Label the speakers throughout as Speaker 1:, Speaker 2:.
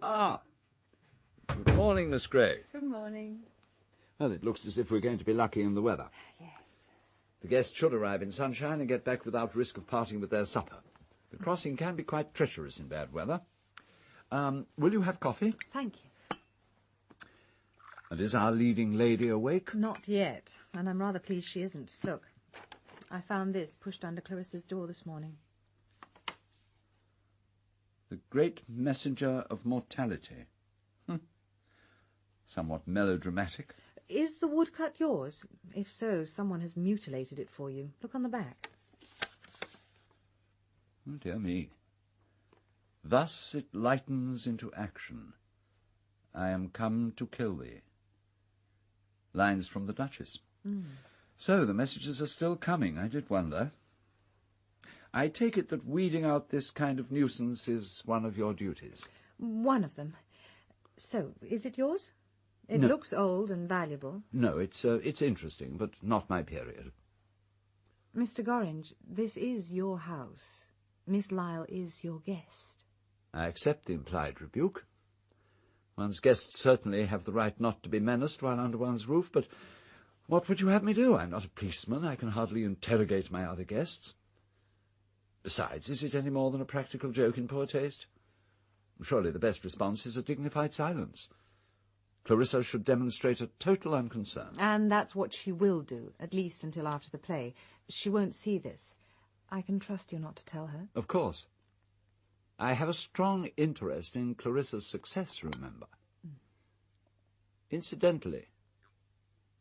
Speaker 1: Ah. Good morning, Miss Gray.
Speaker 2: Good morning.
Speaker 1: Well, it looks as if we're going to be lucky in the weather.
Speaker 2: Yes.
Speaker 1: The guests should arrive in sunshine and get back without risk of parting with their supper. The crossing can be quite treacherous in bad weather. Will you have coffee?
Speaker 2: Thank you.
Speaker 1: And is our leading lady awake?
Speaker 2: Not yet, and I'm rather pleased she isn't. Look, I found this pushed under Clarissa's door this morning.
Speaker 1: The great messenger of mortality. Somewhat melodramatic.
Speaker 2: Is the woodcut yours? If so, someone has mutilated it for you. Look on the back.
Speaker 1: Oh, dear me. Thus it lightens into action. I am come to kill thee. Lines from the Duchess. So the messages are still coming, I did wonder. I take it that weeding out this kind of nuisance is one of your duties.
Speaker 2: One of them. So, is it yours? It
Speaker 1: No.
Speaker 2: looks old and valuable.
Speaker 1: No, it's interesting, but not my period.
Speaker 2: Mr. Gorringe, this is your house. Miss Lyle is your guest.
Speaker 1: I accept the implied rebuke. One's guests certainly have the right not to be menaced while under one's roof, but what would you have me do? I'm not a policeman. I can hardly interrogate my other guests. Besides, is it any more than a practical joke in poor taste? Surely the best response is a dignified silence. Clarissa should demonstrate a total unconcern.
Speaker 2: And that's what she will do, at least until after the play. She won't see this. I can trust you not to tell her.
Speaker 1: Of course. I have a strong interest in Clarissa's success, remember. Incidentally,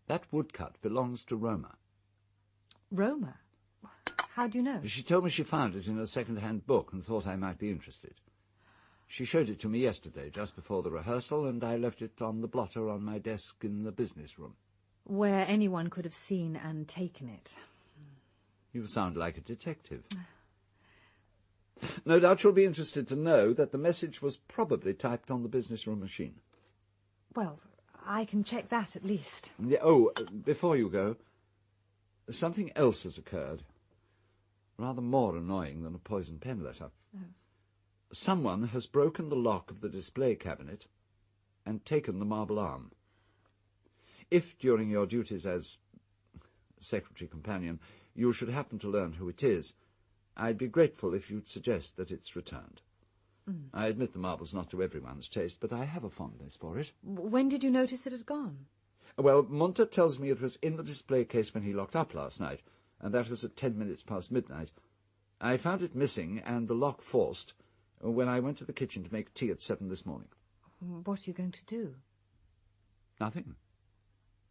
Speaker 1: that woodcut belongs to Roma.
Speaker 2: Roma? How do you know?
Speaker 1: She told me she found it in a second-hand book and thought I might be interested. She showed it to me yesterday, just before the rehearsal, and I left it on the blotter on my desk in the business room.
Speaker 2: Where anyone could have seen and taken it.
Speaker 1: You sound like a detective. No doubt you'll be interested to know that the message was probably typed on the business room machine.
Speaker 2: Well, I can check that at least.
Speaker 1: Before you go, something else has occurred. Rather more annoying than a poison pen letter.
Speaker 2: Oh.
Speaker 1: Someone has broken the lock of the display cabinet and taken the marble arm. If, during your duties as secretary companion, you should happen to learn who it is, I'd be grateful if you'd suggest that it's returned. I admit the marble's not to everyone's taste, but I have a fondness for it.
Speaker 2: When did you notice it had gone?
Speaker 1: Well, Munter tells me it was in the display case when he locked up last night, and that was at 10 minutes past midnight. I found it missing and the lock forced when I went to the kitchen to make tea at 7 this morning.
Speaker 2: What are you going to do?
Speaker 1: Nothing.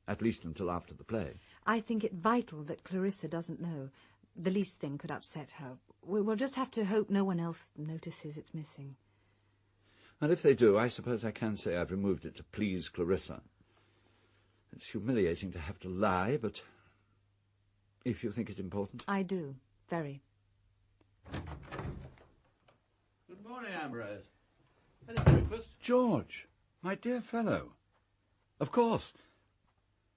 Speaker 1: At least until after the play.
Speaker 2: I think it vital that Clarissa doesn't know. The least thing could upset her. We'll just have to hope no one else notices it's missing.
Speaker 1: And if they do, I suppose I can say I've removed it to please Clarissa. It's humiliating to have to lie, but if you think it important...
Speaker 2: I do. Very.
Speaker 3: Good morning, Ambrose. Any breakfast?
Speaker 1: George, my dear fellow. Of course.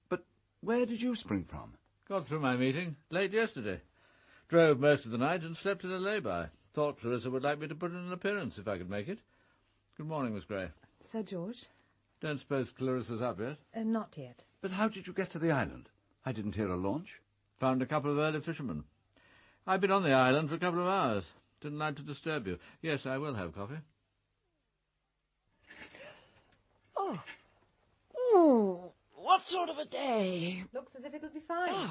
Speaker 1: But where did you spring from?
Speaker 3: Got through my meeting late yesterday. Drove most of the night and slept in a lay-by. Thought Clarissa would like me to put in an appearance if I could make it. Good morning, Miss Gray.
Speaker 2: Sir George?
Speaker 3: Don't suppose Clarissa's up yet?
Speaker 2: Not yet.
Speaker 1: But how did you get to the island? I didn't hear a launch.
Speaker 3: Found a couple of early fishermen. I've been on the island for a couple of hours. Didn't like to disturb you. Yes, I will have coffee.
Speaker 4: Oh, what sort of a day?
Speaker 2: Looks as if it'll be fine.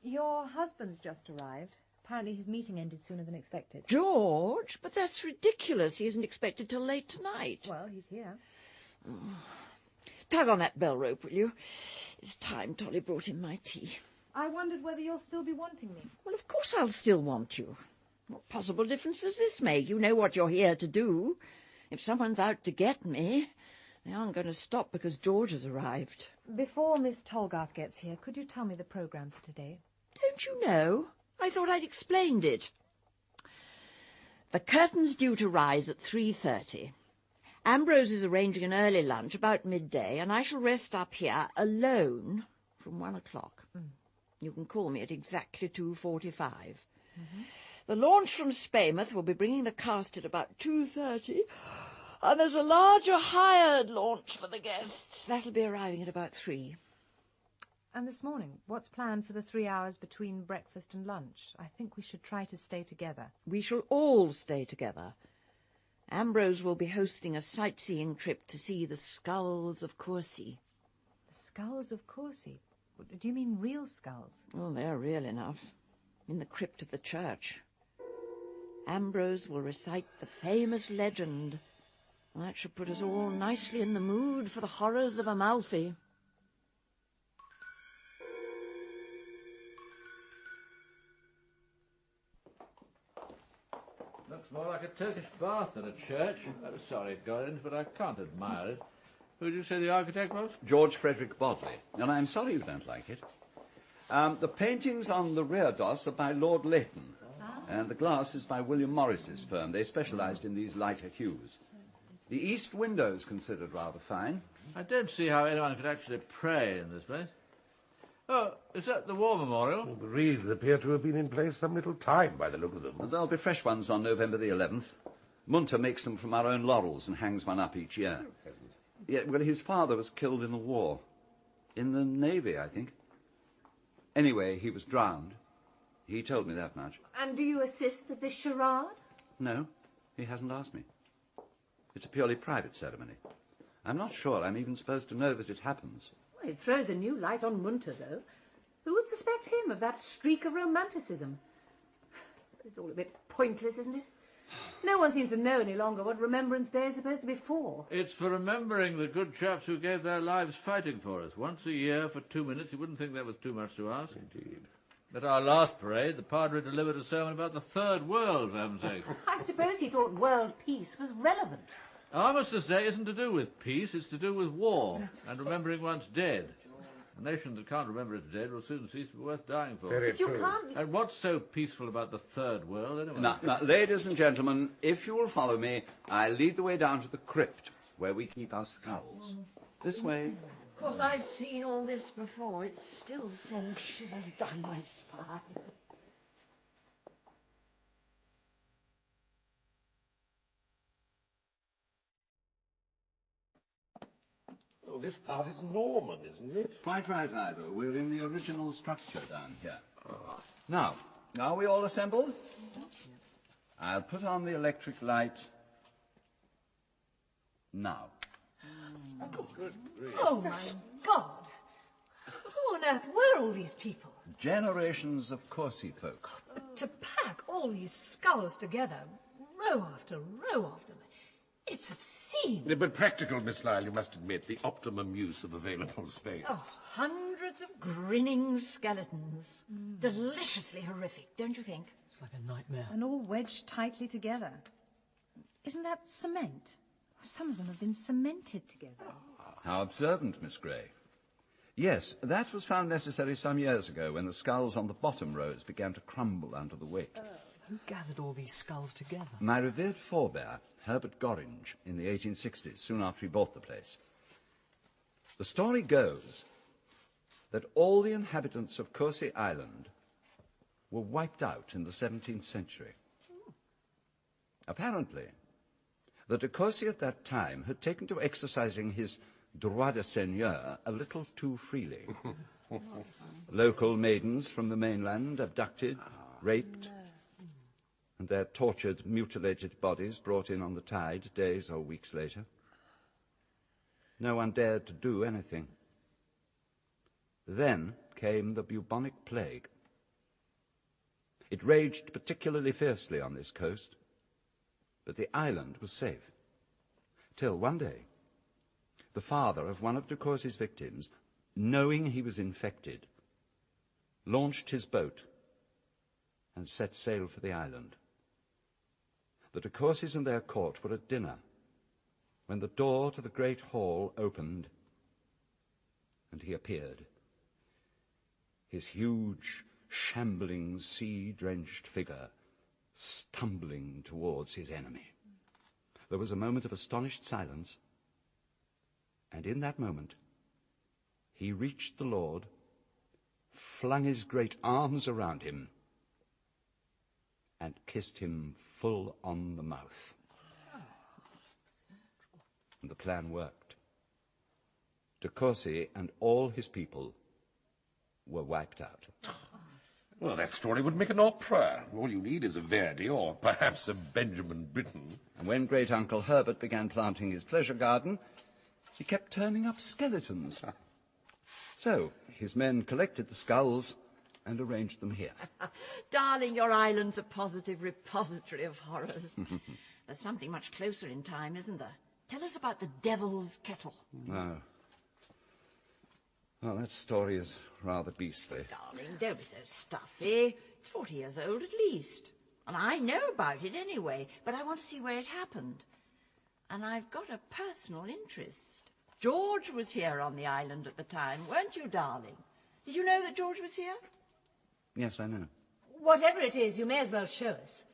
Speaker 2: Your husband's just arrived. Apparently his meeting ended sooner than expected.
Speaker 4: George, but that's ridiculous. He isn't expected till late tonight.
Speaker 2: Well, he's here.
Speaker 4: Tug on that bell rope, will you? It's time Tolly brought in my tea.
Speaker 2: I wondered whether you'll still be wanting me.
Speaker 4: Well, of course I'll still want you. What possible difference does this make? You know what you're here to do. If someone's out to get me, they aren't going to stop because George has arrived.
Speaker 2: Before Miss Tolgarth gets here, could you tell me the programme for today?
Speaker 4: Don't you know? I thought I'd explained it. The curtain's due to rise at 3:30. Ambrose is arranging an early lunch about midday, and I shall rest up here alone from 1 o'clock. You can call me at exactly 2:45. The launch from Spaymouth will be bringing the cast at about 2:30. And there's a larger hired launch for the guests. That'll be arriving at about 3.
Speaker 2: And this morning, what's planned for the 3 hours between breakfast and lunch? I think we should try to stay together.
Speaker 4: We shall all stay together. Ambrose will be hosting a sightseeing trip to see the skulls of Courcy.
Speaker 2: The skulls of Courcy? Do you mean real skulls?
Speaker 4: Oh, they're real enough. In the crypt of the church. Ambrose will recite the famous legend. That should put us all nicely in the mood for the horrors of Amalfi.
Speaker 3: Looks more like a Turkish bath than a church. Oh, sorry, Gorins, but I can't admire it. Who did you say the architect was?
Speaker 1: George Frederick Bodley. And I'm sorry you don't like it. The paintings on the rear doss are by Lord Leighton. And the glass is by William Morris's firm. They specialised in these lighter hues. The east window is considered rather fine.
Speaker 3: I don't see how anyone could actually pray in this place. Oh, is that the War Memorial?
Speaker 5: Well, the wreaths appear to have been in place some little time by the look of them.
Speaker 1: There'll be fresh ones on November the 11th. Munter makes them from our own laurels and hangs one up each year. Yeah, well, his father was killed in the war. In the Navy, I think. Anyway, he was drowned. He told me that much.
Speaker 6: And do you assist at this charade?
Speaker 1: No, he hasn't asked me. It's a purely private ceremony. I'm not sure I'm even supposed to know that it happens.
Speaker 6: Well, it throws a new light on Munter, though. Who would suspect him of that streak of romanticism? It's all a bit pointless, isn't it? No one seems to know any longer what Remembrance Day is supposed to be for.
Speaker 3: It's for remembering the good chaps who gave their lives fighting for us. Once a year for 2 minutes, you wouldn't think that was too much to ask.
Speaker 5: Indeed.
Speaker 3: At our last parade, the Padre delivered a sermon about the Third World, for heaven's sake.
Speaker 6: I suppose he thought world peace was relevant.
Speaker 3: Our Mr. Day isn't to do with peace, it's to do with war and remembering one's dead. A nation that can't remember its dead will soon cease to be worth dying for.
Speaker 5: Very
Speaker 6: But you
Speaker 5: true.
Speaker 6: can't...
Speaker 3: And what's so peaceful about the Third World, anyway?
Speaker 1: Now, ladies and gentlemen, if you will follow me, I'll lead the way down to the crypt, where we keep our skulls. This way.
Speaker 4: Of course, I've seen all this before. It still sends shivers down my spine.
Speaker 5: Oh, this part is Norman, isn't it?
Speaker 1: Quite right, Ivor. We're in the original structure down here. Now, are we all assembled? I'll put on the electric light now.
Speaker 6: Oh, my God! Who on earth were all these people?
Speaker 1: Generations of Courcy folk.
Speaker 6: To pack all these skulls together, row after row of them, it's obscene.
Speaker 5: But practical, Miss Lyle, you must admit, the optimum use of available space.
Speaker 6: Oh, hundreds of grinning skeletons. Deliciously horrific, don't you think?
Speaker 7: It's like a nightmare.
Speaker 2: And all wedged tightly together. Isn't that cement? Some of them have been cemented together.
Speaker 1: How observant, Miss Gray. Yes, that was found necessary some years ago when the skulls on the bottom rows began to crumble under the weight.
Speaker 7: Who gathered all these skulls together?
Speaker 1: My revered forebear, Herbert Gorringe, in the 1860s, soon after he bought the place. The story goes that all the inhabitants of Courcy Island were wiped out in the 17th century. Apparently, the de Courcy at that time had taken to exercising his droit de seigneur a little too freely. Local maidens from the mainland abducted, raped, and their tortured, mutilated bodies brought in on the tide days or weeks later. No one dared to do anything. Then came the bubonic plague. It raged particularly fiercely on this coast, but the island was safe. Till one day, the father of one of de Courcy's victims, knowing he was infected, launched his boat and set sail for the island. The de Courcys and their court were at dinner when the door to the great hall opened and he appeared. His huge, shambling, sea-drenched figure stumbling towards his enemy. There was a moment of astonished silence, and in that moment he reached the Lord, flung his great arms around him, and kissed him full on the mouth. And the plan worked. De Courcy and all his people were wiped out.
Speaker 5: Well, that story would make an opera. All you need is a Verdi or perhaps a Benjamin Britten.
Speaker 1: And when great-uncle Herbert began planting his pleasure garden, he kept turning up skeletons. So his men collected the skulls and arranged them here.
Speaker 4: Darling, your island's a positive repository of horrors. There's something much closer in time, isn't there? Tell us about the Devil's Kettle.
Speaker 1: Oh. Well, that story is rather beastly.
Speaker 4: Darling, don't be so stuffy. It's 40 years old at least. And I know about it anyway, but I want to see where it happened. And I've got a personal interest. George was here on the island at the time, weren't you, darling? Did you know that George was here?
Speaker 1: Yes, I know.
Speaker 6: Whatever it is, you may as well show us.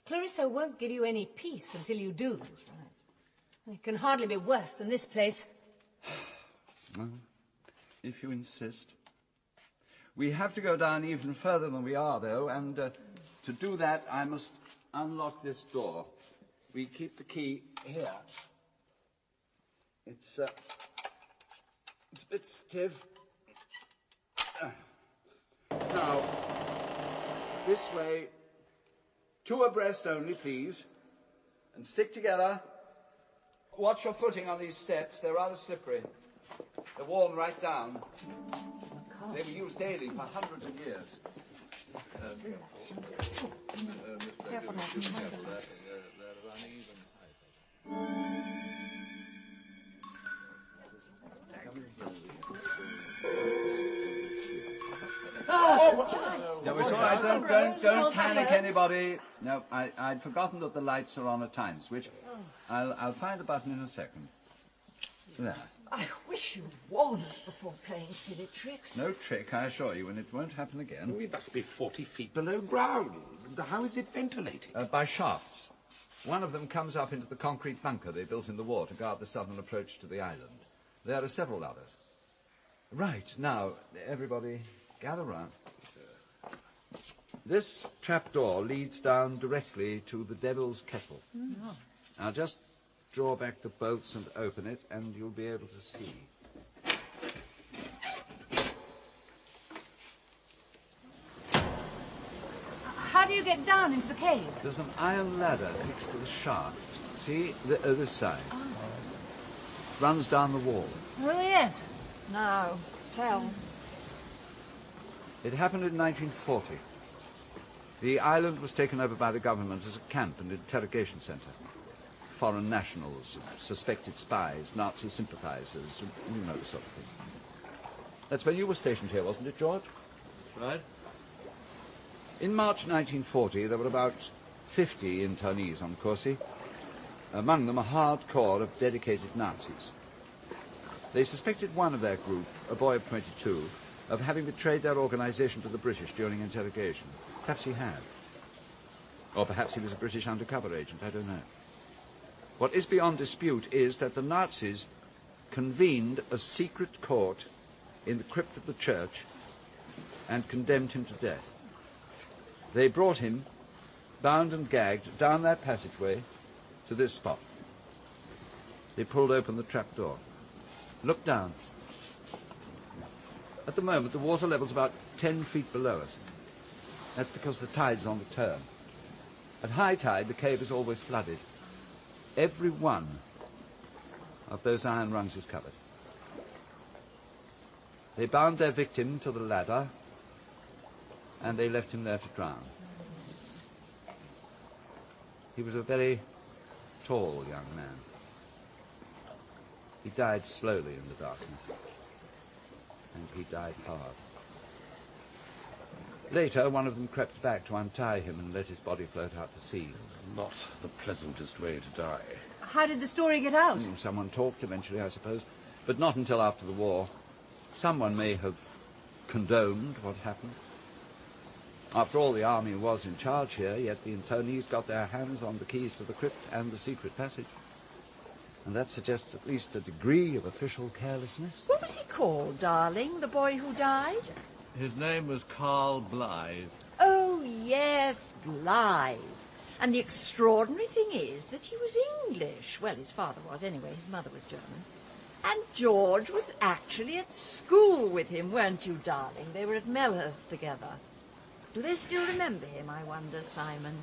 Speaker 6: Clarissa won't give you any peace until you do. That's right. It can hardly be worse than this place.
Speaker 1: Well, if you insist. We have to go down even further than we are, though, and to do that, I must unlock this door. We keep the key here. It's a bit stiff. Now, this way. 2 abreast only, please. And stick together. Watch your footing on these steps. They're rather slippery. They're worn right down. They were used daily for hundreds of years. No, it's all right. Don't panic, anybody. No, I'd forgotten that the lights are on a time switch. I'll find the button in a second. There.
Speaker 4: I wish you'd warn us before playing silly tricks.
Speaker 1: No trick, I assure you, and it won't happen again.
Speaker 5: We must be 40 feet below ground. How is it ventilated?
Speaker 1: By shafts. One of them comes up into the concrete bunker they built in the war to guard the southern approach to the island. There are several others. Right, now, everybody, gather round. This trapdoor leads down directly to the Devil's Kettle. Now, just draw back the bolts and open it, and you'll be able to see.
Speaker 6: How do you get down into the cave?
Speaker 1: There's an iron ladder fixed to the shaft. See? This side. It runs down the wall.
Speaker 6: Oh, yes.
Speaker 4: Now, tell.
Speaker 1: It happened in 1940. The island was taken over by the government as a camp and interrogation centre. Foreign nationals, suspected spies, Nazi sympathizers, you know the sort of thing. That's when you were stationed here, wasn't it, George?
Speaker 3: Right.
Speaker 1: In March 1940, there were about 50 internees on Corsi. Among them a hard core of dedicated Nazis. They suspected one of their group, a boy of 22, of having betrayed their organization to the British during interrogation. Perhaps he had. Or perhaps he was a British undercover agent, I don't know. What is beyond dispute is that the Nazis convened a secret court in the crypt of the church and condemned him to death. They brought him, bound and gagged, down that passageway to this spot. They pulled open the trap door. Look down. At the moment, the water level's about 10 feet below us. That's because the tide's on the turn. At high tide, the cave is always flooded. Every one of those iron rungs is covered. They bound their victim to the ladder, and they left him there to drown. He was a very tall young man. He died slowly in the darkness, and he died hard. Later, one of them crept back to untie him and let his body float out to sea.
Speaker 5: Not the pleasantest way to die.
Speaker 6: How did the story get out?
Speaker 1: Someone talked eventually, I suppose, but not until after the war. Someone may have condoned what happened. After all, the army was in charge here, yet the internees got their hands on the keys to the crypt and the secret passage. And that suggests at least a degree of official carelessness.
Speaker 4: What was he called, darling, the boy who died?
Speaker 3: His name was Carl Blythe.
Speaker 4: Oh, yes, Blythe. And the extraordinary thing is that he was English. Well, his father was anyway. His mother was German. And George was actually at school with him, weren't you, darling? They were at Melhurst together. Do they still remember him, I wonder, Simon?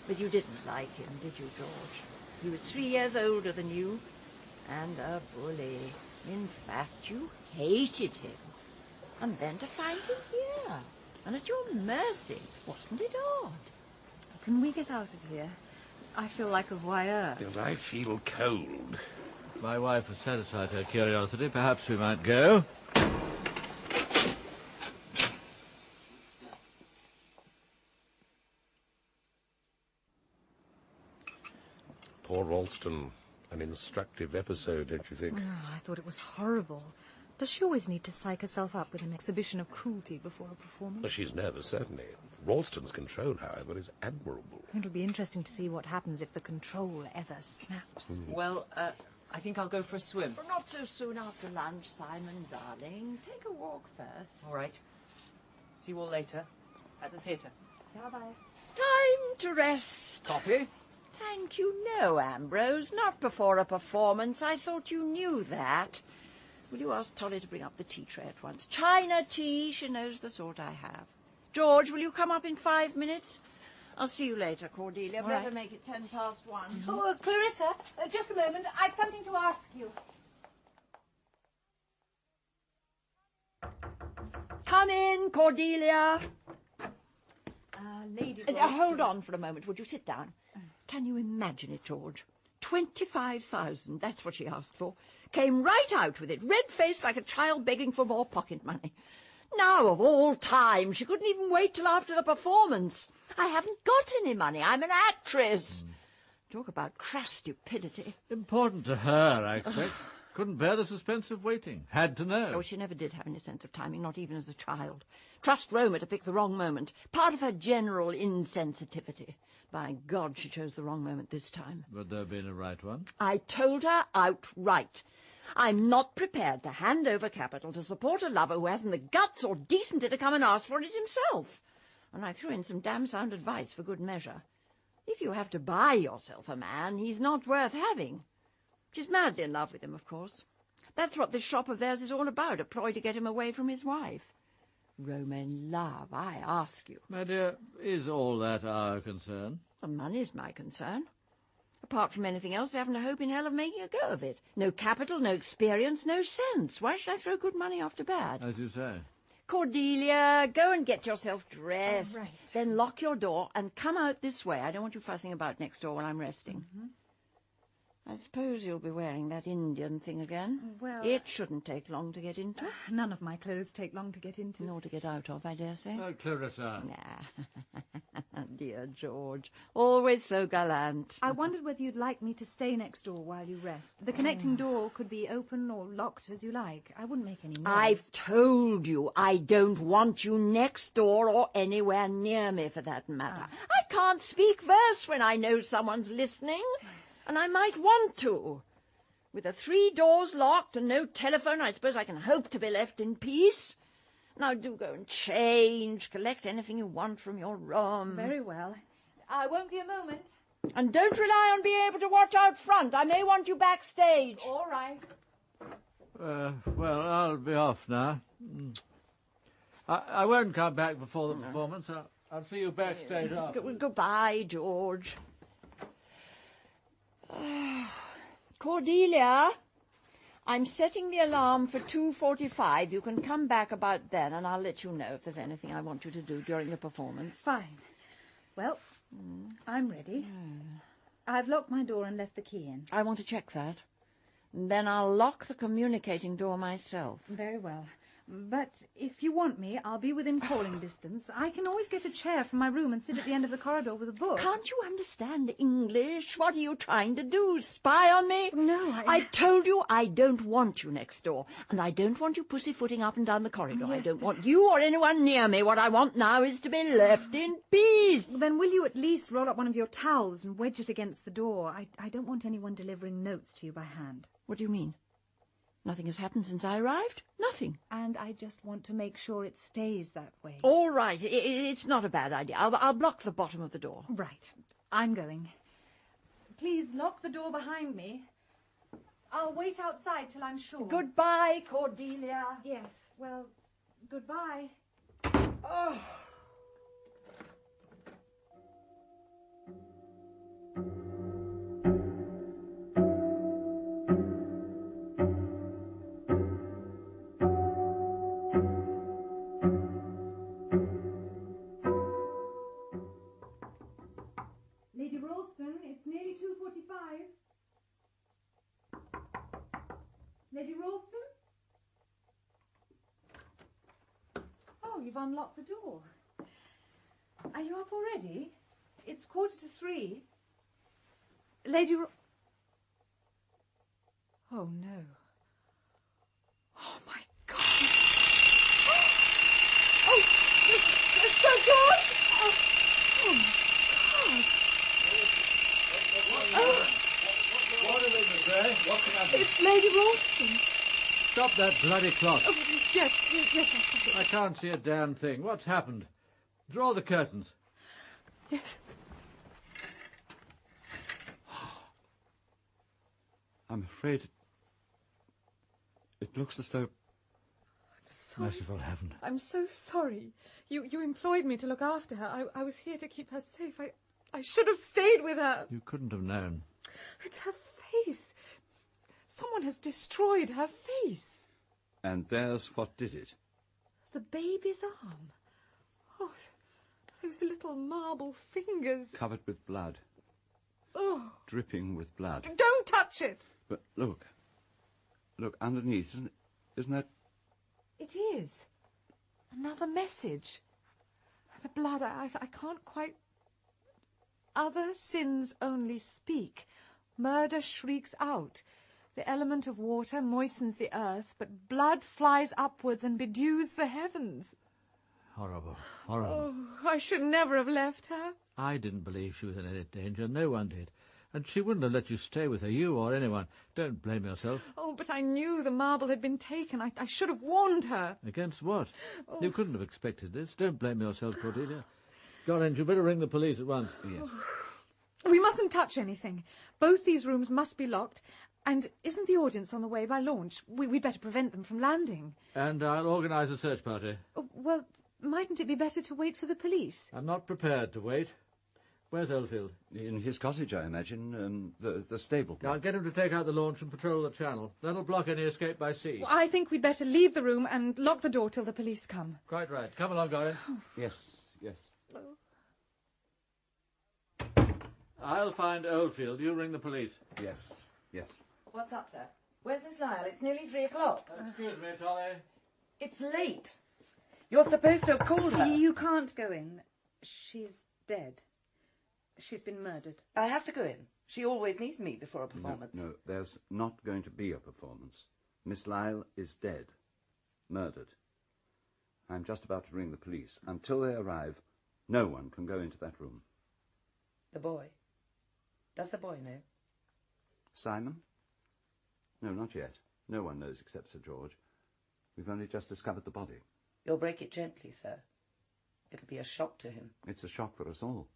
Speaker 4: But you didn't like him, did you, George? He was 3 years older than you, and a bully. In fact, you hated him. And then to find him here, and at your mercy. Wasn't it odd?
Speaker 2: Can we get out of here? I feel like a voyeur.
Speaker 5: Yes, I feel cold.
Speaker 3: If my wife has satisfied her curiosity, perhaps we might go.
Speaker 5: Poor Ralston. An instructive episode, don't you think?
Speaker 2: Oh, I thought it was horrible. Does she always need to psych herself up with an exhibition of cruelty before a performance?
Speaker 5: Well, she's nervous, certainly. Ralston's control, however, is admirable.
Speaker 2: It'll be interesting to see what happens if the control ever snaps.
Speaker 7: Well, I think I'll go for a swim.
Speaker 4: Well, not so soon after lunch, Simon, darling. Take a walk first.
Speaker 7: All right. See you all later. At the theatre.
Speaker 2: Bye-bye.
Speaker 4: Time to rest.
Speaker 7: Coffee?
Speaker 4: Thank you. No, Ambrose, not before a performance. I thought you knew that. Will you ask Tolly to bring up the tea tray at once? China tea, she knows the sort I have. George, will you come up in 5 minutes? I'll see you later, Cordelia.
Speaker 2: All
Speaker 4: Better
Speaker 2: right.
Speaker 4: make it 1:10.
Speaker 6: Oh, Clarissa, just a moment. I've something to ask you.
Speaker 4: Come in, Cordelia.
Speaker 2: Lady
Speaker 4: Hold on for a moment. Would you sit down? Can you imagine it, George? 25,000, that's what she asked for. Came right out with it, red-faced like a child begging for more pocket money. Now, of all time, she couldn't even wait till after the performance. I haven't got any money. I'm an actress. Talk about crass stupidity.
Speaker 3: Important to her, I expect. Couldn't bear the suspense of waiting. Had to know.
Speaker 4: Oh, she never did have any sense of timing, not even as a child. Trust Roma to pick the wrong moment. Part of her general insensitivity. By God, she chose the wrong moment this time.
Speaker 3: Would there have been a right one?
Speaker 4: I told her outright. I'm not prepared to hand over capital to support a lover who hasn't the guts or decency to come and ask for it himself. And I threw in some damn sound advice for good measure. If you have to buy yourself a man, he's not worth having. She's madly in love with him, of course. That's what this shop of theirs is all about, a ploy to get him away from his wife. Roma in love, I ask you.
Speaker 3: My dear, is all that our concern?
Speaker 4: The money's my concern. Apart from anything else, I haven't a hope in hell of making a go of it. No capital, no experience, no sense. Why should I throw good money after bad?
Speaker 3: As you say.
Speaker 4: Cordelia, go and get yourself dressed.
Speaker 2: Right.
Speaker 4: Then lock your door and come out this way. I don't want you fussing about next door while I'm resting. I suppose you'll be wearing that Indian thing again.
Speaker 2: Well,
Speaker 4: It shouldn't take long to get into.
Speaker 2: none of my clothes take long to get into.
Speaker 4: Nor to get out of, I dare say.
Speaker 3: Oh, Clarissa.
Speaker 4: Nah. Dear George. Always so gallant.
Speaker 2: I wondered whether you'd like me to stay next door while you rest. The connecting door could be open or locked as you like. I wouldn't make any noise.
Speaker 4: I've told you I don't want you next door or anywhere near me for that matter. I can't speak verse when I know someone's listening, and I might want to. With the 3 doors locked and no telephone, I suppose I can hope to be left in peace. Now do go and change, collect anything you want from your room.
Speaker 2: Very well. I won't be a moment.
Speaker 4: And don't rely on being able to watch out front. I may want you backstage.
Speaker 2: All right.
Speaker 3: Well, I'll be off now. I won't come back before the performance. I'll see you backstage after.
Speaker 4: Goodbye, George. Cordelia, I'm setting the alarm for 2:45. You can come back about then, and I'll let you know if there's anything I want you to do during the performance.
Speaker 2: Fine. Well, I'm ready. I've locked my door and left the key in.
Speaker 4: I want to check that. Then I'll lock the communicating door myself.
Speaker 2: Very well. But if you want me, I'll be within calling distance. I can always get a chair from my room and sit at the end of the corridor with a book.
Speaker 4: Can't you understand English? What are you trying to do? Spy on me?
Speaker 2: No,
Speaker 4: I told you I don't want you next door, and I don't want you pussyfooting up and down the corridor. I
Speaker 2: Yes,
Speaker 4: don't
Speaker 2: but-
Speaker 4: want you or anyone near me. What I want now is to be left in peace.
Speaker 2: Then will you at least roll up one of your towels and wedge it against the door? I don't want anyone delivering notes to you by hand.
Speaker 4: What do you mean? Nothing has happened since I arrived? Nothing.
Speaker 2: And I just want to make sure it stays that way.
Speaker 4: All right. It's not a bad idea. I'll block the bottom of the door.
Speaker 2: Right. I'm going. Please lock the door behind me. I'll wait outside till I'm sure.
Speaker 4: Goodbye, Cordelia.
Speaker 2: Yes, well, goodbye.
Speaker 4: Oh.
Speaker 2: Lady Ralston, it's nearly 2:45. Lady Ralston? Oh, you've unlocked the door. Are you up already? It's 2:45. Lady Oh, no. Oh, my God. Oh, Sir George! Oh, my God.
Speaker 3: What is it, Miss Gray? What's the matter?
Speaker 2: It's Lady Ralston.
Speaker 3: Stop that bloody clock.
Speaker 2: Oh, yes, I'll stop it.
Speaker 3: I can't see a damn thing. What's happened? Draw the curtains.
Speaker 2: Yes.
Speaker 1: I'm afraid it looks as though...
Speaker 2: Sorry.
Speaker 3: Merciful heaven.
Speaker 2: I'm so sorry. You employed me to look after her. I was here to keep her safe. I should have stayed with her.
Speaker 3: You couldn't have known.
Speaker 2: It's her face. Someone has destroyed her face.
Speaker 1: And there's what did it.
Speaker 2: The baby's arm. Oh, those little marble fingers.
Speaker 1: Covered with blood.
Speaker 2: Oh.
Speaker 1: Dripping with blood.
Speaker 2: Don't touch it.
Speaker 1: But look. Look, underneath. Isn't that...
Speaker 2: It is. Another message. The blood, I can't quite... Other sins only speak. Murder shrieks out. The element of water moistens the earth, but blood flies upwards and bedews the heavens.
Speaker 3: Horrible, horrible.
Speaker 2: Oh, I should never have left her.
Speaker 3: I didn't believe she was in any danger. No one did. And she wouldn't have let you stay with her, you or anyone. Don't blame yourself.
Speaker 2: Oh, but I knew the marble had been taken. I should have warned her.
Speaker 3: Against what?
Speaker 2: Oh.
Speaker 3: You couldn't have expected this. Don't blame yourself, Cordelia. Gorringe, you better ring the police at once.
Speaker 1: Yes.
Speaker 2: We mustn't touch anything. Both these rooms must be locked. And isn't the audience on the way by launch? We'd better prevent them from landing.
Speaker 3: And I'll organise a search party.
Speaker 2: Oh, well, mightn't it be better to wait for the police?
Speaker 3: I'm not prepared to wait. Where's Oldfield?
Speaker 1: In his cottage, I imagine. The stable.
Speaker 3: I'll get him to take out the launch and patrol the channel. That'll block any escape by sea.
Speaker 2: Well, I think we'd better leave the room and lock the door till the police come.
Speaker 3: Quite right. Come along, Gorringe.
Speaker 1: Yes, yes.
Speaker 3: I'll find Oldfield. You ring the police.
Speaker 1: Yes, yes.
Speaker 4: What's up, sir? Where's Miss Lyle? It's nearly 3:00.
Speaker 3: Excuse me, Tolly.
Speaker 4: It's late. You're supposed to have called her.
Speaker 6: You can't go in. She's dead. She's been murdered.
Speaker 4: I have to go in. She always needs me before a performance.
Speaker 1: No, there's not going to be a performance. Miss Lyle is dead. Murdered. I'm just about to ring the police. Until they arrive, no one can go into that room.
Speaker 4: The boy? Does the boy know?
Speaker 1: Simon? No, not yet. No one knows except Sir George. We've only just discovered the body.
Speaker 4: You'll break it gently, sir. It'll be a shock to him.
Speaker 1: It's a shock for us all.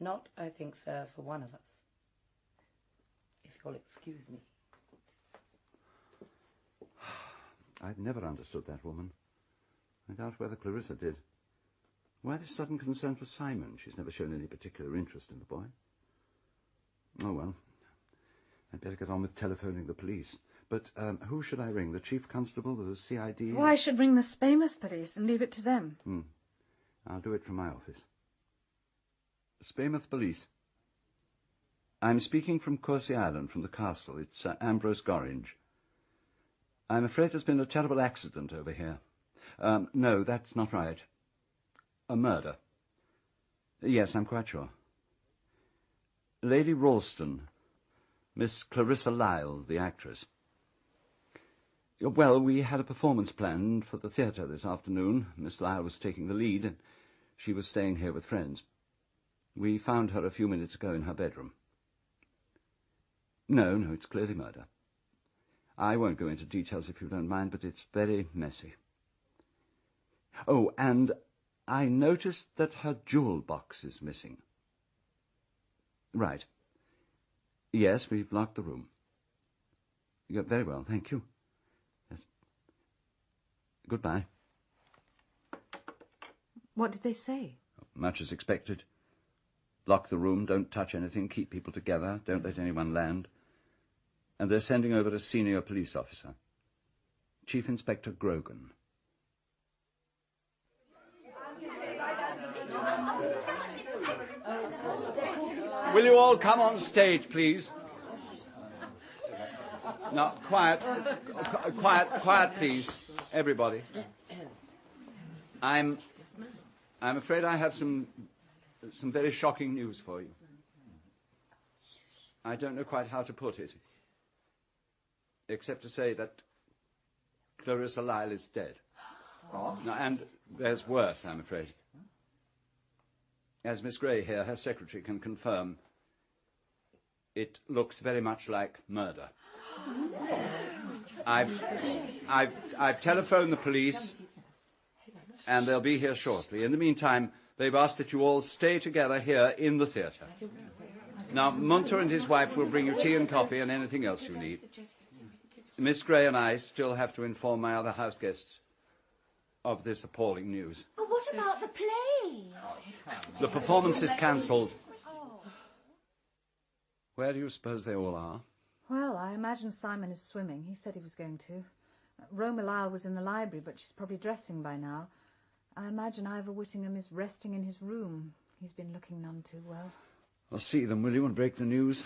Speaker 4: Not, I think, sir, for one of us. If you'll excuse me.
Speaker 1: I've never understood that woman. I doubt whether Clarissa did. Why this sudden concern for Simon? She's never shown any particular interest in the boy. Oh, well. I'd better get on with telephoning the police. But who should I ring? The Chief Constable, the CID?
Speaker 2: Well, I should ring the Spaymouth police and leave it to them.
Speaker 1: I'll do it from my office. Spaymouth Police. I'm speaking from Courcy Island, from the castle. It's Ambrose Gorringe. I'm afraid there's been a terrible accident over here. No, that's not right. A murder. Yes, I'm quite sure. Lady Ralston, Miss Clarissa Lyle, the actress. Well, we had a performance planned for the theatre this afternoon. Miss Lyle was taking the lead, and she was staying here with friends. We found her a few minutes ago in her bedroom. No, it's clearly murder. I won't go into details if you don't mind, but it's very messy. Oh, and I noticed that her jewel box is missing. Right. Yes, we've locked the room. Very well, thank you. Yes. Goodbye.
Speaker 2: What did they say?
Speaker 1: Much as expected. Lock the room, don't touch anything, keep people together, don't let anyone land. And they're sending over a senior police officer, Chief Inspector Grogan. Will you all come on stage, please? Now, quiet, please, everybody. I'm afraid I have some very shocking news for you. I don't know quite how to put it, except to say that Clarissa Lyle is dead. Oh. No, and there's worse, I'm afraid. As Miss Gray here, her secretary, can confirm, it looks very much like murder. I've telephoned the police, and they'll be here shortly. In the meantime, they've asked that you all stay together here in the theatre. Now, Munter and his wife will bring you tea and coffee and anything else you need. Miss Gray and I still have to inform my other house guests of this appalling news.
Speaker 6: Oh, what about the play?
Speaker 1: The performance is cancelled. Where do you suppose they all are?
Speaker 2: Well, I imagine Simon is swimming. He said he was going to. Roma Lyle was in the library, but she's probably dressing by now. I imagine Ivor Whittingham is resting in his room. He's been looking none too well.
Speaker 1: Well, see them, will you, and break the news?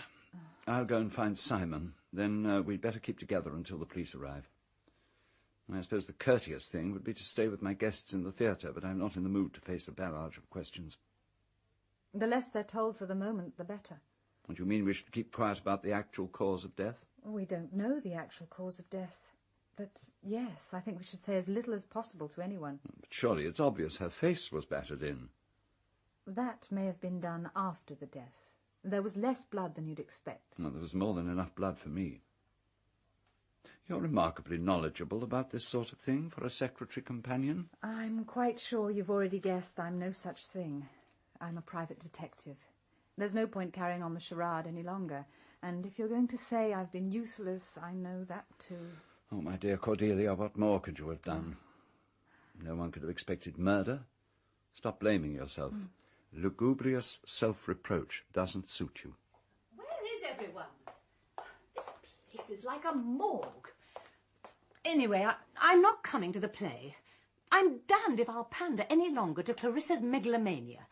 Speaker 1: I'll go and find Simon. Then we'd better keep together until the police arrive. I suppose the courteous thing would be to stay with my guests in the theatre, but I'm not in the mood to face a barrage of questions.
Speaker 2: The less they're told for the moment, the better.
Speaker 1: What do you mean we should keep quiet about the actual cause of death?
Speaker 2: We don't know the actual cause of death. But, yes, I think we should say as little as possible to anyone.
Speaker 1: But surely it's obvious her face was battered in.
Speaker 2: That may have been done after the death. There was less blood than you'd expect.
Speaker 1: Well, there was more than enough blood for me. You're remarkably knowledgeable about this sort of thing for a secretary companion.
Speaker 2: I'm quite sure you've already guessed I'm no such thing. I'm a private detective. There's no point carrying on the charade any longer. And if you're going to say I've been useless, I know that too.
Speaker 1: Oh, my dear Cordelia, what more could you have done? No one could have expected murder. Stop blaming yourself. Lugubrious self-reproach doesn't suit you.
Speaker 6: Where is everyone? This place is like a morgue. Anyway, I'm not coming to the play. I'm damned if I'll pander any longer to Clarissa's megalomania.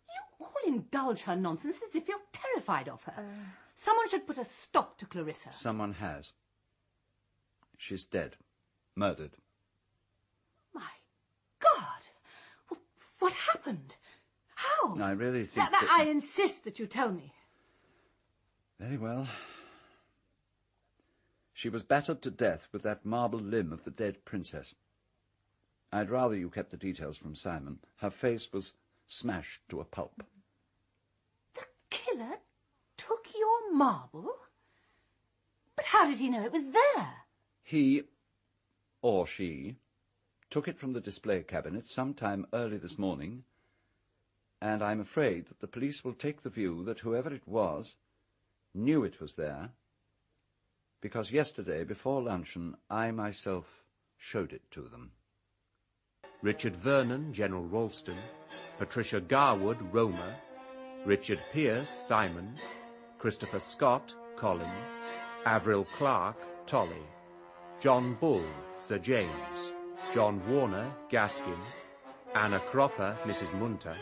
Speaker 6: You all indulge her nonsense as if you're terrified of her. Someone should put a stop to Clarissa.
Speaker 1: Someone has. She's dead. Murdered.
Speaker 6: My God! What happened? How?
Speaker 1: I really think
Speaker 6: I insist that you tell me.
Speaker 1: Very well. She was battered to death with that marble limb of the dead princess. I'd rather you kept the details from Simon. Her face was smashed to a pulp.
Speaker 6: The killer took your marble? But how did he know it was there?
Speaker 1: He, or she, took it from the display cabinet sometime early this morning, and I'm afraid that the police will take the view that whoever it was knew it was there, because yesterday, before luncheon, I myself showed it to them.
Speaker 8: Richard Vernon, General Ralston, Patricia Garwood, Roma, Richard Pierce, Simon, Christopher Scott, Colin, Avril Clark, Tolly, John Bull, Sir James, John Warner, Gaskin, Anna Cropper, Mrs. Munter,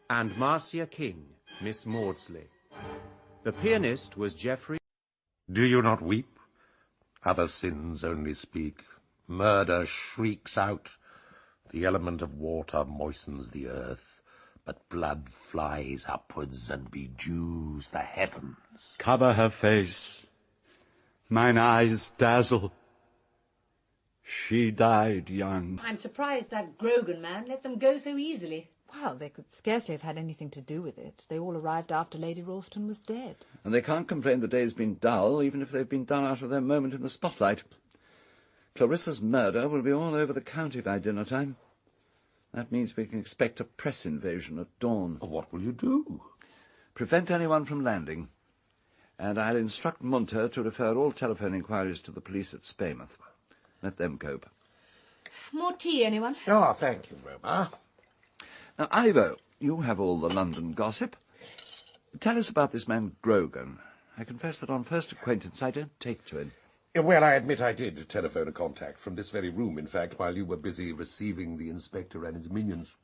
Speaker 8: and Marcia King, Miss Maudsley. The pianist was Geoffrey.
Speaker 5: Do you not weep? Other sins only speak. Murder shrieks out. The element of water moistens the earth, but blood flies upwards and bedews the heavens.
Speaker 1: Cover her face. Mine eyes dazzle. She died young.
Speaker 6: I'm surprised that Grogan man let them go so easily.
Speaker 2: Well, they could scarcely have had anything to do with it. They all arrived after Lady Ralston was dead.
Speaker 1: And they can't complain the day's been dull, even if they've been done out of their moment in the spotlight. Clarissa's murder will be all over the county by dinner time. That means we can expect a press invasion at dawn.
Speaker 5: What will you do?
Speaker 1: prevent anyone from landing, and I'll instruct Munter to refer all telephone inquiries to the police at Spaymouth. Let them cope.
Speaker 6: More tea, anyone?
Speaker 5: Ah, thank you, Roma.
Speaker 1: Now, Ivo, you have all the London gossip. Tell us about this man Grogan. I confess that on first acquaintance I don't take to him.
Speaker 5: Well, I admit I did telephone a contact from this very room, in fact, while you were busy receiving the inspector and his minions.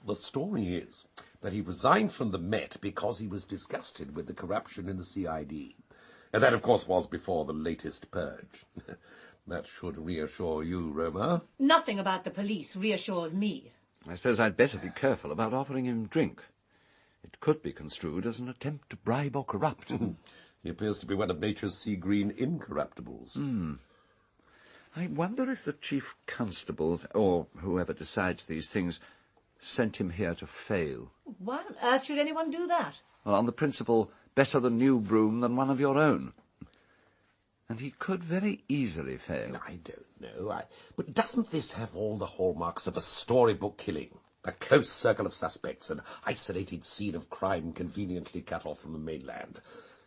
Speaker 5: The story is that he resigned from the Met because he was disgusted with the corruption in the CID. And that, of course, was before the latest purge. That should reassure you, Roma.
Speaker 6: Nothing about the police reassures me.
Speaker 1: I suppose I'd better be careful about offering him drink. It could be construed as an attempt to bribe or corrupt.
Speaker 5: He appears to be one of nature's sea-green incorruptibles.
Speaker 1: I wonder if the chief constable, or whoever decides these things, sent him here to fail.
Speaker 6: Why on earth should anyone do that?
Speaker 1: Well, on the principle, better the new broom than one of your own. And he could very easily fail.
Speaker 5: I don't know. But doesn't this have all the hallmarks of a storybook killing? A close circle of suspects, an isolated scene of crime conveniently cut off from the mainland.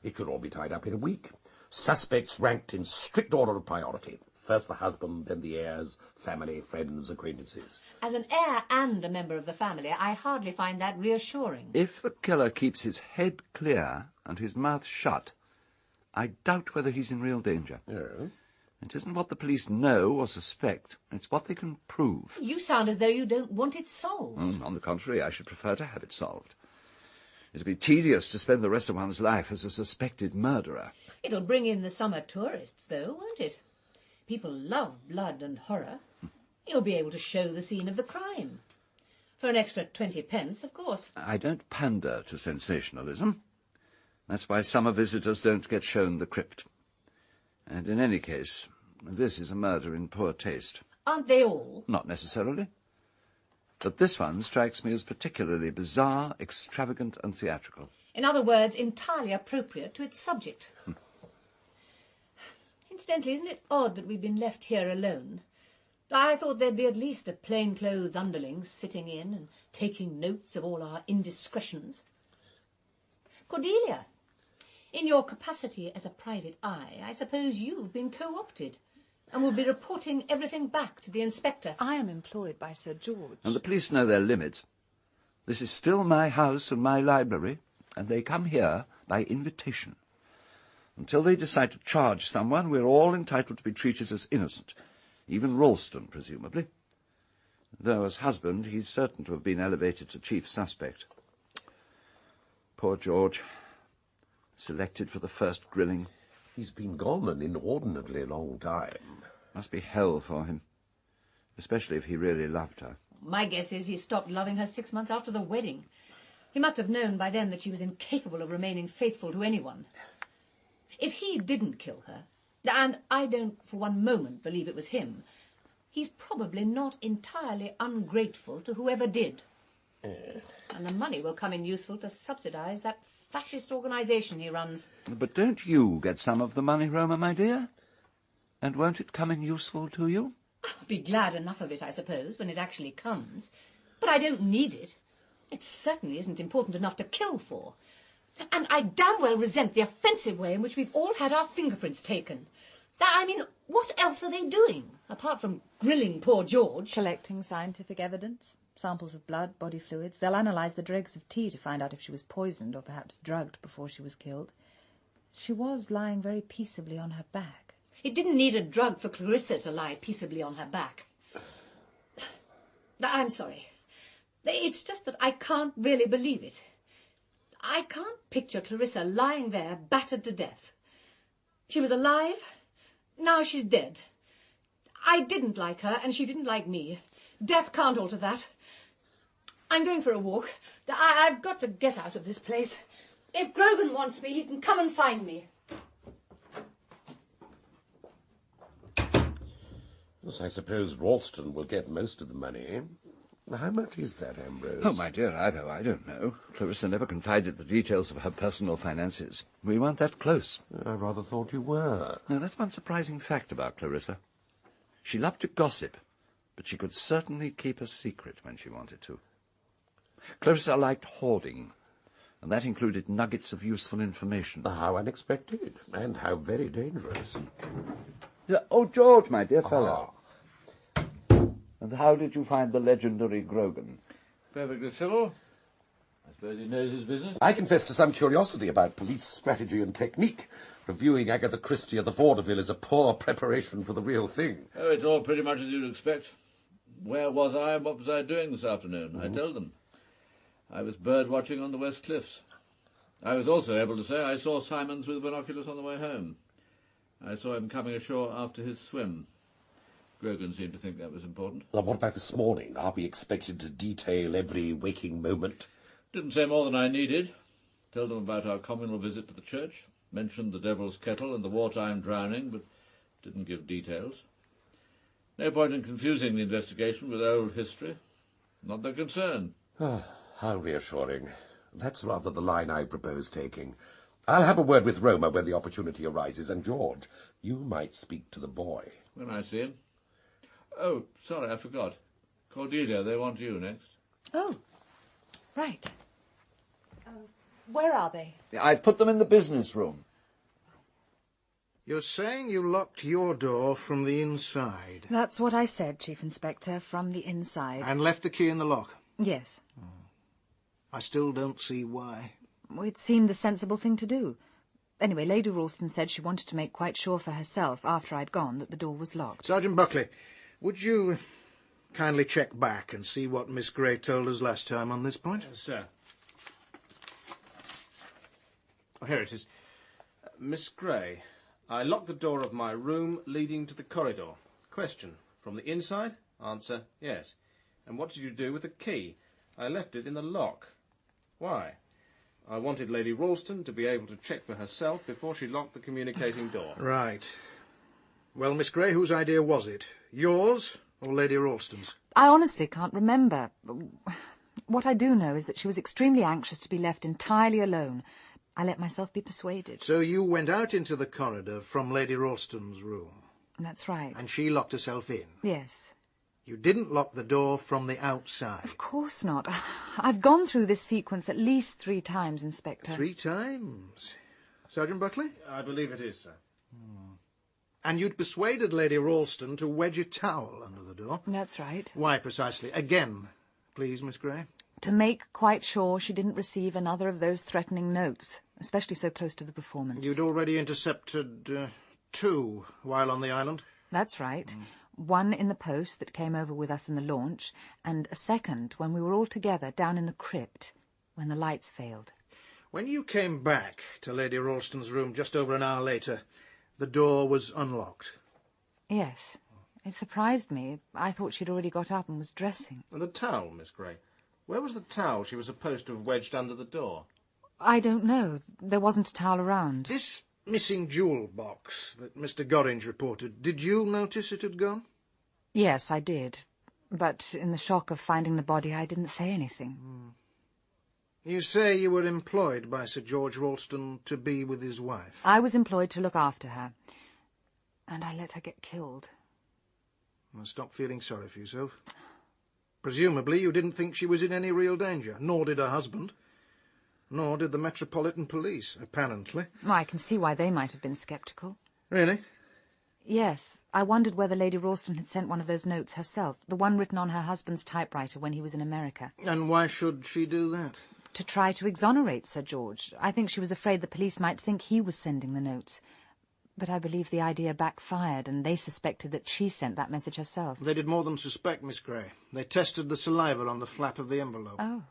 Speaker 5: It should all be tied up in a week. Suspects ranked in strict order of priority. First the husband, then the heirs, family, friends, acquaintances.
Speaker 6: As an heir and a member of the family, I hardly find that reassuring.
Speaker 1: If the killer keeps his head clear and his mouth shut, I doubt whether he's in real danger.
Speaker 5: Oh?
Speaker 1: It isn't what the police know or suspect, it's what they can prove.
Speaker 6: You sound as though you don't want it solved.
Speaker 1: On the contrary, I should prefer to have it solved. It'd be tedious to spend the rest of one's life as a suspected murderer.
Speaker 6: It'll bring in the summer tourists, though, won't it? People love blood and horror. You'll be able to show the scene of the crime. For an extra 20 pence, of course.
Speaker 1: I don't pander to sensationalism. That's why summer visitors don't get shown the crypt. And in any case, this is a murder in poor taste.
Speaker 6: Aren't they all?
Speaker 1: Not necessarily. But this one strikes me as particularly bizarre, extravagant and theatrical.
Speaker 6: In other words, entirely appropriate to its subject. Incidentally, isn't it odd that we've been left here alone? I thought there'd be at least a plainclothes underling sitting in and taking notes of all our indiscretions. Cordelia, in your capacity as a private eye, I suppose you've been co-opted and will be reporting everything back to the inspector.
Speaker 2: I am employed by Sir George.
Speaker 1: And the police know their limits. This is still my house and my library, and they come here by invitation. Until they decide to charge someone, we're all entitled to be treated as innocent, even Ralston, presumably. Though, as husband, he's certain to have been elevated to chief suspect. Poor George. Selected for the first grilling.
Speaker 5: He's been gone an inordinately long time.
Speaker 1: Must be hell for him, especially if he really loved her.
Speaker 6: My guess is he stopped loving her 6 months after the wedding. He must have known by then that she was incapable of remaining faithful to anyone. If he didn't kill her, and I don't for one moment believe it was him, he's probably not entirely ungrateful to whoever did. And the money will come in useful to subsidise that fascist organisation he runs.
Speaker 1: But don't you get some of the money, Roma, my dear? And won't it come in useful to you?
Speaker 6: I'll be glad enough of it, I suppose, when it actually comes. But I don't need it. It certainly isn't important enough to kill for. And I damn well resent the offensive way in which we've all had our fingerprints taken. I mean, what else are they doing, apart from grilling poor George?
Speaker 2: Collecting scientific evidence, samples of blood, body fluids. They'll analyse the dregs of tea to find out if she was poisoned or perhaps drugged before she was killed. She was lying very peaceably on her back.
Speaker 6: It didn't need a drug for Clarissa to lie peaceably on her back. I'm sorry. It's just that I can't really believe it. I can't picture Clarissa lying there, battered to death. She was alive, now she's dead. I didn't like her, and she didn't like me. Death can't alter that. I'm going for a walk. I've got to get out of this place. If Grogan wants me, he can come and find me.
Speaker 5: Yes, I suppose Ralston will get most of the money. How much is that, Ambrose?
Speaker 1: Oh, my dear Ivo, I don't know. Clarissa never confided the details of her personal finances. We weren't that close.
Speaker 5: I rather thought you were.
Speaker 1: Now, that's one surprising fact about Clarissa. She loved to gossip, but she could certainly keep a secret when she wanted to. Clarissa liked hoarding, and that included nuggets of useful information.
Speaker 5: How unexpected, and how very dangerous.
Speaker 1: Oh, George, my dear fellow. And how did you find the legendary Grogan?
Speaker 3: Perfectly civil. I suppose he knows his business.
Speaker 5: I confess to some curiosity about police strategy and technique. Reviewing Agatha Christie at the vaudeville is a poor preparation for the real thing.
Speaker 3: Oh, it's all pretty much as you'd expect. Where was I and what was I doing this afternoon? I told them. I was bird watching on the West Cliffs. I was also able to say I saw Simon through the binoculars on the way home. I saw him coming ashore after his swim. Grogan seemed to think that was important.
Speaker 5: Now, what about this morning? Are we expected to detail every waking moment?
Speaker 3: Didn't say more than I needed. Told them about our communal visit to the church. Mentioned the Devil's Kettle and the wartime drowning, but didn't give details. No point in confusing the investigation with old history. Not their concern.
Speaker 5: How reassuring. That's rather the line I propose taking. I'll have a word with Roma when the opportunity arises, and George, you might speak to the boy.
Speaker 3: When I see him. Oh, sorry, I forgot. Cordelia, they want you next.
Speaker 2: Oh, right. Where are they?
Speaker 1: I've put them in the business room.
Speaker 9: You're saying you locked your door from the inside?
Speaker 2: That's what I said, Chief Inspector, from the inside.
Speaker 9: And left the key in the lock?
Speaker 2: Yes.
Speaker 9: I still don't see why.
Speaker 2: Well, it seemed the sensible thing to do. Anyway, Lady Ralston said she wanted to make quite sure for herself, after I'd gone, that the door was locked.
Speaker 9: Sergeant Buckley, would you kindly check back and see what Miss Gray told us last time on this point?
Speaker 8: Yes, sir. Oh, here it is. Miss Gray, I locked the door of my room leading to the corridor. Question, from the inside? Answer, yes. And what did you do with the key? I left it in the lock. Why? I wanted Lady Ralston to be able to check for herself before she locked the communicating door.
Speaker 9: Right. Well, Miss Gray, whose idea was it? Yours or Lady Ralston's?
Speaker 2: I honestly can't remember. What I do know is that she was extremely anxious to be left entirely alone. I let myself be persuaded.
Speaker 9: So you went out into the corridor from Lady Ralston's room?
Speaker 2: That's right.
Speaker 9: And she locked herself in?
Speaker 2: Yes.
Speaker 9: You didn't lock the door from the outside?
Speaker 2: Of course not. I've gone through this sequence at least 3 times, Inspector.
Speaker 9: 3 times? Sergeant Buckley?
Speaker 8: I believe it is, sir.
Speaker 9: And you'd persuaded Lady Ralston to wedge a towel under the door?
Speaker 2: That's right.
Speaker 9: Why precisely? Again, please, Miss Gray.
Speaker 2: To make quite sure she didn't receive another of those threatening notes, especially so close to the performance.
Speaker 9: You'd already intercepted 2 while on the island?
Speaker 2: That's right. One in the post that came over with us in the launch, and a second when we were all together down in the crypt, when the lights failed.
Speaker 9: When you came back to Lady Ralston's room just over an hour later, the door was unlocked?
Speaker 2: Yes. It surprised me. I thought she'd already got up and was dressing.
Speaker 8: And the towel, Miss Gray? Where was the towel she was supposed to have wedged under the door?
Speaker 2: I don't know. There wasn't a towel around.
Speaker 9: This missing jewel box that Mr. Gorringe reported, did you notice it had gone?
Speaker 2: Yes, I did. But in the shock of finding the body, I didn't say anything.
Speaker 9: You say you were employed by Sir George Ralston to be with his wife?
Speaker 2: I was employed to look after her. And I let her get killed.
Speaker 9: Well, stop feeling sorry for yourself. Presumably you didn't think she was in any real danger, nor did her husband. Nor did the Metropolitan Police, apparently.
Speaker 2: Well, I can see why they might have been sceptical.
Speaker 9: Really?
Speaker 2: Yes. I wondered whether Lady Ralston had sent one of those notes herself, the one written on her husband's typewriter when he was in America.
Speaker 9: And why should she do that?
Speaker 2: To try to exonerate Sir George. I think she was afraid the police might think he was sending the notes. But I believe the idea backfired, and they suspected that she sent that message herself.
Speaker 9: They did more than suspect, Miss Gray. They tested the saliva on the flap of the envelope.
Speaker 2: Oh.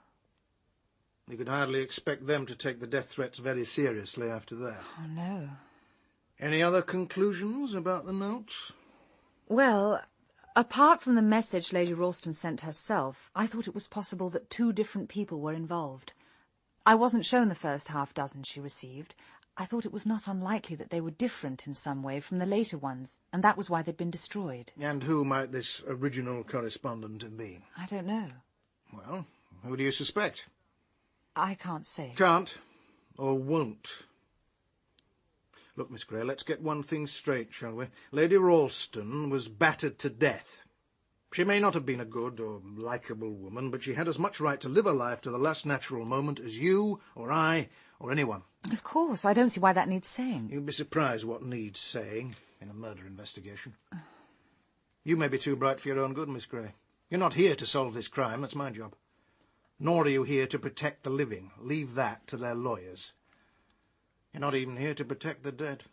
Speaker 9: You could hardly expect them to take the death threats very seriously after that.
Speaker 2: Oh, no.
Speaker 9: Any other conclusions about the notes?
Speaker 2: Well, apart from the message Lady Ralston sent herself, I thought it was possible that 2 different people were involved. I wasn't shown the first half dozen she received. I thought it was not unlikely that they were different in some way from the later ones, and that was why they'd been destroyed.
Speaker 9: And who might this original correspondent have been?
Speaker 2: I don't know.
Speaker 9: Well, who do you suspect?
Speaker 2: I can't say.
Speaker 9: Can't, or won't. Look, Miss Gray, let's get one thing straight, shall we? Lady Ralston was battered to death. She may not have been a good or likeable woman, but she had as much right to live her life to the last natural moment as you or I or anyone.
Speaker 2: Of course, I don't see why that needs saying.
Speaker 9: You'd be surprised what needs saying in a murder investigation. You may be too bright for your own good, Miss Gray. You're not here to solve this crime, that's my job. Nor are you here to protect the living. Leave that to their lawyers. You're not even here to protect the dead.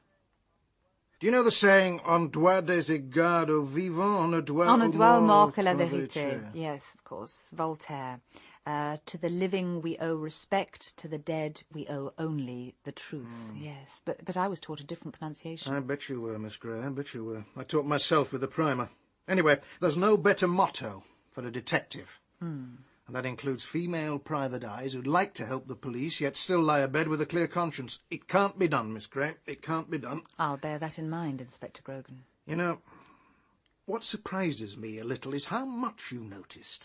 Speaker 9: Do you know the saying, on doit des égards aux vivants, on ne doit
Speaker 2: mort que la vérité. Yes, of course, Voltaire. To the living we owe respect, to the dead we owe only the truth. Yes, but I was taught a different pronunciation.
Speaker 9: I bet you were, Miss Gray, I bet you were. I taught myself with the primer. Anyway, there's no better motto for a detective. And that includes female private eyes who'd like to help the police, yet still lie abed with a clear conscience. It can't be done, Miss Gray. It can't be done.
Speaker 2: I'll bear that in mind, Inspector Grogan.
Speaker 9: You know, what surprises me a little is how much you noticed.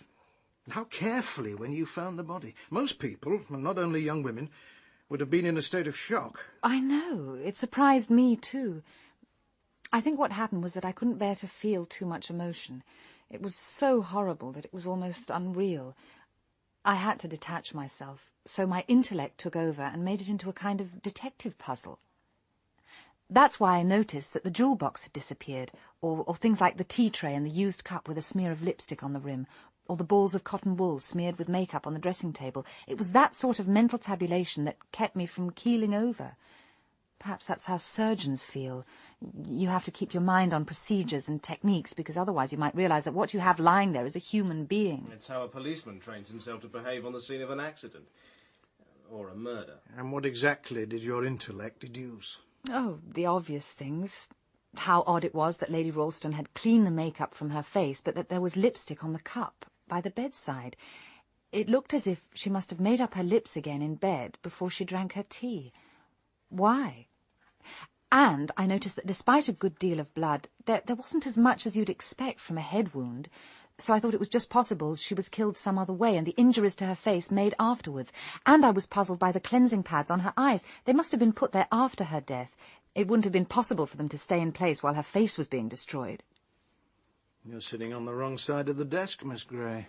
Speaker 9: And how carefully when you found the body. Most people, and not only young women, would have been in a state of shock.
Speaker 2: I know. It surprised me, too. I think what happened was that I couldn't bear to feel too much emotion. It was so horrible that it was almost unreal. I had to detach myself, so my intellect took over and made it into a kind of detective puzzle. That's why I noticed that the jewel box had disappeared, or things like the tea tray and the used cup with a smear of lipstick on the rim, or the balls of cotton wool smeared with makeup on the dressing table. It was that sort of mental tabulation that kept me from keeling over. Perhaps that's how surgeons feel. You have to keep your mind on procedures and techniques, because otherwise you might realise that what you have lying there is a human being.
Speaker 8: It's how a policeman trains himself to behave on the scene of an accident. Or a murder.
Speaker 9: And what exactly did your intellect deduce?
Speaker 2: Oh, the obvious things. How odd it was that Lady Ralston had cleaned the makeup from her face, but that there was lipstick on the cup by the bedside. It looked as if she must have made up her lips again in bed before she drank her tea. Why? And I noticed that despite a good deal of blood, there wasn't as much as you'd expect from a head wound. So I thought it was just possible she was killed some other way, and the injuries to her face made afterwards. And I was puzzled by the cleansing pads on her eyes. They must have been put there after her death. It wouldn't have been possible for them to stay in place while her face was being destroyed.
Speaker 9: You're sitting on the wrong side of the desk, Miss Gray.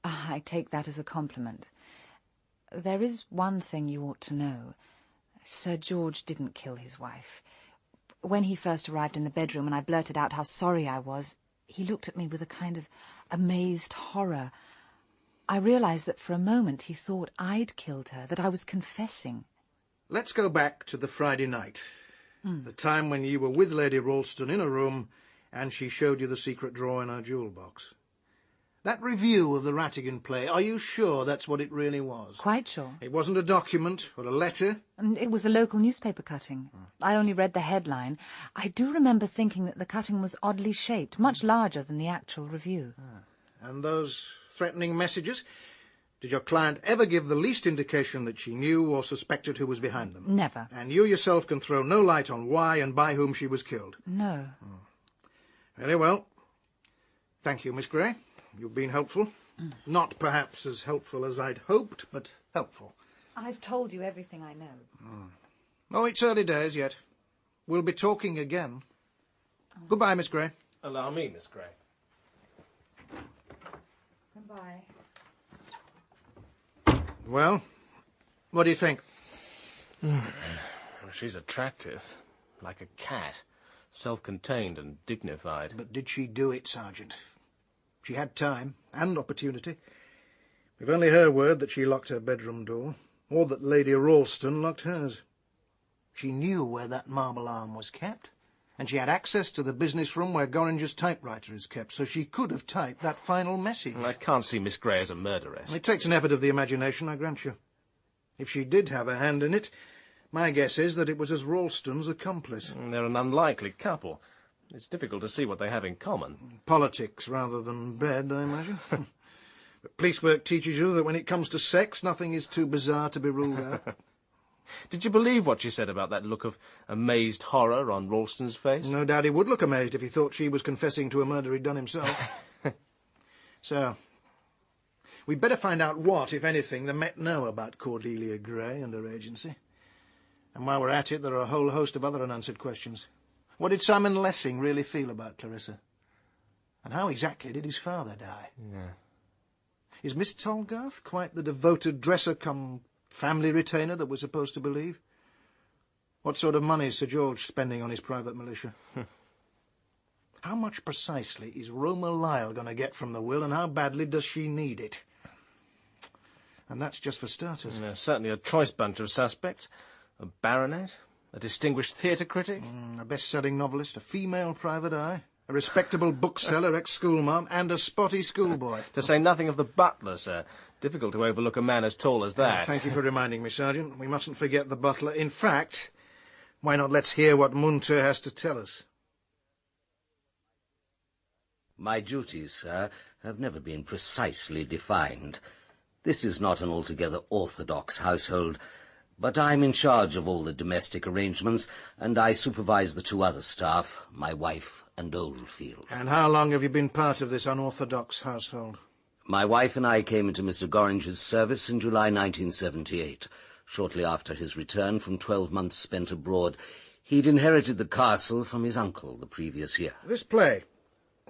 Speaker 2: I take that as a compliment. There is one thing you ought to know. Sir George didn't kill his wife. When he first arrived in the bedroom and I blurted out how sorry I was, he looked at me with a kind of amazed horror. I realised that for a moment he thought I'd killed her, that I was confessing.
Speaker 9: Let's go back to the Friday night, the time when you were with Lady Ralston in a room and she showed you the secret drawer in her jewel box. That review of the Rattigan play, are you sure that's what it really was?
Speaker 2: Quite sure.
Speaker 9: It wasn't a document or a letter?
Speaker 2: And it was a local newspaper cutting. I only read the headline. I do remember thinking that the cutting was oddly shaped, much larger than the actual review.
Speaker 9: And those threatening messages? Did your client ever give the least indication that she knew or suspected who was behind them?
Speaker 2: Never.
Speaker 9: And you yourself can throw no light on why and by whom she was killed?
Speaker 2: No.
Speaker 9: Very well. Thank you, Miss Gray. You've been helpful. Not perhaps as helpful as I'd hoped, but helpful.
Speaker 2: I've told you everything I know.
Speaker 9: Oh, it's early days yet. We'll be talking again. Goodbye, Miss Gray.
Speaker 8: Allow me, Miss Gray.
Speaker 2: Goodbye.
Speaker 9: Well, what do you think?
Speaker 8: She's attractive, like a cat, self-contained and dignified.
Speaker 9: But did she do it, Sergeant? She had time and opportunity. We've only her word that she locked her bedroom door, or that Lady Ralston locked hers. She knew where that marble arm was kept, and she had access to the business room where Gorringer's typewriter is kept, so she could have typed that final message.
Speaker 8: I can't see Miss Gray as a murderess.
Speaker 9: It takes an effort of the imagination, I grant you. If she did have a hand in it, my guess is that it was as Ralston's accomplice.
Speaker 8: They're an unlikely couple. It's difficult to see what they have in common.
Speaker 9: Politics rather than bed, I imagine. But police work teaches you that when it comes to sex, nothing is too bizarre to be ruled out.
Speaker 8: Did you believe what she said about that look of amazed horror on Ralston's face?
Speaker 9: No doubt he would look amazed if he thought she was confessing to a murder he'd done himself. So, we'd better find out what, if anything, the Met know about Cordelia Gray and her agency. And while we're at it, there are a whole host of other unanswered questions. What did Simon Lessing really feel about Clarissa? And how exactly did his father die?
Speaker 8: Yeah.
Speaker 9: Is Miss Tolgarth quite the devoted dresser-cum-family retainer that we're supposed to believe? What sort of money is Sir George spending on his private militia? How much precisely is Roma Lyle going to get from the will, and how badly does she need it? And that's just for starters.
Speaker 8: Yeah, certainly a choice bunch of suspects. A baronet, a distinguished theatre critic.
Speaker 9: A best-selling novelist, a female private eye, a respectable bookseller, ex-schoolmarm, and a spotty schoolboy.
Speaker 8: To say nothing of the butler, sir. Difficult to overlook a man as tall as that.
Speaker 9: Thank you for reminding me, Sergeant. We mustn't forget the butler. In fact, why not let's hear what Munter has to tell us?
Speaker 5: My duties, sir, have never been precisely defined. This is not an altogether orthodox household, but I'm in charge of all the domestic arrangements, and I supervise the two other staff, my wife and Oldfield.
Speaker 9: And how long have you been part of this unorthodox household?
Speaker 5: My wife and I came into Mr. Gorringe's service in July 1978. Shortly after his return from 12 months spent abroad, he'd inherited the castle from his uncle the previous year.
Speaker 9: This play,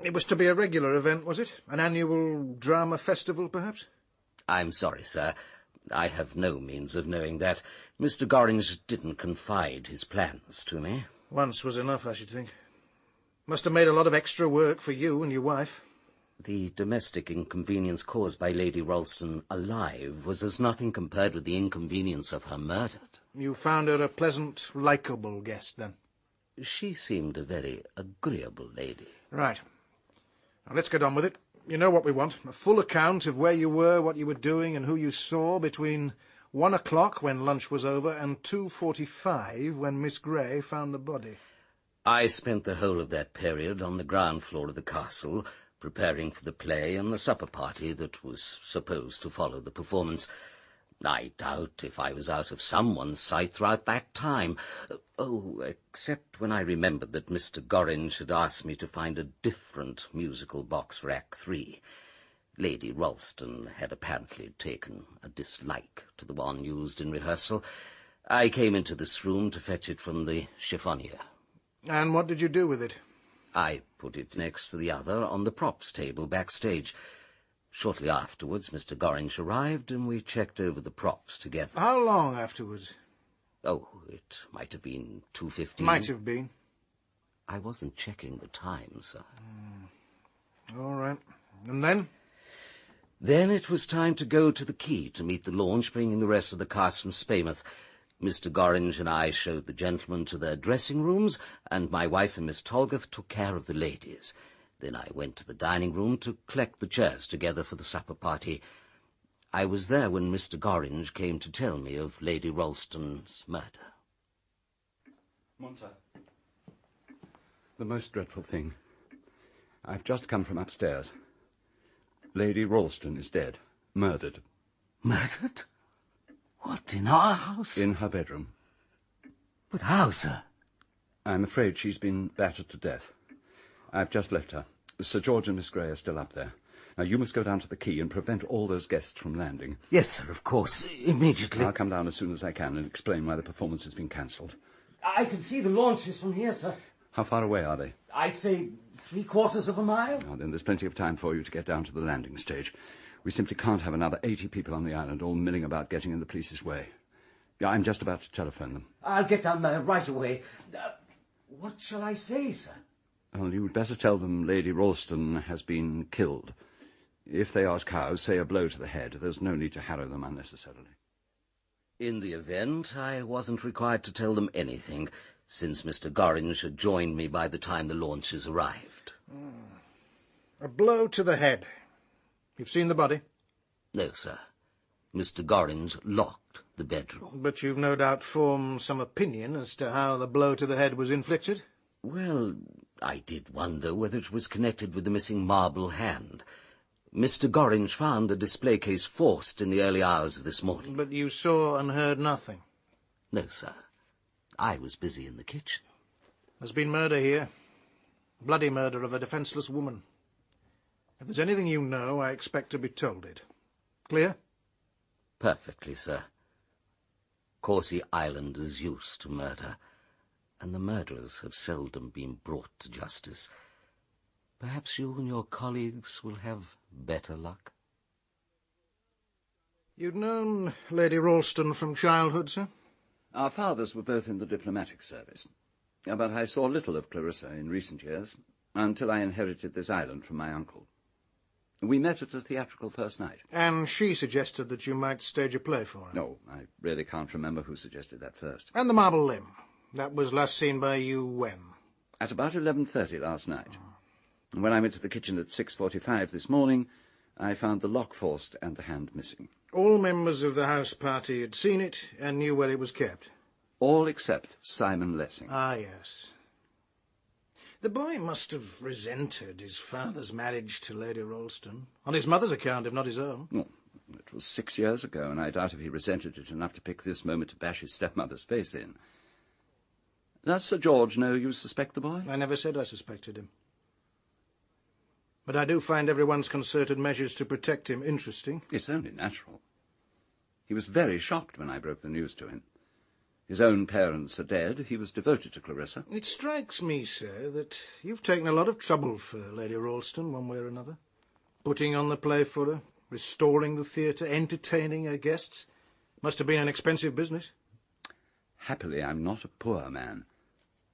Speaker 9: it was to be a regular event, was it? An annual drama festival, perhaps?
Speaker 5: I'm sorry, sir. I have no means of knowing that. Mr. Gorringe didn't confide his plans to me.
Speaker 9: Once was enough, I should think. Must have made a lot of extra work for you and your wife.
Speaker 5: The domestic inconvenience caused by Lady Ralston alive was as nothing compared with the inconvenience of her murdered.
Speaker 9: You found her a pleasant, likeable guest, then?
Speaker 5: She seemed a very agreeable lady.
Speaker 9: Right. Now, let's get on with it. You know what we want. A full account of where you were, what you were doing, and who you saw between 1 o'clock, when lunch was over, and 2:45, when Miss Gray found the body.
Speaker 5: I spent the whole of that period on the ground floor of the castle, preparing for the play and the supper party that was supposed to follow the performance. I doubt if I was out of someone's sight throughout that time. Except when I remembered that Mr. Gorringe had asked me to find a different musical box for Act 3. Lady Ralston had apparently taken a dislike to the one used in rehearsal. I came into this room to fetch it from the chiffonier.
Speaker 9: And what did you do with it?
Speaker 5: I put it next to the other on the props table backstage. Shortly afterwards, Mr. Gorringe arrived, and we checked over the props together.
Speaker 9: How long afterwards?
Speaker 5: Oh, it might have been 2:15.
Speaker 9: Might have been.
Speaker 5: I wasn't checking the time, sir.
Speaker 9: All right. And then?
Speaker 5: Then it was time to go to the quay to meet the launch, bringing the rest of the cast from Spaymouth. Mr. Gorringe and I showed the gentlemen to their dressing rooms, and my wife and Miss Tolgarth took care of the ladies. Then I went to the dining room to collect the chairs together for the supper party. I was there when Mr. Gorringe came to tell me of Lady Ralston's murder.
Speaker 1: Munter. The most dreadful thing. I've just come from upstairs. Lady Ralston is dead. Murdered.
Speaker 5: Murdered? What, in our house?
Speaker 1: In her bedroom.
Speaker 5: But how, sir?
Speaker 1: I'm afraid she's been battered to death. I've just left her. Sir George and Miss Gray are still up there. Now, you must go down to the quay and prevent all those guests from landing.
Speaker 5: Yes, sir, of course. Immediately.
Speaker 1: I'll come down as soon as I can and explain why the performance has been cancelled.
Speaker 5: I can see the launches from here, sir.
Speaker 1: How far away are they?
Speaker 5: I'd say 3/4 of a mile.
Speaker 1: Now, then there's plenty of time for you to get down to the landing stage. We simply can't have another 80 people on the island all milling about getting in the police's way. Yeah, I'm just about to telephone them.
Speaker 5: I'll get down there right away. What shall I say, sir?
Speaker 1: Well, you'd better tell them Lady Ralston has been killed. If they ask how, say a blow to the head. There's no need to harrow them unnecessarily.
Speaker 5: In the event, I wasn't required to tell them anything, since Mr. Gorringe had joined me by the time the launches arrived.
Speaker 9: A blow to the head. You've seen the body?
Speaker 5: No, sir. Mr. Gorringe locked the bedroom.
Speaker 9: But you've no doubt formed some opinion as to how the blow to the head was inflicted?
Speaker 5: Well, I did wonder whether it was connected with the missing marble hand. Mr. Gorringe found the display case forced in the early hours of this morning.
Speaker 9: But you saw and heard nothing?
Speaker 5: No, sir. I was busy in the kitchen.
Speaker 9: There's been murder here. Bloody murder of a defenceless woman. If there's anything you know, I expect to be told it. Clear?
Speaker 5: Perfectly, sir. Corsey Island is used to murder, and the murderers have seldom been brought to justice.
Speaker 10: Perhaps you and your colleagues will have better luck.
Speaker 9: You'd known Lady Ralston from childhood, sir?
Speaker 1: Our fathers were both in the diplomatic service, but I saw little of Clarissa in recent years, until I inherited this island from my uncle. We met at a theatrical first night.
Speaker 9: And she suggested that you might stage a play for her?
Speaker 1: No, I really can't remember who suggested that first.
Speaker 9: And the marble limb. That was last seen by you when?
Speaker 1: At about 11:30 last night. When I went to the kitchen at 6:45 this morning, I found the lock forced and the hand missing.
Speaker 9: All members of the house party had seen it and knew where it was kept?
Speaker 1: All except Simon Lessing.
Speaker 9: Ah, yes. The boy must have resented his father's marriage to Lady Ralston, on his mother's account, if not his own.
Speaker 1: Oh, it was 6 years ago, and I doubt if he resented it enough to pick this moment to bash his stepmother's face in. Does Sir George know you suspect the boy?
Speaker 9: I never said I suspected him. But I do find everyone's concerted measures to protect him interesting.
Speaker 1: It's only natural. He was very shocked when I broke the news to him. His own parents are dead. He was devoted to Clarissa.
Speaker 9: It strikes me, sir, that you've taken a lot of trouble for Lady Ralston, one way or another. Putting on the play for her, restoring the theatre, entertaining her guests. Must have been an expensive business.
Speaker 1: Happily, I'm not a poor man.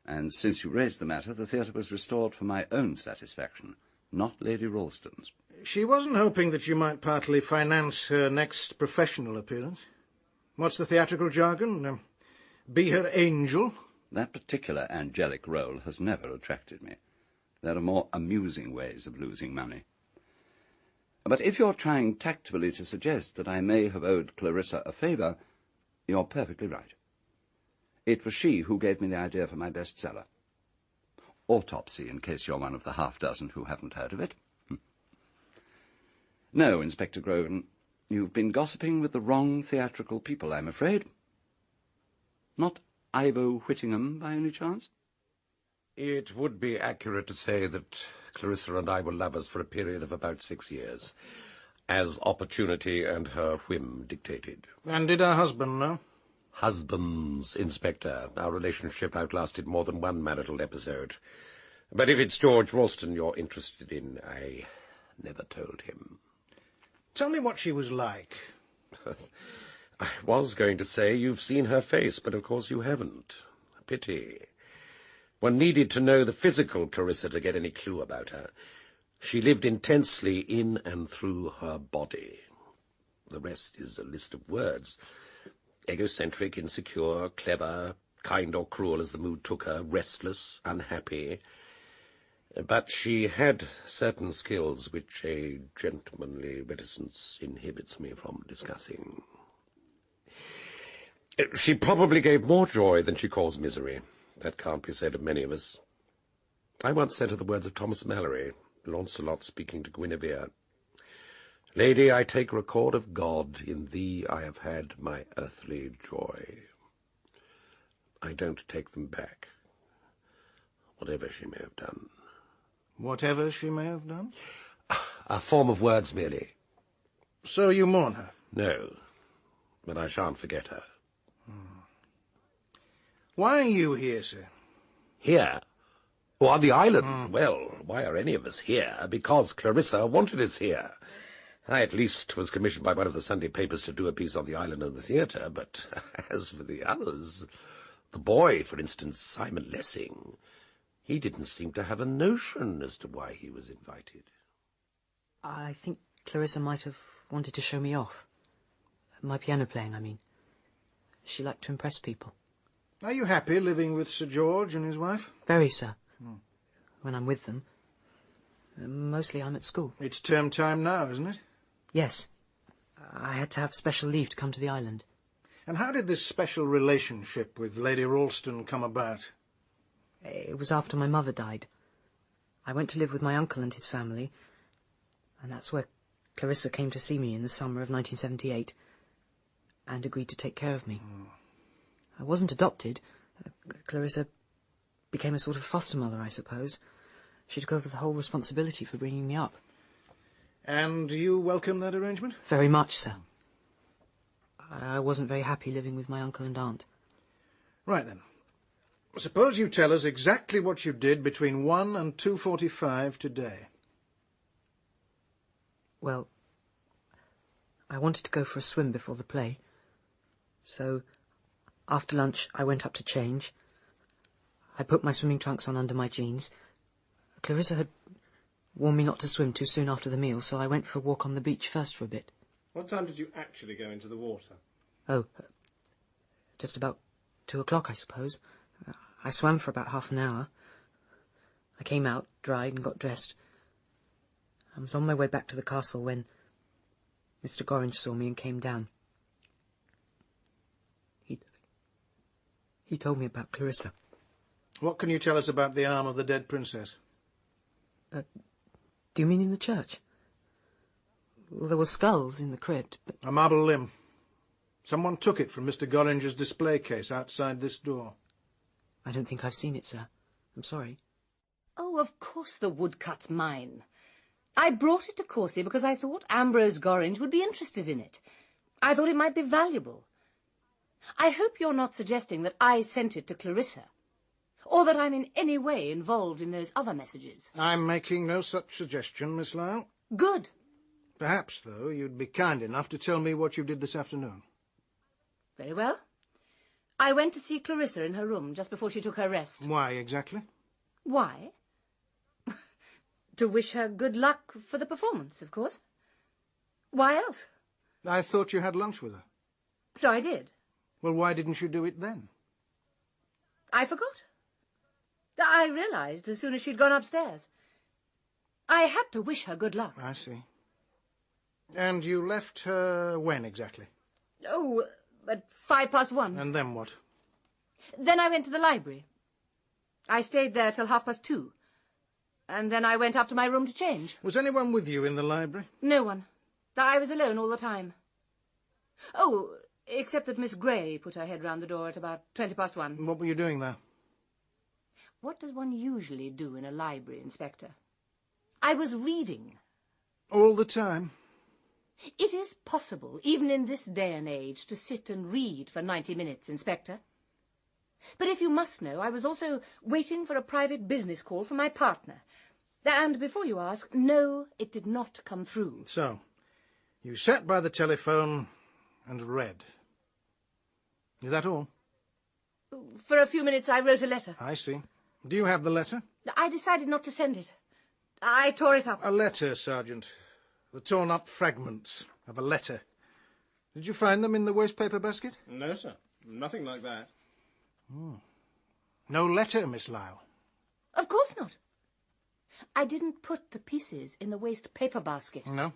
Speaker 1: And since you raised the matter, the theatre was restored for my own satisfaction, not Lady Ralston's.
Speaker 9: She wasn't hoping that you might partly finance her next professional appearance. What's the theatrical jargon? Be her angel?
Speaker 1: That particular angelic role has never attracted me. There are more amusing ways of losing money. But if you're trying tactfully to suggest that I may have owed Clarissa a favour, you're perfectly right. It was she who gave me the idea for my bestseller. Autopsy, in case you're one of the half-dozen who haven't heard of it. No, Inspector Groven, you've been gossiping with the wrong theatrical people, I'm afraid. Not Ivo Whittingham, by any chance?
Speaker 5: It would be accurate to say that Clarissa and I were lovers for a period of about 6 years, as opportunity and her whim dictated.
Speaker 9: And did her husband know?
Speaker 5: Husbands, Inspector. Our relationship outlasted more than one marital episode. But if it's George Ralston you're interested in, I never told him.
Speaker 9: Tell me what she was like.
Speaker 5: I was going to say you've seen her face, but of course you haven't. A pity. One needed to know the physical Clarissa to get any clue about her. She lived intensely in and through her body. The rest is a list of words. Egocentric, insecure, clever, kind or cruel as the mood took her, restless, unhappy. But she had certain skills which a gentlemanly reticence inhibits me from discussing. She probably gave more joy than she caused misery. That can't be said of many of us. I once said her the words of Thomas Malory, Launcelot speaking to Guinevere, "Lady, I take record of God, in thee I have had my earthly joy." I don't take them back, whatever she may have done.
Speaker 9: Whatever she may have done?
Speaker 5: A form of words merely.
Speaker 9: So you mourn her?
Speaker 5: No, but I shan't forget her.
Speaker 9: Why are you here, sir?
Speaker 5: Here? Oh, on the island? Well, why are any of us here? Because Clarissa wanted us here. I, at least, was commissioned by one of the Sunday papers to do a piece on the island and the theatre, but as for the others, the boy, for instance, Simon Lessing, he didn't seem to have a notion as to why he was invited.
Speaker 7: I think Clarissa might have wanted to show me off. My piano playing, I mean. She liked to impress people.
Speaker 9: Are you happy living with Sir George and his wife?
Speaker 7: Very, sir. When I'm with them. Mostly I'm at school.
Speaker 9: It's term time now, isn't it?
Speaker 7: Yes. I had to have special leave to come to the island.
Speaker 9: And how did this special relationship with Lady Ralston come about?
Speaker 7: It was after my mother died. I went to live with my uncle and his family, and that's where Clarissa came to see me in the summer of 1978, and agreed to take care of me. I wasn't adopted. Clarissa became a sort of foster mother, I suppose. She took over the whole responsibility for bringing me up.
Speaker 9: And you welcome that arrangement?
Speaker 7: Very much, sir. I wasn't very happy living with my uncle and aunt.
Speaker 9: Right, then. Suppose you tell us exactly what you did between 1 and 2:45 today.
Speaker 7: Well, I wanted to go for a swim before the play. So, after lunch, I went up to change. I put my swimming trunks on under my jeans. Clarissa had warned me not to swim too soon after the meal, so I went for a walk on the beach first for a bit.
Speaker 8: What time did you actually go into the water?
Speaker 7: Oh, just about 2 o'clock, I suppose. I swam for about half an hour. I came out, dried, and got dressed. I was on my way back to the castle when Mr. Gorringe saw me and came down. He told me about Clarissa.
Speaker 9: What can you tell us about the arm of the dead princess?
Speaker 7: Do you mean in the church? Well, there were skulls in the crypt, but...
Speaker 9: A marble limb. Someone took it from Mr. Gorringe's display case outside this door.
Speaker 7: I don't think I've seen it, sir. I'm sorry.
Speaker 6: Oh, of course the woodcut's mine. I brought it to Courcy because I thought Ambrose Gorringe would be interested in it. I thought it might be valuable. I hope you're not suggesting that I sent it to Clarissa, or that I'm in any way involved in those other messages.
Speaker 9: I'm making no such suggestion, Miss Lyle.
Speaker 6: Good.
Speaker 9: Perhaps, though, you'd be kind enough to tell me what you did this afternoon.
Speaker 6: Very well. I went to see Clarissa in her room just before she took her rest.
Speaker 9: Why, exactly?
Speaker 6: Why? To wish her good luck for the performance, of course. Why else?
Speaker 9: I thought you had lunch with her.
Speaker 6: So I did.
Speaker 9: Well, why didn't you do it then?
Speaker 6: I forgot. I realized as soon as she'd gone upstairs. I had to wish her good luck.
Speaker 9: I see. And you left her when exactly?
Speaker 6: Oh, at 1:05.
Speaker 9: And then what?
Speaker 6: Then I went to the library. I stayed there till 2:30. And then I went up to my room to change.
Speaker 9: Was anyone with you in the library?
Speaker 6: No one. I was alone all the time. Oh, except that Miss Gray put her head round the door at about 1:20.
Speaker 9: What were you doing there?
Speaker 6: What does one usually do in a library, Inspector? I was reading.
Speaker 9: All the time?
Speaker 6: It is possible, even in this day and age, to sit and read for 90 minutes, Inspector. But if you must know, I was also waiting for a private business call from my partner. And before you ask, no, it did not come through.
Speaker 9: So, you sat by the telephone and read. Is that all?
Speaker 6: For a few minutes I wrote a letter.
Speaker 9: I see. Do you have the letter?
Speaker 6: I decided not to send it. I tore it up.
Speaker 9: A letter, Sergeant. The torn-up fragments of a letter. Did you find them in the wastepaper basket?
Speaker 8: No, sir. Nothing like that.
Speaker 9: No letter, Miss Lyle?
Speaker 6: Of course not. I didn't put the pieces in the waste paper basket.
Speaker 9: No?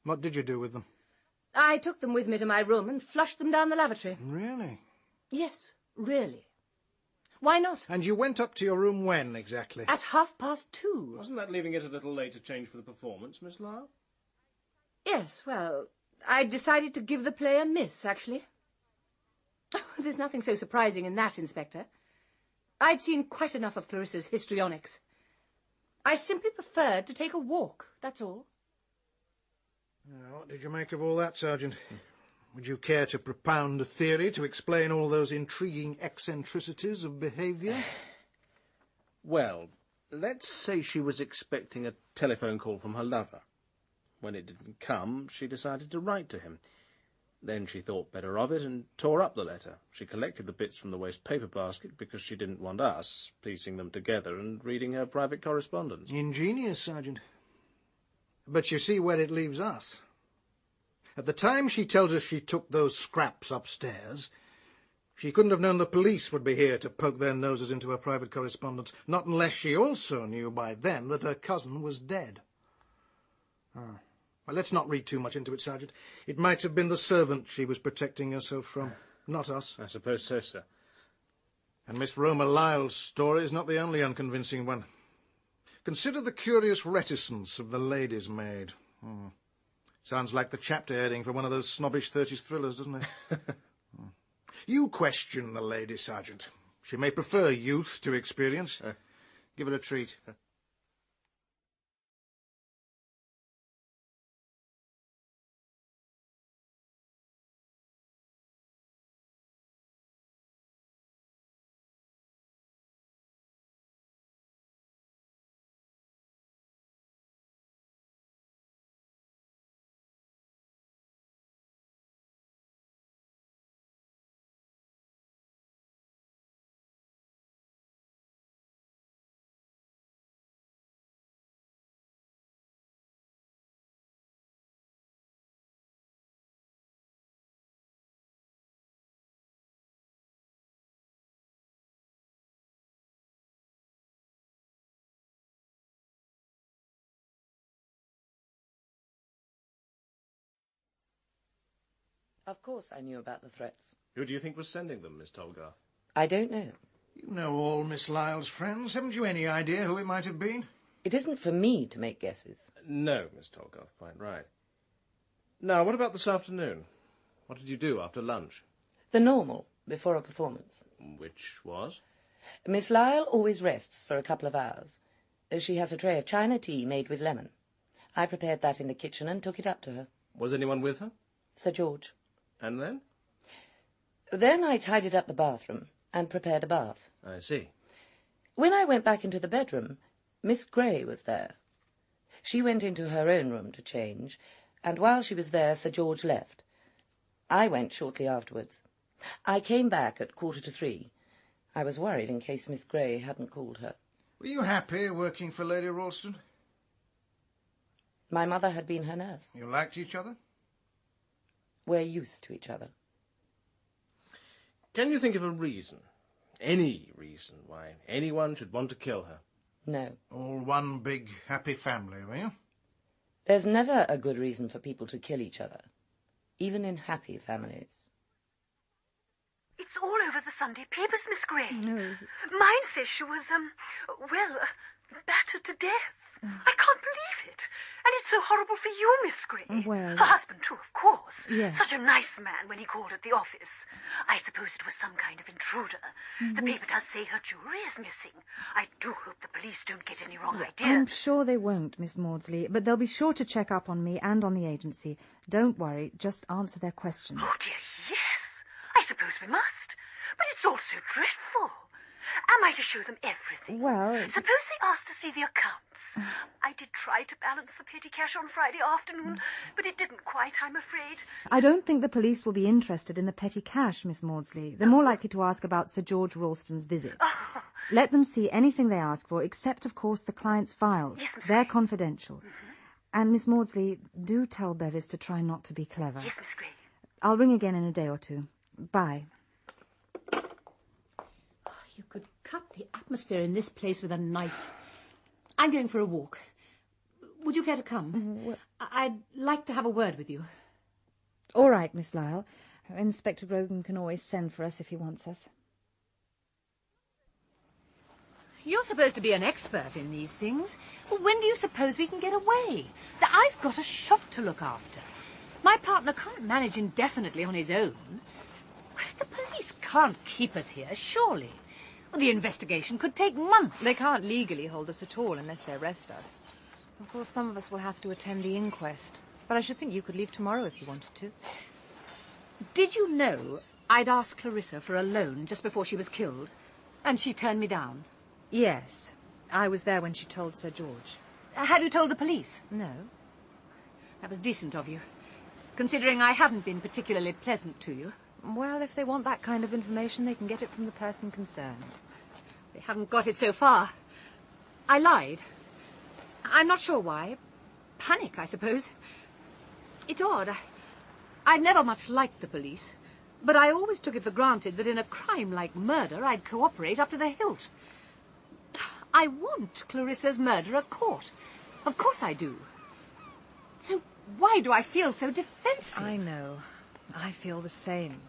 Speaker 9: What did you do with them?
Speaker 6: I took them with me to my room and flushed them down the lavatory.
Speaker 9: Really?
Speaker 6: Yes, really. Why not?
Speaker 9: And you went up to your room when, exactly?
Speaker 6: At 2:30.
Speaker 8: Wasn't that leaving it a little late to change for the performance, Miss Lyle?
Speaker 6: Yes, well, I decided to give the play a miss, actually. Oh, there's nothing so surprising in that, Inspector. I'd seen quite enough of Clarissa's histrionics. I simply preferred to take a walk, that's all.
Speaker 9: What did you make of all that, Sergeant? Would you care to propound a theory to explain all those intriguing eccentricities of behaviour?
Speaker 8: Well, let's say she was expecting a telephone call from her lover. When it didn't come, she decided to write to him. Then she thought better of it and tore up the letter. She collected the bits from the waste paper basket because she didn't want us piecing them together and reading her private correspondence.
Speaker 9: Ingenious, Sergeant. But you see where it leaves us. At the time she tells us she took those scraps upstairs, she couldn't have known the police would be here to poke their noses into her private correspondence, not unless she also knew by then that her cousin was dead. Well, let's not read too much into it, Sergeant. It might have been the servant she was protecting herself from, not us.
Speaker 8: I suppose so, sir.
Speaker 9: And Miss Roma Lyle's story is not the only unconvincing one. Consider the curious reticence of the lady's maid. Sounds like the chapter heading for one of those snobbish 30s thrillers, doesn't it? You question the lady, Sergeant. She may prefer youth to experience. Give her a treat.
Speaker 11: Of course I knew about the threats.
Speaker 8: Who do you think was sending them, Miss Tolgar?
Speaker 11: I don't know.
Speaker 9: You know all Miss Lyle's friends. Haven't you any idea who it might have been?
Speaker 11: It isn't for me to make guesses.
Speaker 8: No, Miss Tolgar, quite right. Now, what about this afternoon? What did you do after lunch?
Speaker 11: The normal, before a performance.
Speaker 8: Which was?
Speaker 11: Miss Lyle always rests for a couple of hours. She has a tray of China tea made with lemon. I prepared that in the kitchen and took it up to her.
Speaker 8: Was anyone with her?
Speaker 11: Sir George.
Speaker 8: And then?
Speaker 11: Then I tidied up the bathroom and prepared a bath.
Speaker 8: I see.
Speaker 11: When I went back into the bedroom, Miss Gray was there. She went into her own room to change, and while she was there, Sir George left. I went shortly afterwards. I came back at 2:45. I was worried in case Miss Gray hadn't called her.
Speaker 9: Were you happy working for Lady Ralston?
Speaker 11: My mother had been her nurse.
Speaker 9: You liked each other?
Speaker 11: We're used to each other.
Speaker 8: Can you think of a reason, any reason, why anyone should want to kill her?
Speaker 11: No.
Speaker 9: All one big happy family, were you?
Speaker 11: There's never a good reason for people to kill each other, even in happy families.
Speaker 12: It's all over the Sunday papers, Miss Gray.
Speaker 2: No.
Speaker 12: Mine says she was, battered to death. I can't believe it. And it's so horrible for you, Miss Gray.
Speaker 2: Well...
Speaker 12: Her husband, too, of course.
Speaker 2: Yes.
Speaker 12: Such a nice man when he called at the office. I suppose it was some kind of intruder. The paper does say her jewellery is missing. I do hope the police don't get any wrong ideas.
Speaker 2: I'm sure they won't, Miss Maudsley, but they'll be sure to check up on me and on the agency. Don't worry, just answer their questions.
Speaker 12: Oh, dear, yes. I suppose we must. But it's all so dreadful. Am I to show them everything?
Speaker 2: Well...
Speaker 12: Suppose they ask to see the accounts. I did try to balance the petty cash on Friday afternoon, but it didn't quite, I'm afraid.
Speaker 2: I don't think the police will be interested in the petty cash, Miss Maudsley. They're more likely to ask about Sir George Ralston's visit.
Speaker 12: Oh.
Speaker 2: Let them see anything they ask for, except, of course, the client's files.
Speaker 12: Yes, Miss
Speaker 2: They're
Speaker 12: Gray.
Speaker 2: confidential. And, Miss Maudsley, do tell Bevis to try not to be clever.
Speaker 12: Yes, Miss Gray.
Speaker 2: I'll ring again in a day or two. Bye.
Speaker 6: You could cut the atmosphere in this place with a knife. I'm going for a walk. Would you care to come? I'd like to have a word with you.
Speaker 2: All right, Miss Lyle. Inspector Brogan can always send for us if he wants us.
Speaker 6: You're supposed to be an expert in these things. Well, when do you suppose we can get away? I've got a shop to look after. My partner can't manage indefinitely on his own. The police can't keep us here, surely. Well, the investigation could take months.
Speaker 2: They can't legally hold us at all unless they arrest us. Of course, some of us will have to attend the inquest. But I should think you could leave tomorrow if you wanted to.
Speaker 6: Did you know I'd asked Clarissa for a loan just before she was killed? And she turned me down?
Speaker 2: Yes. I was there when she told Sir George.
Speaker 6: Have you told the police?
Speaker 2: No.
Speaker 6: That was decent of you, considering I haven't been particularly pleasant to you.
Speaker 2: Well, if they want that kind of information, they can get it from the person concerned.
Speaker 6: They haven't got it so far. I lied. I'm not sure why. Panic, I suppose. It's odd. I'd never much liked the police, but I always took it for granted that in a crime like murder, I'd cooperate up to the hilt. I want Clarissa's murderer caught. Of course I do. So why do I feel so defensive?
Speaker 2: I know. I feel the same.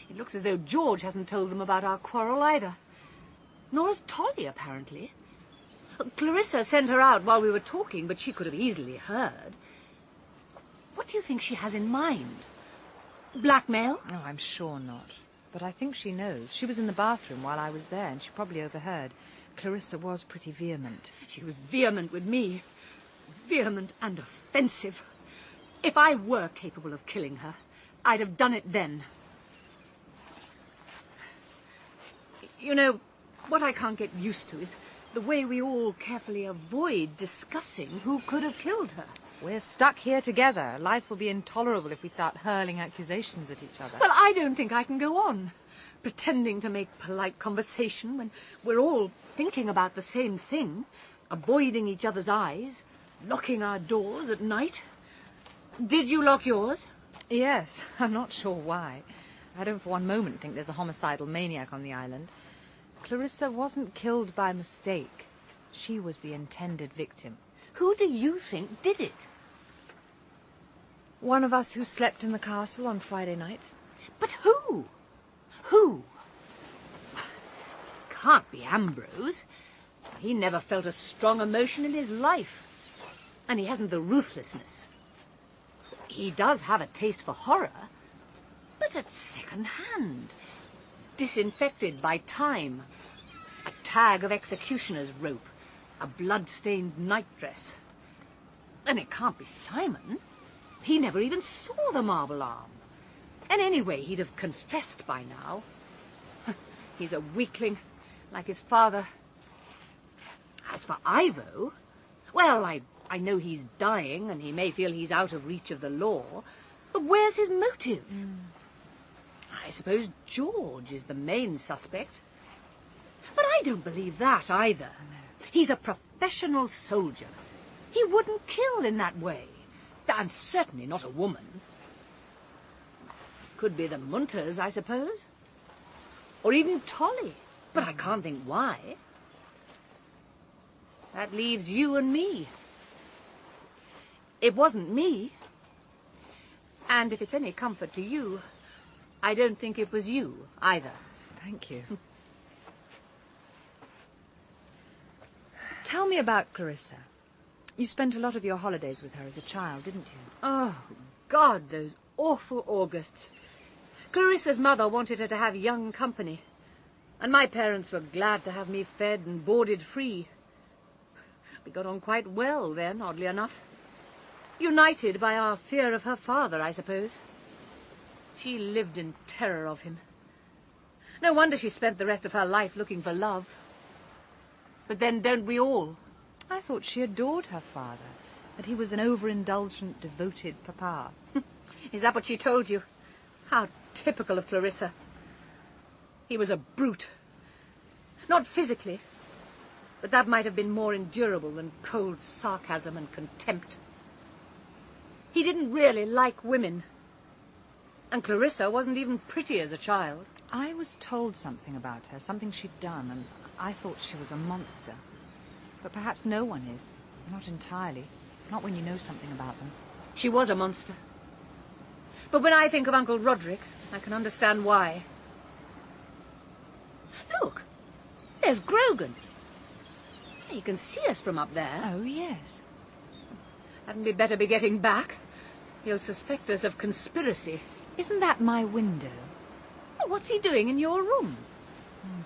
Speaker 6: It looks as though George hasn't told them about our quarrel either. Nor has Tolly, apparently. Clarissa sent her out while we were talking, but she could have easily heard. What do you think she has in mind? Blackmail?
Speaker 2: Oh, I'm sure not. But I think she knows. She was in the bathroom while I was there, and she probably overheard. Clarissa was pretty vehement.
Speaker 6: She was vehement with me. Vehement and offensive. If I were capable of killing her, I'd have done it then. You know, what I can't get used to is the way we all carefully avoid discussing who could have killed her.
Speaker 2: We're stuck here together. Life will be intolerable if we start hurling accusations at each other.
Speaker 6: Well, I don't think I can go on pretending to make polite conversation when we're all thinking about the same thing, avoiding each other's eyes, locking our doors at night. Did you lock yours?
Speaker 2: Yes, I'm not sure why. I don't for one moment think there's a homicidal maniac on the island. Clarissa wasn't killed by mistake. She was the intended victim.
Speaker 6: Who do you think did it?
Speaker 2: One of us who slept in the castle on Friday night.
Speaker 6: But who? Who? Can't be Ambrose. He never felt a strong emotion in his life. And he hasn't the ruthlessness. He does have a taste for horror, but at second hand. Disinfected by time. A tag of executioner's rope. A blood-stained nightdress. And it can't be Simon. He never even saw the marble arm. And anyway, he'd have confessed by now. He's a weakling, like his father. As for Ivo, well, I know he's dying, and he may feel he's out of reach of the law, but where's his motive? I suppose George is the main suspect. But I don't believe that either. He's a professional soldier. He wouldn't kill in that way. And certainly not a woman. Could be the Munters, I suppose. Or even Tolly. But I can't think why. That leaves you and me. It wasn't me. And if it's any comfort to you, I don't think it was you either.
Speaker 2: Thank you. Tell me about Clarissa. You spent a lot of your holidays with her as a child, didn't you?
Speaker 6: Oh, God, those awful Augusts. Clarissa's mother wanted her to have young company, and my parents were glad to have me fed and boarded free. We got on quite well then, oddly enough. United by our fear of her father, I suppose. She lived in terror of him. No wonder she spent the rest of her life looking for love. But then don't we all?
Speaker 2: I thought she adored her father, that he was an overindulgent, devoted papa.
Speaker 6: Is that what she told you? How typical of Clarissa. He was a brute. Not physically, but that might have been more endurable than cold sarcasm and contempt. He didn't really like women. And Clarissa wasn't even pretty as a child.
Speaker 2: I was told something about her, something she'd done, and I thought she was a monster. But perhaps no one is. Not entirely. Not when you know something about them.
Speaker 6: She was a monster. But when I think of Uncle Roderick, I can understand why. Look, there's Grogan. He can see us from up there.
Speaker 2: Oh, yes.
Speaker 6: Hadn't we better be getting back? He'll suspect us of conspiracy.
Speaker 2: Isn't that my window?
Speaker 6: Oh, what's he doing in your room?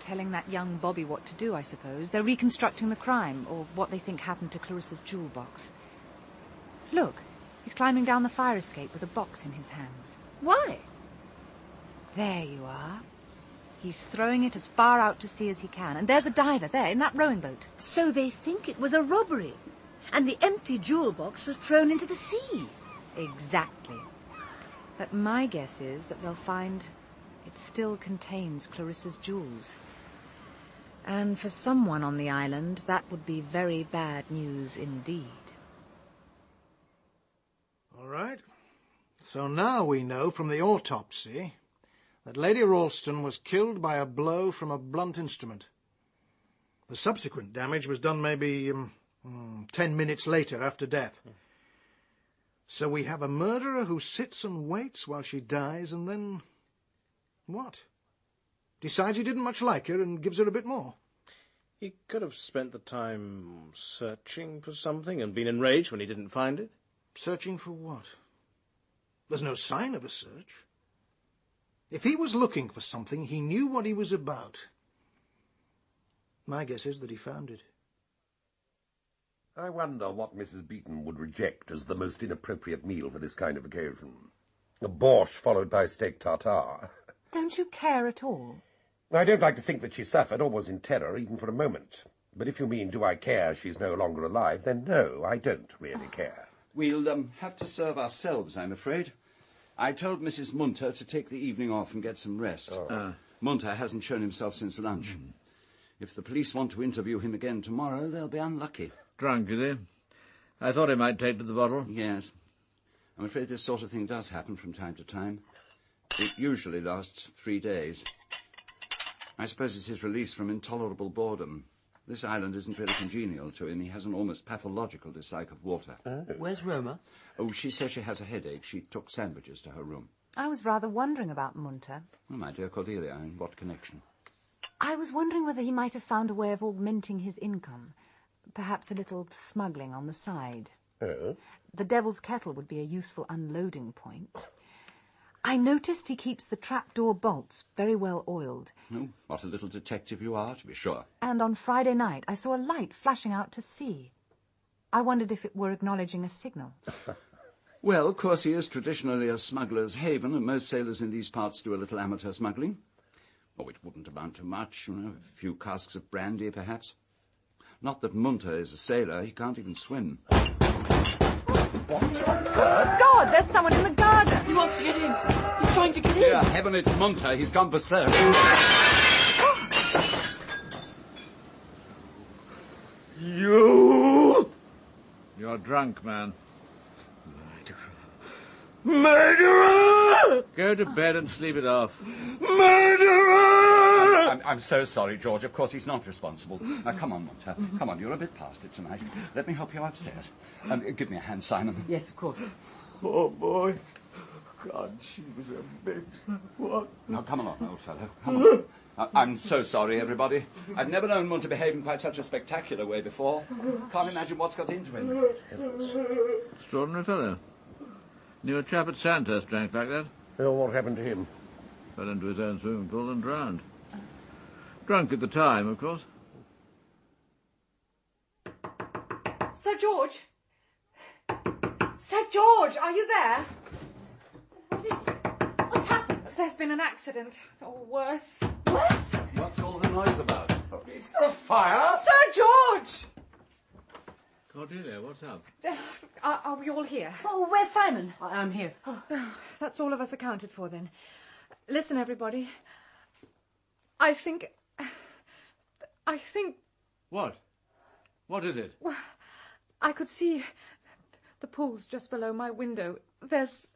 Speaker 2: Telling that young Bobby what to do, I suppose. They're reconstructing the crime, or what they think happened to Clarissa's jewel box. Look, he's climbing down the fire escape with a box in his hands.
Speaker 6: Why?
Speaker 2: There you are. He's throwing it as far out to sea as he can. And there's a diver there, in that rowing boat.
Speaker 6: So they think it was a robbery, and the empty jewel box was thrown into the sea.
Speaker 2: Exactly. But my guess is that they'll find it still contains Clarissa's jewels. And for someone on the island, that would be very bad news indeed.
Speaker 9: All right. So now we know from the autopsy that Lady Ralston was killed by a blow from a blunt instrument. The subsequent damage was done maybe 10 minutes later after death. So we have a murderer who sits and waits while she dies and then... what? Decides he didn't much like her and gives her a bit more.
Speaker 8: He could have spent the time searching for something and been enraged when he didn't find it.
Speaker 9: Searching for what? There's no sign of a search. If he was looking for something, he knew what he was about. My guess is that he found it.
Speaker 5: I wonder what Mrs. Beeton would reject as the most inappropriate meal for this kind of occasion. A borscht followed by steak tartare.
Speaker 2: Don't you care at all?
Speaker 5: I don't like to think that she suffered or was in terror even for a moment. But if you mean, do I care she's no longer alive, then no, I don't really care.
Speaker 1: We'll have to serve ourselves, I'm afraid. I told Mrs. Munter to take the evening off and get some rest. Munter hasn't shown himself since lunch. If the police want to interview him again tomorrow, they'll be unlucky.
Speaker 3: Drunk, is he? I thought he might take to the bottle.
Speaker 1: Yes. I'm afraid this sort of thing does happen from time to time. It usually lasts 3 days. I suppose it's his release from intolerable boredom. This island isn't really congenial to him. He has an almost pathological dislike of water.
Speaker 7: Where's Roma?
Speaker 1: Oh, she says she has a headache. She took sandwiches to her room.
Speaker 2: I was rather wondering about Munter.
Speaker 1: Oh, my dear Cordelia, in what connection?
Speaker 2: I was wondering whether he might have found a way of augmenting his income. Perhaps a little smuggling on the side.
Speaker 5: Oh?
Speaker 2: The Devil's Kettle would be a useful unloading point. I noticed he keeps the trapdoor bolts very well oiled.
Speaker 1: Oh, what a little detective you are, to be sure.
Speaker 2: And on Friday night I saw a light flashing out to sea. I wondered if it were acknowledging a signal.
Speaker 1: Well, of course, he is traditionally a smuggler's haven, and most sailors in these parts do a little amateur smuggling. Oh, it wouldn't amount to much, you know, a few casks of brandy, perhaps. Not that Munter is a sailor. He can't even swim.
Speaker 2: God, there's someone in the garden.
Speaker 11: He wants to get in. He's trying to get in.
Speaker 1: Dear heaven, it's Munter. He's gone berserk.
Speaker 3: You! You're drunk, man.
Speaker 5: Murderer!
Speaker 3: Go to bed and sleep it off.
Speaker 5: Murderer!
Speaker 1: I'm so sorry, George. Of course, he's not responsible. Now, come on, Munter. Come on, you're a bit past it tonight. Let me help you upstairs. Give me a hand, Simon.
Speaker 7: Yes, of course.
Speaker 5: Poor boy. God, she was a bitch. What?
Speaker 1: Now, come along, old fellow. Come on. I'm so sorry, everybody. I've never known Munter behave in quite such a spectacular way before. Can't imagine what's got into him.
Speaker 3: Extraordinary fellow. Knew a chap at Sandhurst drank like that.
Speaker 5: Oh, what happened to him?
Speaker 3: Fell into his own swimming pool and drowned. Drunk at the time, of course.
Speaker 2: Sir George! Sir George, are you there?
Speaker 6: What is it? What's happened?
Speaker 2: There's been an accident. Or worse.
Speaker 6: Worse?
Speaker 1: What's all the noise about?
Speaker 5: Is there a fire?
Speaker 2: Sir George!
Speaker 3: Cordelia, what's up?
Speaker 2: Are we all here?
Speaker 6: Oh, where's Simon?
Speaker 7: I'm here.
Speaker 2: That's all of us accounted for, then. Listen, everybody. I think...
Speaker 3: What? What is it?
Speaker 2: Well, I could see the pool's just below my window. There's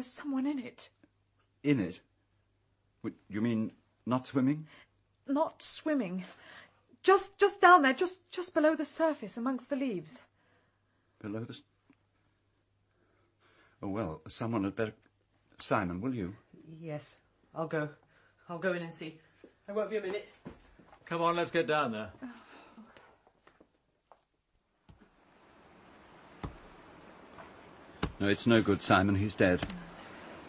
Speaker 2: someone in it.
Speaker 1: In it? You mean not swimming?
Speaker 2: Not swimming. Just down there, just below the surface, amongst the leaves.
Speaker 1: Below the... Oh, well, someone had better... Simon, will you?
Speaker 7: Yes, I'll go. I'll go in and see. I won't be a minute.
Speaker 3: Come on, let's get down there.
Speaker 1: No, it's no good, Simon. He's dead.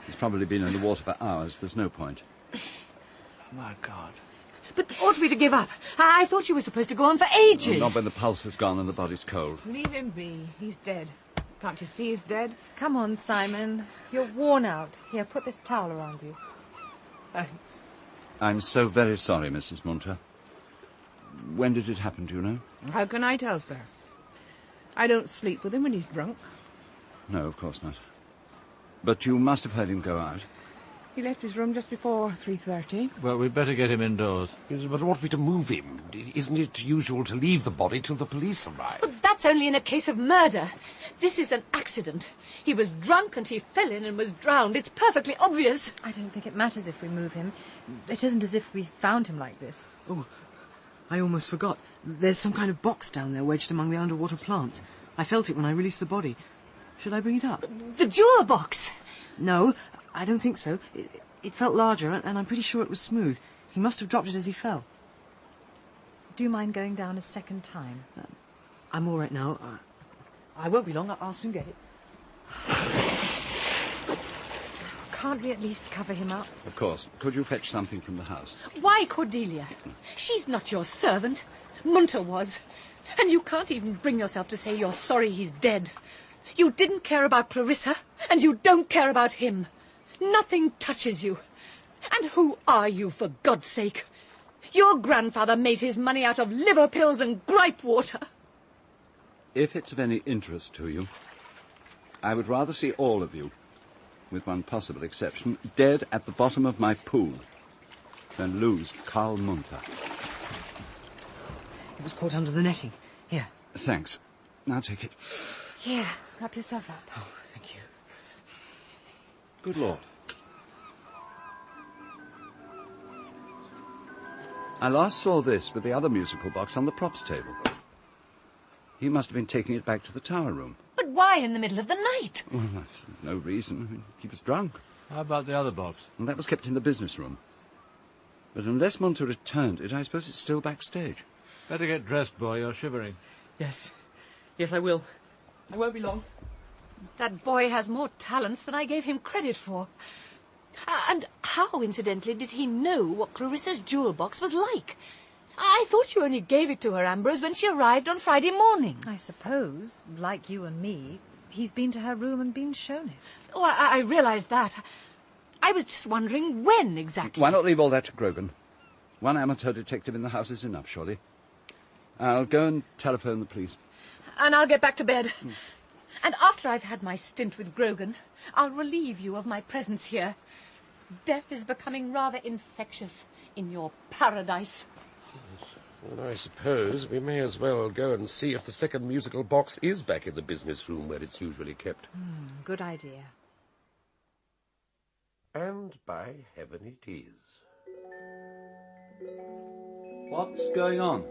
Speaker 1: He's probably been in the water for hours. There's no point.
Speaker 9: My God.
Speaker 6: But ought we to give up? I thought you were supposed to go on for ages.
Speaker 1: Oh, not when the pulse has gone and the body's cold.
Speaker 2: Leave him be. He's dead. Can't you see he's dead? Come on, Simon. You're worn out. Here, put this towel around you.
Speaker 7: Thanks.
Speaker 1: I'm so very sorry, Mrs. Munter. When did it happen, do you know?
Speaker 13: How can I tell, sir? I don't sleep with him when he's drunk.
Speaker 1: No, of course not. But you must have heard him go out.
Speaker 13: He left his room just before 3:30.
Speaker 3: Well, we'd better get him indoors.
Speaker 5: Yes, but ought we to move him? Isn't it usual to leave the body till the police arrive?
Speaker 6: But that's only in a case of murder. This is an accident. He was drunk and he fell in and was drowned. It's perfectly obvious.
Speaker 2: I don't think it matters if we move him. It isn't as if we found him like this.
Speaker 7: Oh, I almost forgot. There's some kind of box down there wedged among the underwater plants. I felt it when I released the body. Should I bring it up?
Speaker 6: The jewel box.
Speaker 7: No, I don't think so. It felt larger, and I'm pretty sure it was smooth. He must have dropped it as he fell.
Speaker 2: Do you mind going down a second time?
Speaker 7: I'm all right now. I won't be long. I'll soon get it.
Speaker 2: Can't we at least cover him up?
Speaker 1: Of course. Could you fetch something from the house?
Speaker 6: Why, Cordelia? She's not your servant. Munter was. And you can't even bring yourself to say you're sorry he's dead. You didn't care about Clarissa, and you don't care about him. Nothing touches you. And who are you, for God's sake? Your grandfather made his money out of liver pills and gripe water.
Speaker 1: If it's of any interest to you, I would rather see all of you, with one possible exception, dead at the bottom of my pool than lose Karl Munter.
Speaker 7: It was caught under the netting. Here.
Speaker 1: Thanks. Now take it.
Speaker 2: Here, wrap yourself up.
Speaker 7: Oh, thank you.
Speaker 1: Good Lord. I last saw this with the other musical box on the props table. He must have been taking it back to the tower room.
Speaker 6: But why in the middle of the night?
Speaker 1: Well, that's no reason. I mean, he was drunk.
Speaker 3: How about the other box?
Speaker 1: And that was kept in the business room. But unless Munter returned it, I suppose it's still backstage.
Speaker 3: Better get dressed, boy. You're shivering.
Speaker 7: Yes. Yes, I will. I won't be long.
Speaker 6: That boy has more talents than I gave him credit for. And how, incidentally, did he know what Clarissa's jewel box was like? I thought you only gave it to her, Ambrose, when she arrived on Friday morning.
Speaker 2: I suppose, like you and me, he's been to her room and been shown it.
Speaker 6: Oh, I realise that. I was just wondering when exactly.
Speaker 1: Why not leave all that to Grogan? One amateur detective in the house is enough, surely. I'll go and telephone the police.
Speaker 6: And I'll get back to bed. And after I've had my stint with Grogan, I'll relieve you of my presence here. Death is becoming rather infectious in your paradise.
Speaker 5: Well, I suppose we may as well go and see if the second musical box is back in the business room where it's usually kept.
Speaker 2: Good idea.
Speaker 5: And by heaven it is.
Speaker 1: What's going on?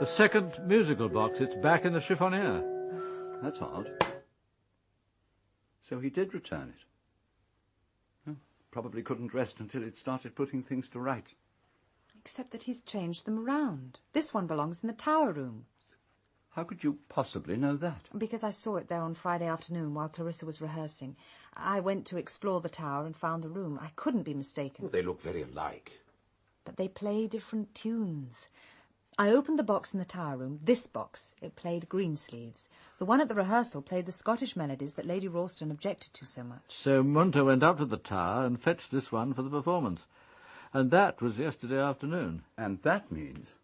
Speaker 3: The second musical box. It's back in the chiffonier.
Speaker 1: That's odd. So he did return it. Well, probably couldn't rest until he'd started putting things to rights.
Speaker 2: Except that he's changed them around. This one belongs in the tower room.
Speaker 1: How could you possibly know that?
Speaker 2: Because I saw it there on Friday afternoon while Clarissa was rehearsing. I went to explore the tower and found the room. I couldn't be mistaken.
Speaker 5: Well, they look very alike.
Speaker 2: But they play different tunes. I opened the box in the tower room. This box, it played Greensleeves. The one at the rehearsal played the Scottish melodies that Lady Ralston objected to so much.
Speaker 3: So Munter went up to the tower and fetched this one for the performance. And that was yesterday afternoon.
Speaker 1: And that means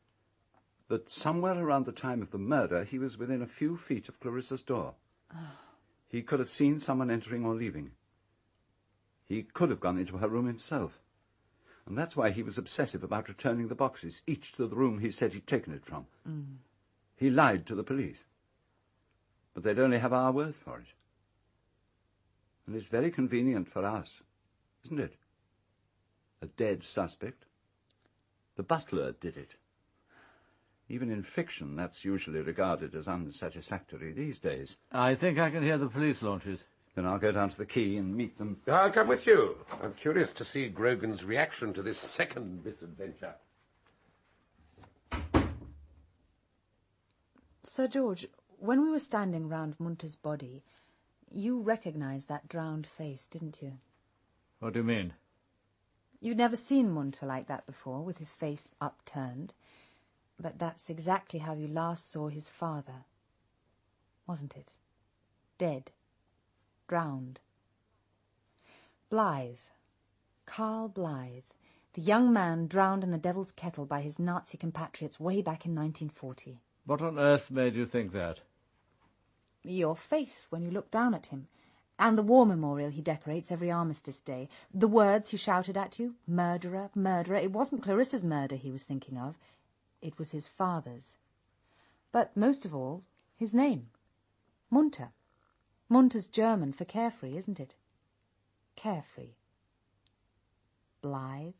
Speaker 1: that somewhere around the time of the murder he was within a few feet of Clarissa's door. He could have seen someone entering or leaving. He could have gone into her room himself. And that's why he was obsessive about returning the boxes, each to the room he said he'd taken it from. He lied to the police. But they'd only have our word for it. And it's very convenient for us, isn't it? A dead suspect. The butler did it. Even in fiction, that's usually regarded as unsatisfactory these days.
Speaker 3: I think I can hear the police launches.
Speaker 1: Then I'll go down to the quay and meet them.
Speaker 5: I'll come with you. I'm curious to see Grogan's reaction to this second misadventure.
Speaker 2: Sir George, when we were standing round Munter's body, you recognised that drowned face, didn't you?
Speaker 3: What do you mean?
Speaker 2: You'd never seen Munter like that before, with his face upturned. But that's exactly how you last saw his father, wasn't it? Dead. Drowned. Blythe. Carl Blythe. The young man drowned in the Devil's Kettle by his Nazi compatriots way back in 1940.
Speaker 3: What on earth made you think that?
Speaker 2: Your face when you looked down at him. And the war memorial he decorates every Armistice Day. The words he shouted at you. Murderer, murderer. It wasn't Clarissa's murder he was thinking of. It was his father's. But most of all, his name. Munter. Munter's German for carefree, isn't it? Carefree. Blythe.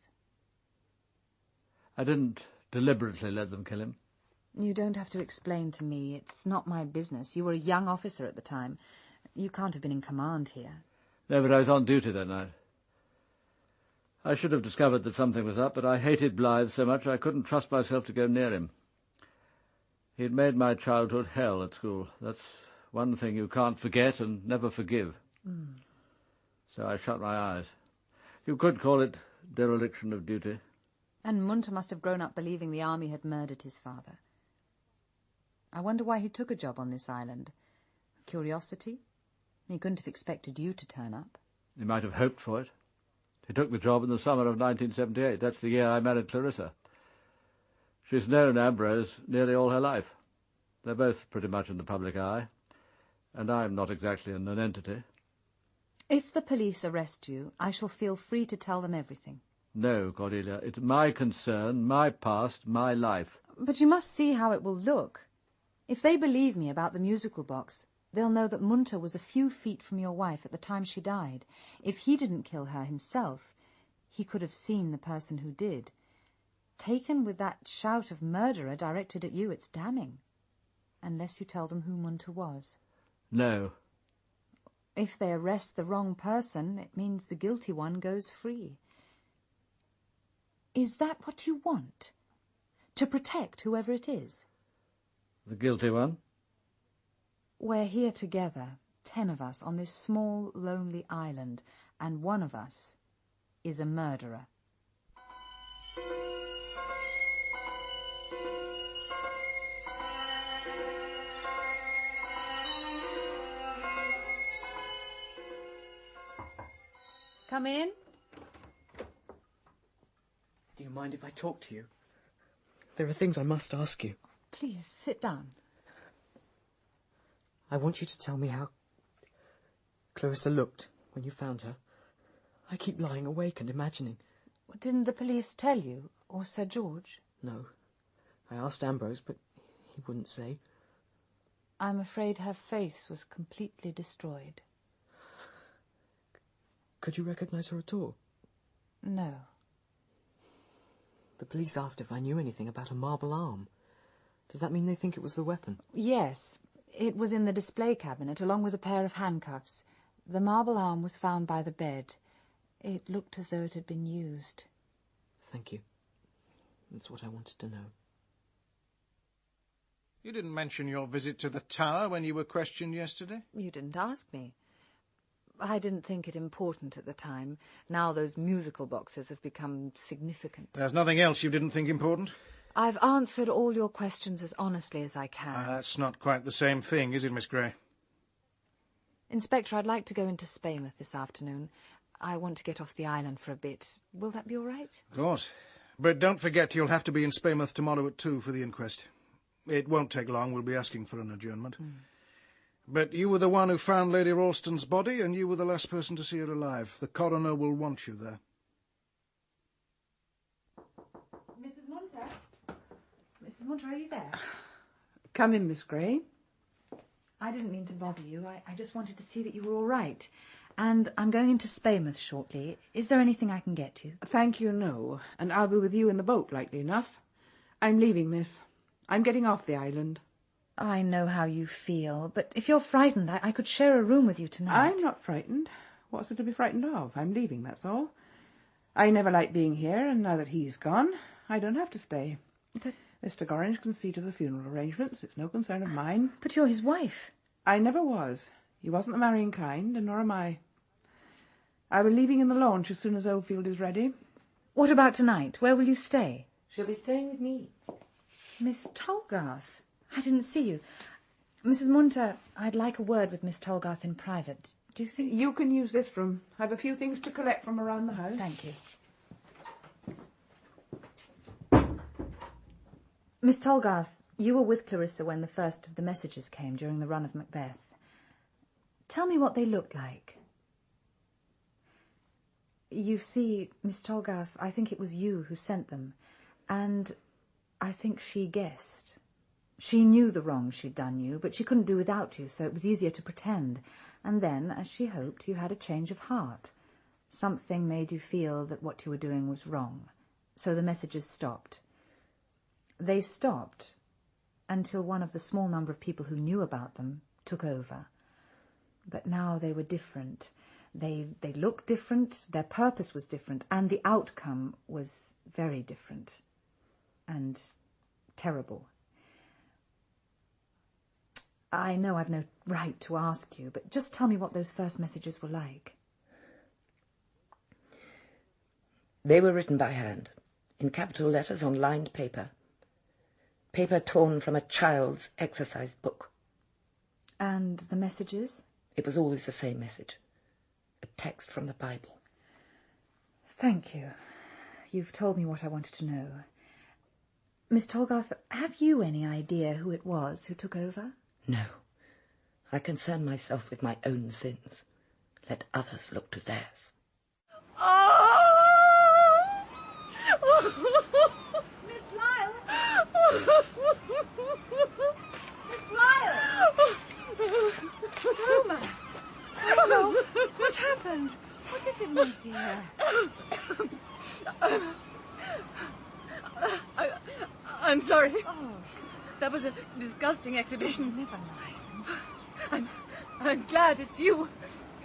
Speaker 3: I didn't deliberately let them kill him.
Speaker 2: You don't have to explain to me. It's not my business. You were a young officer at the time. You can't have been in command here.
Speaker 3: No, but I was on duty that night. I should have discovered that something was up, but I hated Blythe so much I couldn't trust myself to go near him. He'd made my childhood hell at school. That's one thing you can't forget and never forgive. So I shut my eyes. You could call it dereliction of duty.
Speaker 2: And Munter must have grown up believing the army had murdered his father. I wonder why he took a job on this island. Curiosity? He couldn't have expected you to turn up.
Speaker 3: He might have hoped for it. He took the job in the summer of 1978. That's the year I married Clarissa. She's known Ambrose nearly all her life. They're both pretty much in the public eye, and I'm not exactly a nonentity.
Speaker 2: If the police arrest you, I shall feel free to tell them everything.
Speaker 3: No, Cordelia, it's my concern, my past, my life.
Speaker 2: But you must see how it will look. If they believe me about the musical box, they'll know that Munter was a few feet from your wife at the time she died. If he didn't kill her himself, he could have seen the person who did. taken with that shout of murderer directed at you, it's damning. Unless you tell them who Munter was.
Speaker 3: No.
Speaker 2: If they arrest the wrong person, it means the guilty one goes free. Is that what you want? To protect whoever it is?
Speaker 3: The guilty one?
Speaker 2: We're here together, 10 of us, on this small, lonely island, and one of us is a murderer. Come in.
Speaker 7: Do you mind if I talk to you? There are things I must ask you.
Speaker 2: Please, sit down.
Speaker 7: I want you to tell me how Clarissa looked when you found her. I keep lying awake and imagining.
Speaker 2: Didn't the police tell you, or Sir George?
Speaker 7: No. I asked Ambrose, but he wouldn't say.
Speaker 2: I'm afraid her face was completely destroyed.
Speaker 7: Could you recognise her at all?
Speaker 2: No.
Speaker 7: The police asked if I knew anything about a marble arm. Does that mean they think it was the weapon?
Speaker 2: Yes. It was in the display cabinet, along with a pair of handcuffs. The marble arm was found by the bed. It looked as though it had been used.
Speaker 7: Thank you. That's what I wanted to know.
Speaker 9: You didn't mention your visit to the tower when you were questioned yesterday?
Speaker 2: You didn't ask me. I didn't think it important at the time. Now those musical boxes have become significant.
Speaker 9: There's nothing else you didn't think important?
Speaker 2: I've answered all your questions as honestly as I can.
Speaker 9: That's not quite the same thing, is it, Miss Gray?
Speaker 2: Inspector, I'd like to go into Spaymouth this afternoon. I want to get off the island for a bit. Will that be all right?
Speaker 9: Of course. But don't forget you'll have to be in Spaymouth tomorrow at 2 for the inquest. It won't take long. We'll be asking for an adjournment. But you were the one who found Lady Ralston's body, and you were the last person to see her alive. The coroner will want you there.
Speaker 2: Mrs. Munter? Mrs. Munter, are you there?
Speaker 13: Come in, Miss Gray.
Speaker 2: I didn't mean to bother you. I just wanted to see that you were all right. And I'm going into Spaymouth shortly. Is there anything I can get you?
Speaker 13: Thank you, no. And I'll be with you in the boat, likely enough. I'm leaving, miss. I'm getting off the island.
Speaker 2: I know how you feel, but if you're frightened, I could share a room with you tonight.
Speaker 13: I'm not frightened. What's there to be frightened of? I'm leaving, that's all. I never liked being here, and now that he's gone, I don't have to stay.
Speaker 2: But
Speaker 13: Mr. Gorringe can see to the funeral arrangements. It's no concern of mine.
Speaker 2: But you're his wife.
Speaker 13: I never was. He wasn't the marrying kind, and nor am I. I'll be leaving in the launch as soon as Oldfield is ready.
Speaker 2: What about tonight? Where will you stay?
Speaker 11: She'll be staying with me.
Speaker 2: Miss Tolgarth? I didn't see you. Mrs. Munter, I'd like a word with Miss Tolgarth in private. Do you think...
Speaker 13: You can use this room. I've a few things to collect from around the house.
Speaker 2: Thank you. Miss Tolgarth, you were with Clarissa when the first of the messages came during the run of Macbeth. Tell me what they looked like. You see, Miss Tolgarth, I think it was you who sent them, and I think she guessed. She knew the wrong she'd done you, but she couldn't do without you, so it was easier to pretend. And then, as she hoped, you had a change of heart. Something made you feel that what you were doing was wrong. So the messages stopped. They stopped until one of the small number of people who knew about them took over. But now they were different. They looked different, their purpose was different, and the outcome was very different. And terrible. I know I've no right to ask you, but just tell me what those first messages were like.
Speaker 11: They were written by hand, in capital letters on lined paper. Paper torn from a child's exercise book.
Speaker 2: And the messages?
Speaker 11: It was always the same message. A text from the Bible.
Speaker 2: Thank you. You've told me what I wanted to know. Miss Tolgarth, have you any idea who it was who took over?
Speaker 11: No. I concern myself with my own sins. Let others look to theirs.
Speaker 2: Miss Lyle! Miss Lyle! Roma! Roma! What happened? What is it, my dear?
Speaker 6: I'm sorry. Oh. That was a disgusting exhibition.
Speaker 2: Never mind.
Speaker 6: I'm glad it's you,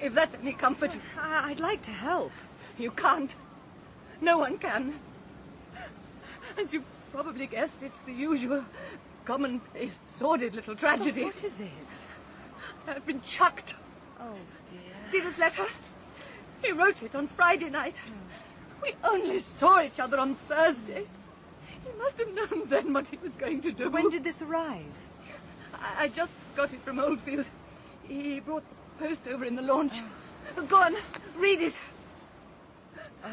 Speaker 6: if that's any comfort.
Speaker 2: I'd like to help.
Speaker 6: You can't. No one can. As you've probably guessed, it's the usual commonplace, sordid little tragedy.
Speaker 2: What is it?
Speaker 6: I've been chucked.
Speaker 2: Oh, dear.
Speaker 6: See this letter? He wrote it on Friday night. We only saw each other on Thursday. He must have known then what he was going to do.
Speaker 2: When did this arrive?
Speaker 6: I just got it from Oldfield. He brought the post over in the launch. Go on, read it.
Speaker 2: Oh.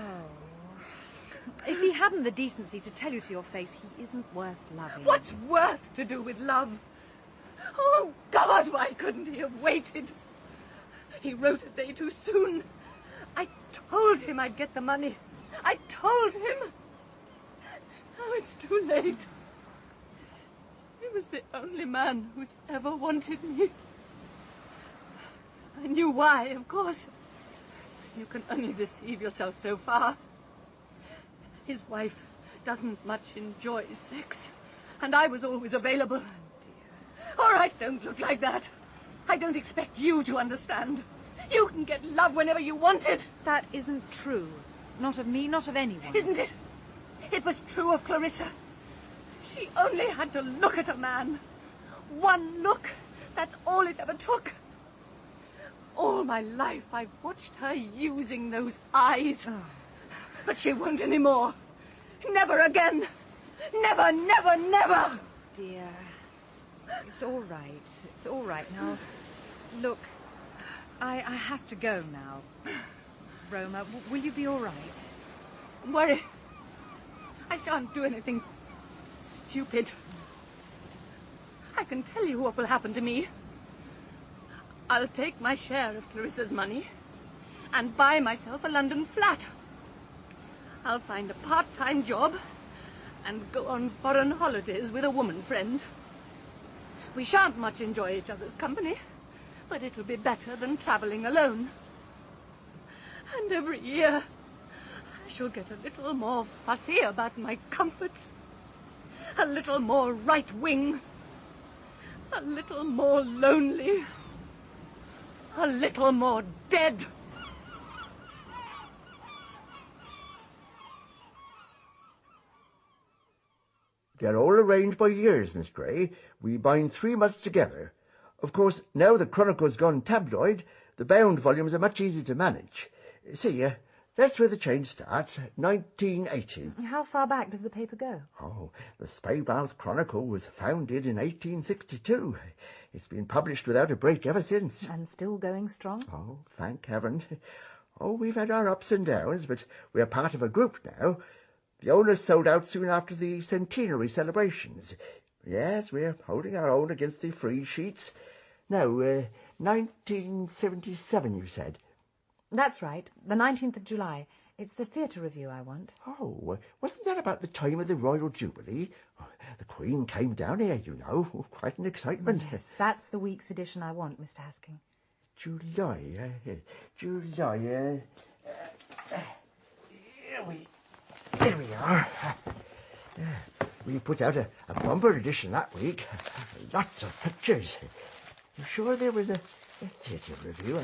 Speaker 2: If he hadn't the decency to tell you to your face, he isn't worth loving.
Speaker 6: What's worth to do with love? Oh, God, why couldn't he have waited? He wrote a day too soon. I told him I'd get the money. I told him. Now it's too late. He was the only man who's ever wanted me. I knew why, of course. You can only deceive yourself so far. His wife doesn't much enjoy sex, and I was always available. All right, don't look like that. I don't expect you to understand. You can get love whenever you want it.
Speaker 2: That isn't true. Not of me, not of anyone.
Speaker 6: Isn't it? It was true of Clarissa. She only had to look at a man. One look. That's all it ever took. All my life I've watched her using those eyes.
Speaker 2: Oh.
Speaker 6: But she won't anymore. Never again. Never, never, never.
Speaker 2: Oh, dear. It's all right. It's all right. Now, look, I have to go now. Roma, will you be all right?
Speaker 6: Don't worry. I shan't do anything stupid. I can tell you what will happen to me. I'll take my share of Clarissa's money and buy myself a London flat. I'll find a part-time job and go on foreign holidays with a woman friend. We shan't much enjoy each other's company, but it'll be better than travelling alone. And every year, I shall get a little more fussy about my comforts, a little more right-wing, a little more lonely, a little more dead.
Speaker 14: They're all arranged by years, Miss Gray. We bind 3 months together. Of course, now the Chronicle's gone tabloid, the bound volumes are much easier to manage. See, that's where the change starts, 1980.
Speaker 2: How far back does the paper go?
Speaker 14: Oh, the Speybarth Chronicle was founded in 1862. It's been published without a break ever since.
Speaker 2: And still going strong?
Speaker 14: Oh, thank heaven. Oh, we've had our ups and downs, but we're part of a group now. The owners sold out soon after the centenary celebrations. Yes, we're holding our own against the free sheets. Now, 1977, you said?
Speaker 2: That's right, the 19th of July. It's the theatre review I want.
Speaker 14: Oh, wasn't that about the time of the Royal Jubilee? The Queen came down here, you know. Quite an excitement.
Speaker 2: Yes, that's the week's edition I want, Mr. Hasking.
Speaker 14: July. Here we are. We put out a bumper edition that week. Lots of pictures. You sure there was a theatre review?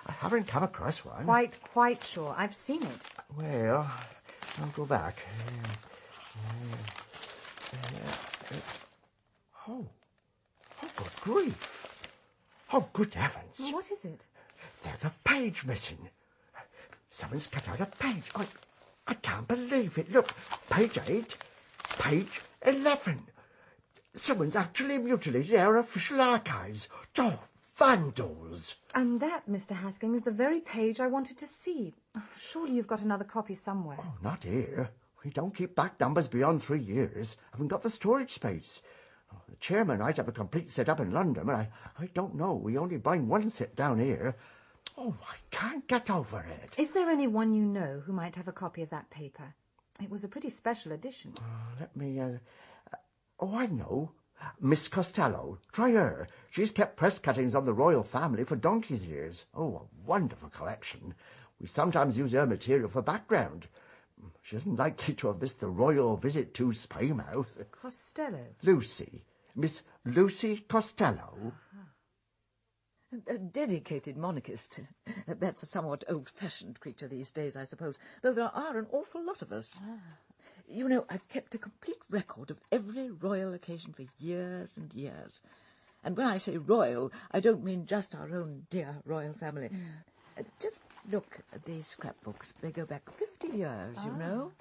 Speaker 14: I haven't come across one.
Speaker 2: Quite sure. I've seen it.
Speaker 14: Well, I'll go back. Oh, good grief. Oh, good heavens.
Speaker 2: Well, what is it?
Speaker 14: There's a page missing. Someone's cut out a page. I can't believe it. Look, page 8, page 11. Someone's actually mutilated our official archives. Oh, vandals.
Speaker 2: And that, Mr. Hasking, is the very page I wanted to see. Surely you've got another copy somewhere.
Speaker 14: Oh, not here. We don't keep back numbers beyond 3 years. Haven't got the storage space. Oh, the chairman might have a complete set up in London, but I don't know. We only bind one set down here. Oh, I can't get over it.
Speaker 2: Is there anyone you know who might have a copy of that paper? It was a pretty special edition.
Speaker 14: Let me, I know. Miss Costello. Try her. She's kept press cuttings on the royal family for donkey's years. Oh, a wonderful collection. We sometimes use her material for background. She isn't likely to have missed the royal visit to Spaymouth.
Speaker 2: Costello?
Speaker 14: Lucy. Miss Lucy Costello.
Speaker 4: A dedicated monarchist. That's a somewhat old-fashioned creature these days, I suppose, though there are an awful lot of us. You know, I've kept a complete record of every royal occasion for years and years. And when I say royal, I don't mean just our own dear royal family. Just look at these scrapbooks. They go back 50 years, you know.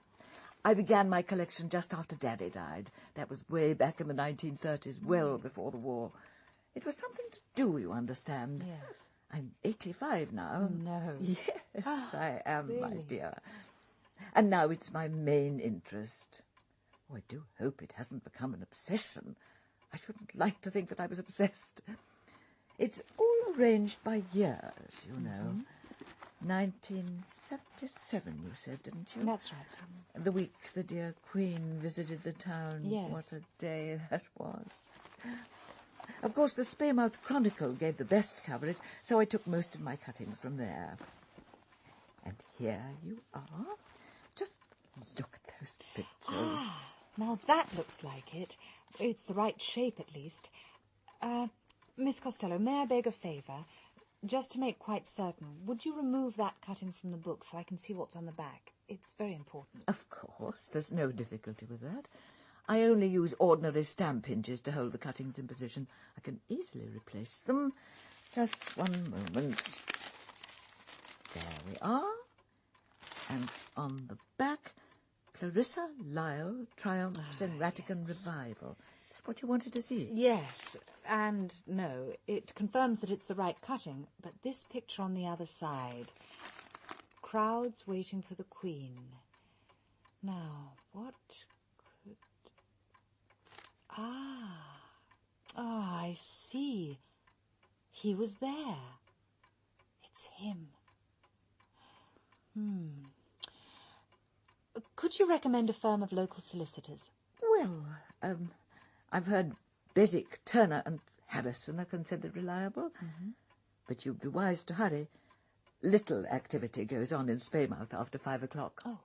Speaker 4: I began my collection just after Daddy died. That was way back in the 1930s, well before the war. It was something to do, you understand.
Speaker 2: Yes.
Speaker 4: I'm 85 now.
Speaker 2: Oh, no.
Speaker 4: Yes, I am,
Speaker 2: really?
Speaker 4: my dear. And now it's my main interest. Oh, I do hope it hasn't become an obsession. I shouldn't like to think that I was obsessed. It's all arranged by years, you know. 1977, you said, didn't you?
Speaker 2: That's right.
Speaker 4: The week the dear Queen visited the town.
Speaker 2: Yes.
Speaker 4: What a day that was. Of course, the Spaymouth Chronicle gave the best coverage, so I took most of my cuttings from there. And here you are. Just look at those pictures.
Speaker 2: Now that looks like it. It's the right shape, at least. Miss Costello, may I beg a favour? Just to make quite certain, would you remove that cutting from the book so I can see what's on the back? It's very important.
Speaker 4: Of course, there's no difficulty with that. I only use ordinary stamp hinges to hold the cuttings in position. I can easily replace them. Just one moment. There we are. And on the back, Clarissa Lyle triumphs in Vatican revival. Is that what you wanted to see?
Speaker 2: Yes, and no, it confirms that it's the right cutting, but this picture on the other side. Crowds waiting for the Queen. Now, what could... I see. He was there. It's him. Could you recommend a firm of local solicitors?
Speaker 4: Well, I've heard Beswick, Turner and Harrison are considered reliable. But you'd be wise to hurry. Little activity goes on in Spaymouth after 5 o'clock.
Speaker 2: Oh.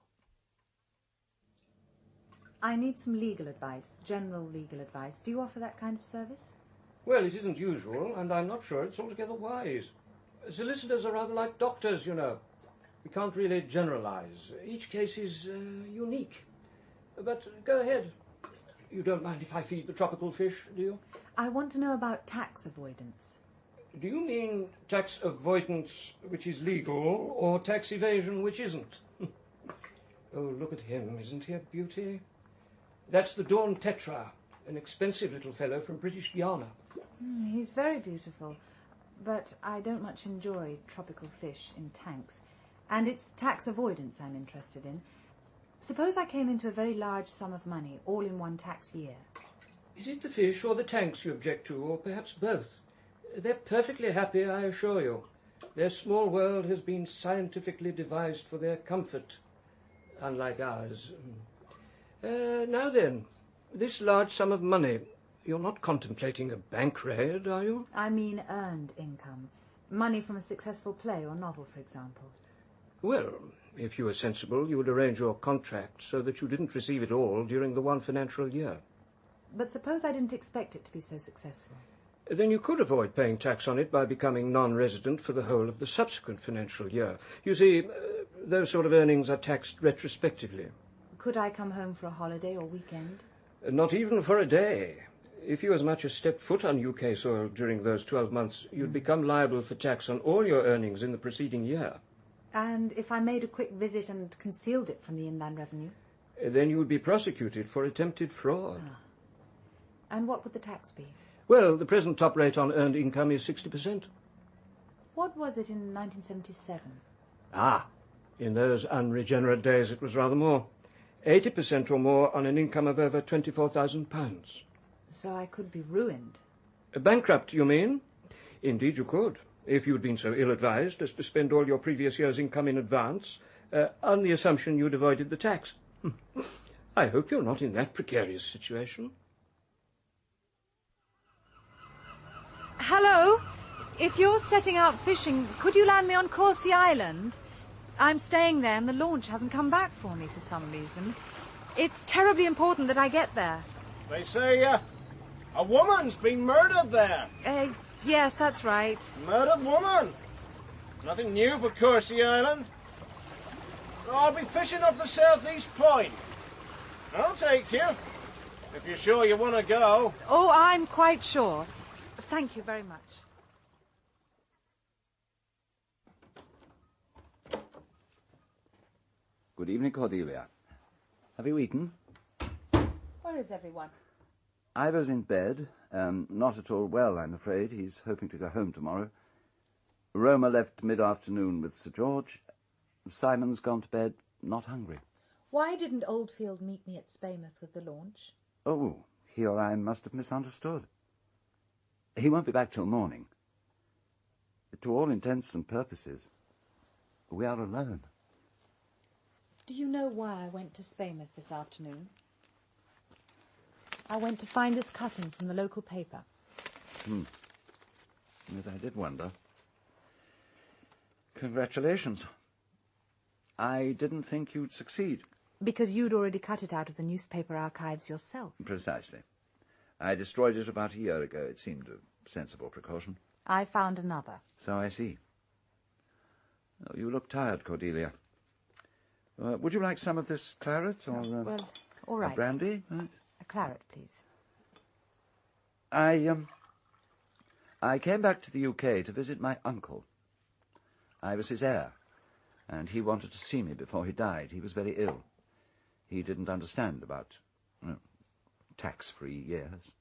Speaker 2: I need some legal advice, general legal advice. Do you offer that kind of service?
Speaker 8: Well, it isn't usual, and I'm not sure it's altogether wise. Solicitors are rather like doctors, you know. We can't really generalise. Each case is unique. But go ahead. You don't mind if I feed the tropical fish, do you?
Speaker 2: I want to know about tax avoidance.
Speaker 8: Do you mean tax avoidance which is legal, or tax evasion which isn't? Oh, look at him. Isn't he a beauty? That's the Dawn Tetra, an expensive little fellow from British Guiana.
Speaker 2: He's very beautiful, but I don't much enjoy tropical fish in tanks. And it's tax avoidance I'm interested in. Suppose I came into a very large sum of money, all in one tax year.
Speaker 8: Is it the fish or the tanks you object to, or perhaps both? They're perfectly happy, I assure you. Their small world has been scientifically devised for their comfort, unlike ours. Now then, this large sum of money, you're not contemplating a bank raid, are you?
Speaker 2: I mean earned income. Money from a successful play or novel, for example.
Speaker 8: Well, if you were sensible, you would arrange your contract so that you didn't receive it all during the one financial year.
Speaker 2: But suppose I didn't expect it to be so successful.
Speaker 8: Then you could avoid paying tax on it by becoming non-resident for the whole of the subsequent financial year. You see, those sort of earnings are taxed retrospectively.
Speaker 2: Could I come home for a holiday or weekend?
Speaker 8: Not even for a day. If you as much as stepped foot on UK soil during those 12 months, you'd become liable for tax on all your earnings in the preceding year.
Speaker 2: And if I made a quick visit and concealed it from the Inland Revenue?
Speaker 8: Then you would be prosecuted for attempted fraud.
Speaker 2: And what would the tax be?
Speaker 8: Well, the present top rate on earned income is 60%.
Speaker 2: What was it in 1977?
Speaker 8: In those unregenerate days it was rather more. 80% or more on an income of over £24,000.
Speaker 2: So I could be ruined.
Speaker 8: Bankrupt, you mean? Indeed you could, if you'd been so ill-advised as to spend all your previous year's income in advance, on the assumption you'd avoided the tax. I hope you're not in that precarious situation.
Speaker 2: Hello? If you're setting out fishing, could you land me on Corsi Island? I'm staying there and the launch hasn't come back for me for some reason. It's terribly important that I get there.
Speaker 8: They say, a woman's been murdered there.
Speaker 2: Yes, that's right.
Speaker 8: Murdered woman. Nothing new for Corsi Island. I'll be fishing off the southeast point. I'll take you, if you're sure you want to go.
Speaker 2: Oh, I'm quite sure. Thank you very much.
Speaker 1: Good evening, Cordelia. Have you eaten?
Speaker 2: Where is everyone?
Speaker 1: Ivor's in bed. Not at all well, I'm afraid. He's hoping to go home tomorrow. Roma left mid-afternoon with Sir George. Simon's gone to bed, not hungry.
Speaker 2: Why didn't Oldfield meet me at Spaymouth with the launch?
Speaker 1: Oh, he or I must have misunderstood. He won't be back till morning. To all intents and purposes, we are alone.
Speaker 2: Do you know why I went to Spaymouth this afternoon? I went to find this cutting from the local paper.
Speaker 1: Yes, I did wonder. Congratulations. I didn't think you'd succeed.
Speaker 2: Because you'd already cut it out of the newspaper archives yourself.
Speaker 1: Precisely. I destroyed it about a year ago. It seemed a sensible precaution.
Speaker 2: I found another.
Speaker 1: So I see. Oh, you look tired, Cordelia. Would you like some of this claret or
Speaker 2: well, all right.
Speaker 1: a brandy? Right.
Speaker 2: A claret, please.
Speaker 1: I came back to the UK to visit my uncle. I was his heir, and he wanted to see me before he died. He was very ill. He didn't understand about tax-free years.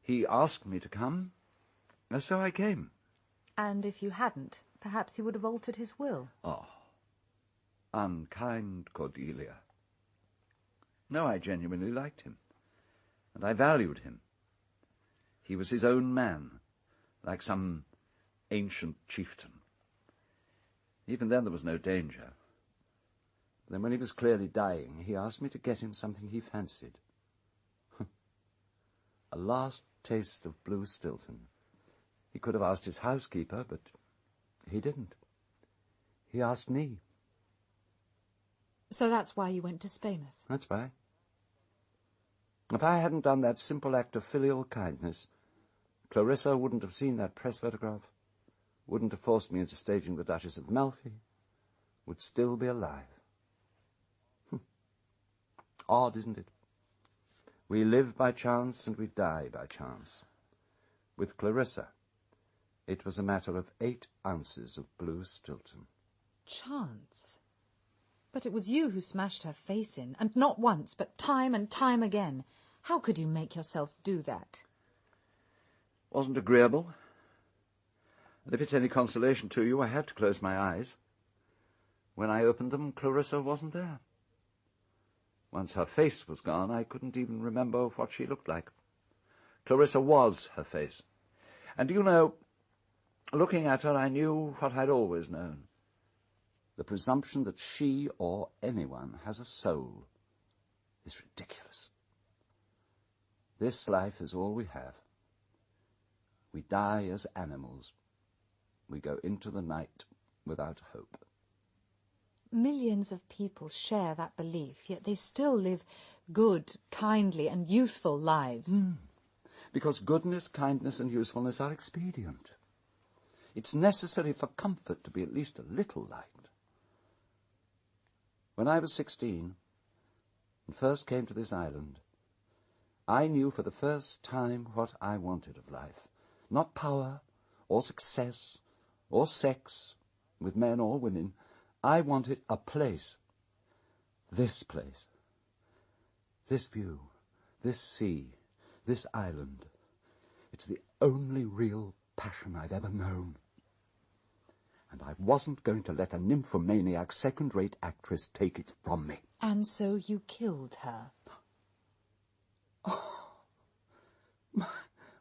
Speaker 1: He asked me to come, so I came.
Speaker 2: And if you hadn't, perhaps he would have altered his will.
Speaker 1: Oh, unkind Cordelia. No, I genuinely liked him, and I valued him. He was his own man, like some ancient chieftain. Even then there was no danger. Then when he was clearly dying, he asked me to get him something he fancied. A last taste of blue Stilton. He could have asked his housekeeper, but he didn't. He asked me.
Speaker 2: So that's why you went to Spaymouth?
Speaker 1: That's why. If I hadn't done that simple act of filial kindness, Clarissa wouldn't have seen that press photograph, wouldn't have forced me into staging the Duchess of Malfi, would still be alive. Odd, isn't it? We live by chance and we die by chance. With Clarissa, it was a matter of 8 ounces of blue Stilton.
Speaker 2: Chance? But it was you who smashed her face in, and not once, but time and time again. How could you make yourself do that?
Speaker 1: Wasn't agreeable. And if it's any consolation to you, I had to close my eyes. When I opened them, Clarissa wasn't there. Once her face was gone, I couldn't even remember what she looked like. Clarissa was her face. And you know, looking at her, I knew what I'd always known. The presumption that she or anyone has a soul is ridiculous. This life is all we have. We die as animals. We go into the night without hope.
Speaker 2: Millions of people share that belief, yet they still live good, kindly, and useful lives.
Speaker 1: Because goodness, kindness, and usefulness are expedient. It's necessary for comfort to be at least a little liked. When I was 16 and first came to this island, I knew for the first time what I wanted of life. Not power, or success, or sex, with men or women. I wanted a place. This place. This view. This sea. This island. It's the only real passion I've ever known. And I wasn't going to let a nymphomaniac second-rate actress take it from me.
Speaker 2: And so you killed her?
Speaker 1: Oh,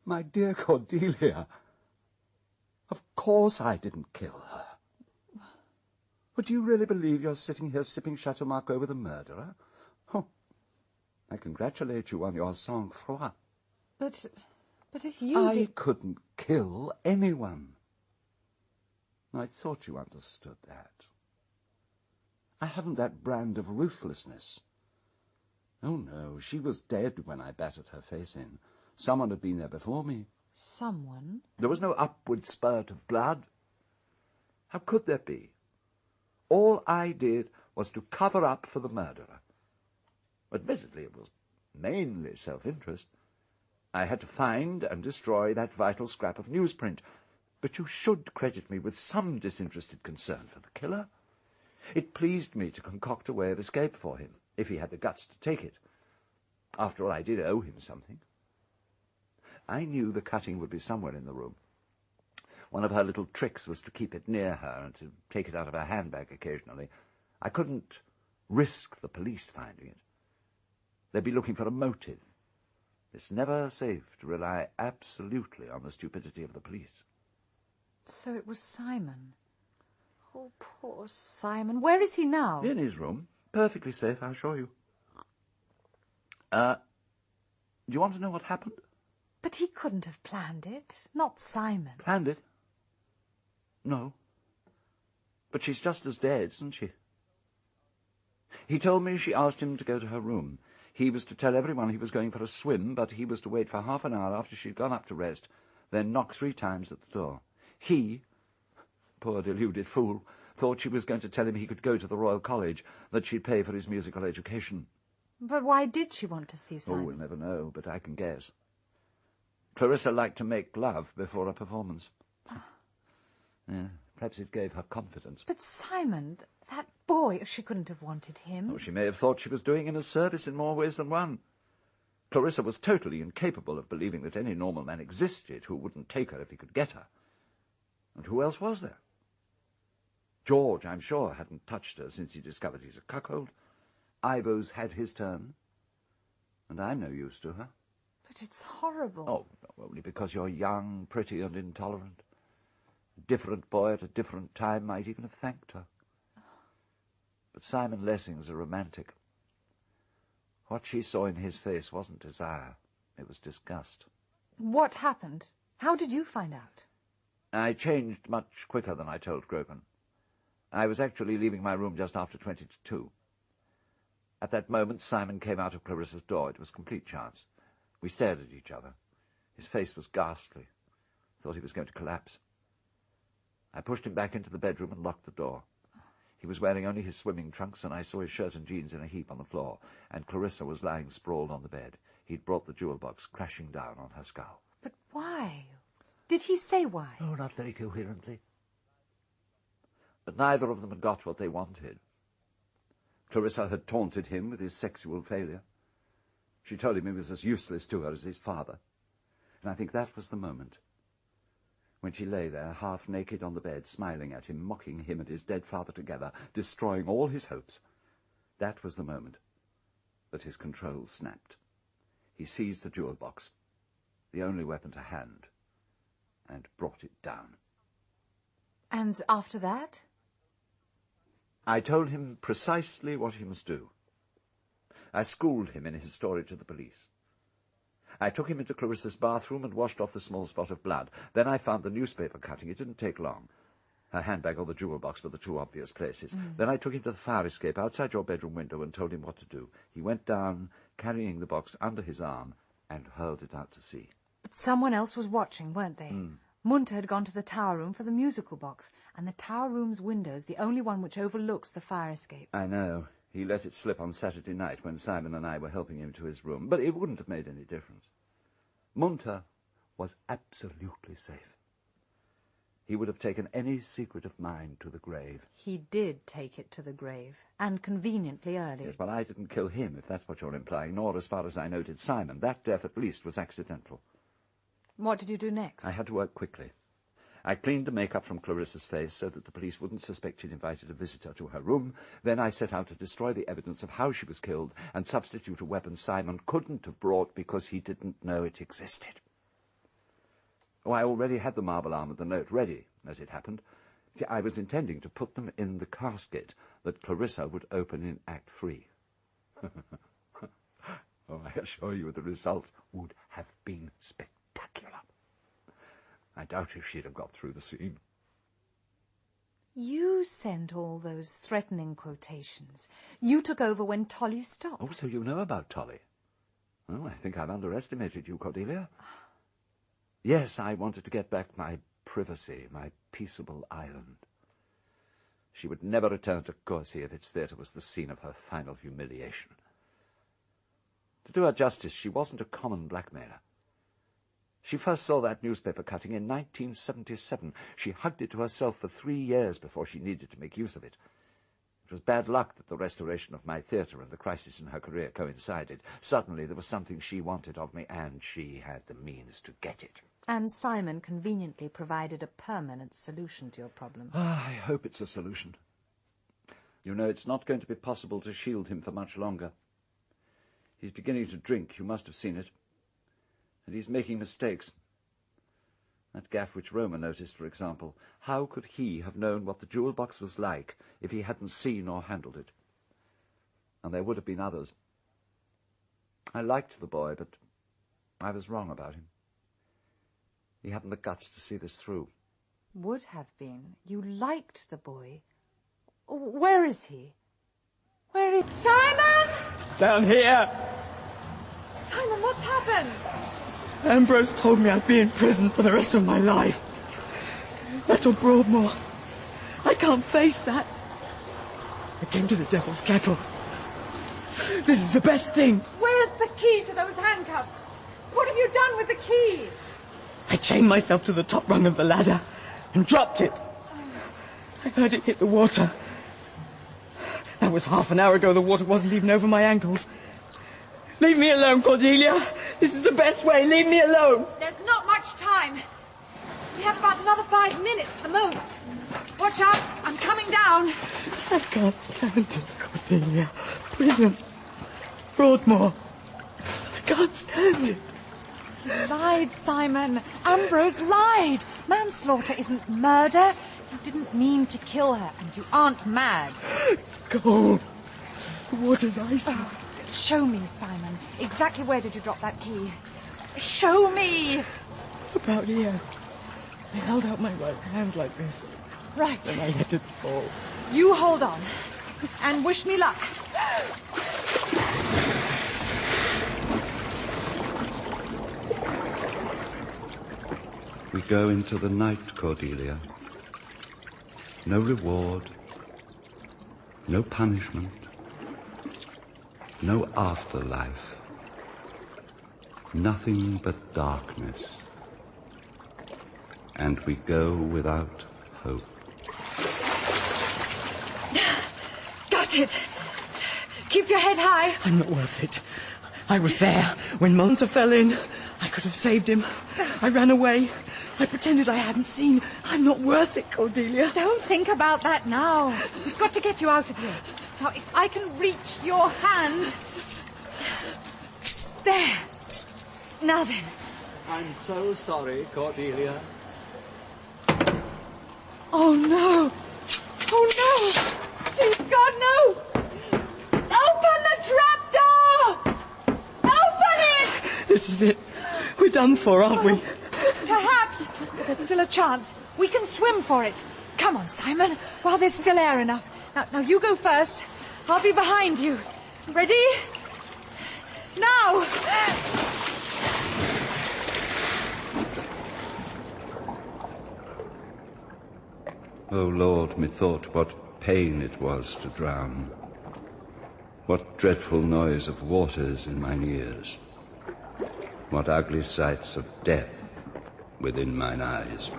Speaker 1: my dear Cordelia. Of course I didn't kill her. But do you really believe you're sitting here sipping Chateau Margaux with a murderer? Oh, I congratulate you on your sang-froid.
Speaker 2: But if you
Speaker 1: I couldn't kill anyone. I thought you understood that. I haven't that brand of ruthlessness. Oh, no, she was dead when I battered her face in. Someone had been there before me.
Speaker 2: Someone?
Speaker 1: There was no upward spurt of blood. How could there be? All I did was to cover up for the murderer. Admittedly, it was mainly self-interest. I had to find and destroy that vital scrap of newsprint. But you should credit me with some disinterested concern for the killer. It pleased me to concoct a way of escape for him, if he had the guts to take it. After all, I did owe him something. I knew the cutting would be somewhere in the room. One of her little tricks was to keep it near her and to take it out of her handbag occasionally. I couldn't risk the police finding it. They'd be looking for a motive. It's never safe to rely absolutely on the stupidity of the police.
Speaker 2: So it was Simon. Oh, poor Simon. Where is he now?
Speaker 1: In his room. Perfectly safe, I assure you. Do you want to know what happened?
Speaker 2: But he couldn't have planned it. Not Simon.
Speaker 1: Planned it? No. But she's just as dead, isn't she? He told me she asked him to go to her room. He was to tell everyone he was going for a swim, but he was to wait for half an hour after she'd gone up to rest, then knock 3 times at the door. He, poor deluded fool, thought she was going to tell him he could go to the Royal College, that she'd pay for his musical education.
Speaker 2: But why did she want to see Simon?
Speaker 1: Oh, we'll never know, but I can guess. Clarissa liked to make love before a performance. Yeah, perhaps it gave her confidence.
Speaker 2: But Simon, that boy, she couldn't have wanted him.
Speaker 1: Oh, she may have thought she was doing him a service in more ways than one. Clarissa was totally incapable of believing that any normal man existed who wouldn't take her if he could get her. And who else was there? George, I'm sure, hadn't touched her since he discovered he's a cuckold. Ivo's had his turn. And I'm no use to her.
Speaker 2: But it's horrible.
Speaker 1: Oh, only because you're young, pretty, and intolerant. A different boy at a different time might even have thanked her. But Simon Lessing's a romantic. What she saw in his face wasn't desire. It was disgust.
Speaker 2: What happened? How did you find out?
Speaker 1: I changed much quicker than I told Grogan. I was actually leaving my room just after 20 to 2. At that moment, Simon came out of Clarissa's door. It was complete chance. We stared at each other. His face was ghastly. Thought he was going to collapse. I pushed him back into the bedroom and locked the door. He was wearing only his swimming trunks, and I saw his shirt and jeans in a heap on the floor, and Clarissa was lying sprawled on the bed. He'd brought the jewel box crashing down on her skull.
Speaker 2: But why? Did he say why?
Speaker 1: Oh, not very coherently. But neither of them had got what they wanted. Clarissa had taunted him with his sexual failure. She told him he was as useless to her as his father. And I think that was the moment when she lay there, half naked on the bed, smiling at him, mocking him and his dead father together, destroying all his hopes. That was the moment that his control snapped. He seized the jewel box, the only weapon to hand, and brought it down.
Speaker 2: And after that?
Speaker 1: I told him precisely what he must do. I schooled him in his story to the police. I took him into Clarissa's bathroom and washed off the small spot of blood. Then I found the newspaper cutting. It didn't take long. Her handbag or the jewel box were the 2 obvious places. Then I took him to the fire escape outside your bedroom window and told him what to do. He went down, carrying the box under his arm, and hurled it out to sea.
Speaker 2: But someone else was watching, weren't they? Munter had gone to the tower room for the musical box, and the tower room's window is the only one which overlooks the fire escape.
Speaker 1: I know. He let it slip on Saturday night when Simon and I were helping him to his room, but it wouldn't have made any difference. Munter was absolutely safe. He would have taken any secret of mine to the grave.
Speaker 2: He did take it to the grave, and conveniently early.
Speaker 1: Yes, but I didn't kill him, if that's what you're implying, nor, as far as I know, did Simon. That death, at least, was accidental.
Speaker 2: What did you do next?
Speaker 1: I had to work quickly. I cleaned the makeup from Clarissa's face so that the police wouldn't suspect she'd invited a visitor to her room. Then I set out to destroy the evidence of how she was killed and substitute a weapon Simon couldn't have brought because he didn't know it existed. Oh, I already had the marble arm and the note ready, as it happened. I was intending to put them in the casket that Clarissa would open in Act 3. Oh, I assure you the result would have been spectacular. I doubt if she'd have got through the scene.
Speaker 2: You sent all those threatening quotations. You took over when Tolly stopped.
Speaker 1: Oh, so you know about Tolly? Oh, I think I've underestimated you, Cordelia. Yes, I wanted to get back my privacy, my peaceable island. She would never return to Corsi if its theatre was the scene of her final humiliation. To do her justice, she wasn't a common blackmailer. She first saw that newspaper cutting in 1977. She hugged it to herself for 3 years before she needed to make use of it. It was bad luck that the restoration of my theatre and the crisis in her career coincided. Suddenly there was something she wanted of me, and she had the means to get it.
Speaker 2: And Simon conveniently provided a permanent solution to your problem.
Speaker 1: I hope it's a solution. You know, it's not going to be possible to shield him for much longer. He's beginning to drink, you must have seen it. And he's making mistakes. That gaffe which Roma noticed, for example. How could he have known what the jewel box was like if he hadn't seen or handled it? And there would have been others. I liked the boy, but I was wrong about him. He hadn't the guts to see this through.
Speaker 2: Would have been. You liked the boy. Where is he? Where is... Simon!
Speaker 15: Down here!
Speaker 2: Simon, what's happened?
Speaker 15: Ambrose told me I'd be in prison for the rest of my life. That or Broadmoor. I can't face that. I came to the Devil's Kettle. This is the best thing.
Speaker 2: Where's the key to those handcuffs? What have you done with the key?
Speaker 15: I chained myself to the top rung of the ladder and dropped it. I heard it hit the water. That was half an hour ago. The water wasn't even over my ankles. Leave me alone, Cordelia. This is the best way. Leave me alone.
Speaker 2: There's not much time. We have about another 5 minutes at the most. Watch out. I'm coming down.
Speaker 15: I can't stand it, Cordelia. Prison. Broadmoor. I can't stand it.
Speaker 2: You lied, Simon. Ambrose lied. Manslaughter isn't murder. You didn't mean to kill her, and you aren't mad.
Speaker 15: Cold. The water's icy.
Speaker 2: Oh, show me, Simon. Exactly where did you drop that key? Show me!
Speaker 15: About here. I held out my right hand like this.
Speaker 2: Right.
Speaker 15: Then I let it fall.
Speaker 2: You hold on. And wish me luck.
Speaker 1: We go into the night, Cordelia. No reward, no punishment, no afterlife. Nothing but darkness. And we go without hope.
Speaker 2: Got it. Keep your head high.
Speaker 15: I'm not worth it. I was there when Monta fell in. I could have saved him. I ran away. I pretended I hadn't seen. I'm not worth it, Cordelia.
Speaker 2: Don't think about that now. We've got to get you out of here. Now, if I can reach your hand... There. Now then.
Speaker 16: I'm so sorry, Cordelia.
Speaker 2: Oh, no. Oh, no. Please, God, no. Open the trapdoor! Open it!
Speaker 15: This is it. We're done for, aren't we?
Speaker 2: Perhaps. But there's still a chance. We can swim for it. Come on, Simon, while there's still air enough. Now you go first. I'll be behind you. Ready? Now!
Speaker 1: O Lord, methought what pain it was to drown. What dreadful noise of waters in mine ears. What ugly sights of death within mine eyes.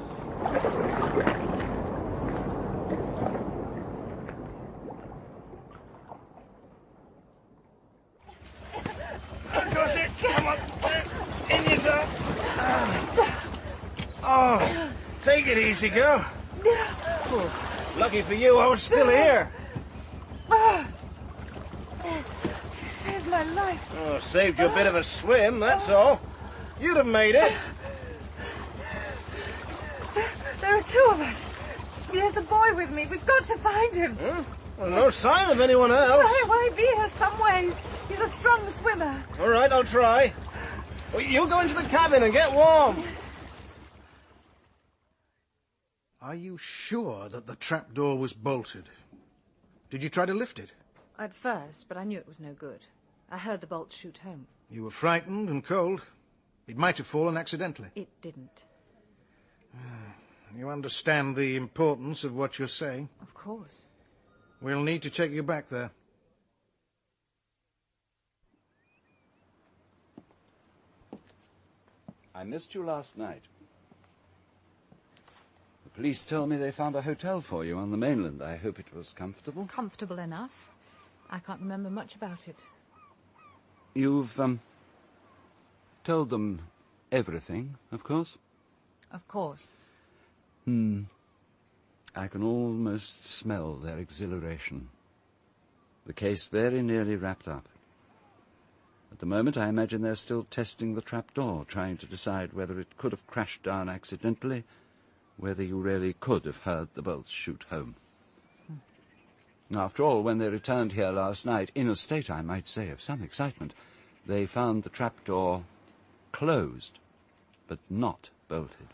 Speaker 17: Goes it. Come on. In you go. Oh, take it easy, girl. Oh, lucky for you, I was still here.
Speaker 2: You saved my life.
Speaker 17: Oh, saved you a bit of a swim, that's all. You'd have made it.
Speaker 2: There are two of us. There's a boy with me. We've got to find him.
Speaker 17: Huh? Well, no sign of anyone else.
Speaker 2: Why be here some way? He's a strong swimmer.
Speaker 17: All right, I'll try. Well, you go into the cabin and get warm.
Speaker 9: Are you sure that the trapdoor was bolted? Did you try to lift it?
Speaker 2: At first, but I knew it was no good. I heard the bolt shoot home.
Speaker 9: You were frightened and cold. It might have fallen accidentally.
Speaker 2: It didn't.
Speaker 9: You understand the importance of what you're saying?
Speaker 2: Of course.
Speaker 9: We'll need to take you back there.
Speaker 1: I missed you last night. The police told me they found a hotel for you on the mainland. I hope it was comfortable.
Speaker 2: Comfortable enough. I can't remember much about it.
Speaker 1: You've, told them everything, of course?
Speaker 2: Of course.
Speaker 1: I can almost smell their exhilaration. The case very nearly wrapped up. At the moment, I imagine they're still testing the trapdoor, trying to decide whether it could have crashed down accidentally, whether you really could have heard the bolts shoot home. After all, when they returned here last night, in a state, I might say, of some excitement, they found the trapdoor closed, but not bolted.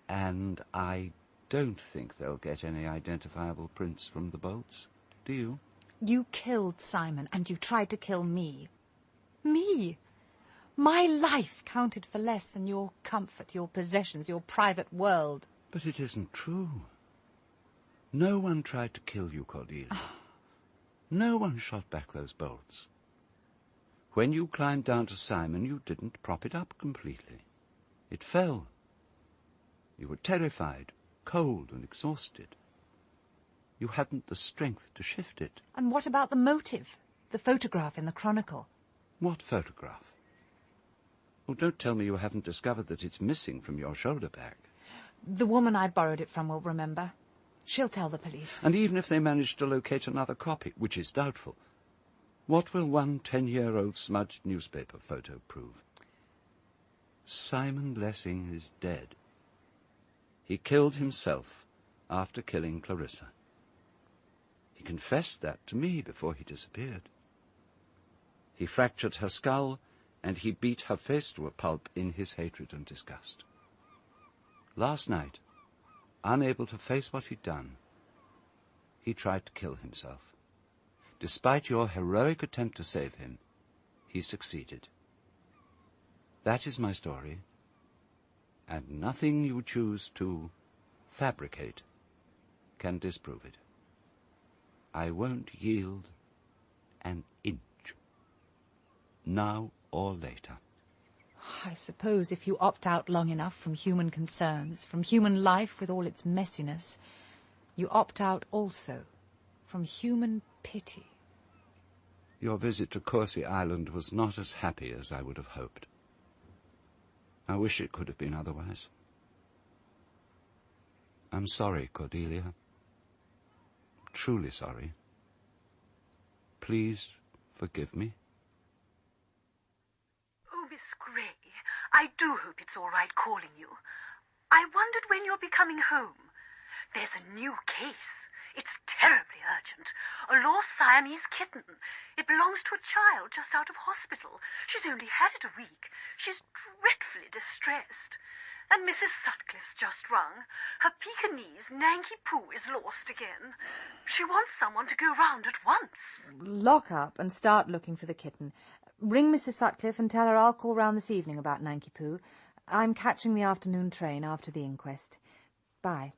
Speaker 1: And I don't think they'll get any identifiable prints from the bolts. Do you?
Speaker 2: You killed Simon, and you tried to kill me. Me? My life counted for less than your comfort, your possessions, your private world.
Speaker 1: But it isn't true. No one tried to kill you, Cordelia. No one shot back those bolts. When you climbed down to Simon, you didn't prop it up completely. It fell. You were terrified, cold and exhausted. You hadn't the strength to shift it.
Speaker 2: And what about the motive? The photograph in the Chronicle?
Speaker 1: What photograph? Oh, don't tell me you haven't discovered that it's missing from your shoulder bag.
Speaker 2: The woman I borrowed it from will remember. She'll tell the police.
Speaker 1: And even if they manage to locate another copy, which is doubtful, what will one 10-year-old smudged newspaper photo prove? Simon Lessing is dead. He killed himself after killing Clarissa. He confessed that to me before he disappeared. He fractured her skull, and he beat her face to a pulp in his hatred and disgust. Last night, unable to face what he'd done, he tried to kill himself. Despite your heroic attempt to save him, he succeeded. That is my story, and nothing you choose to fabricate can disprove it. I won't yield an inch, now or later.
Speaker 2: I suppose if you opt out long enough from human concerns, from human life with all its messiness, you opt out also from human pity.
Speaker 1: Your visit to Corsi Island was not as happy as I would have hoped. I wish it could have been otherwise. I'm sorry, Cordelia. Truly sorry. Please forgive me.
Speaker 12: Oh, Miss Gray, I do hope it's all right calling you. I wondered when you'll be coming home. There's a new case. It's terribly urgent. A lost Siamese kitten. It belongs to a child just out of hospital. She's only had it a week. She's dreadfully distressed. And Mrs. Sutcliffe's just rung. Her Pekingese, Nanky Poo, is lost again. She wants someone to go round at once.
Speaker 2: Lock up and start looking for the kitten. Ring Mrs. Sutcliffe and tell her I'll call round this evening about Nanky Poo. I'm catching the afternoon train after the inquest. Bye.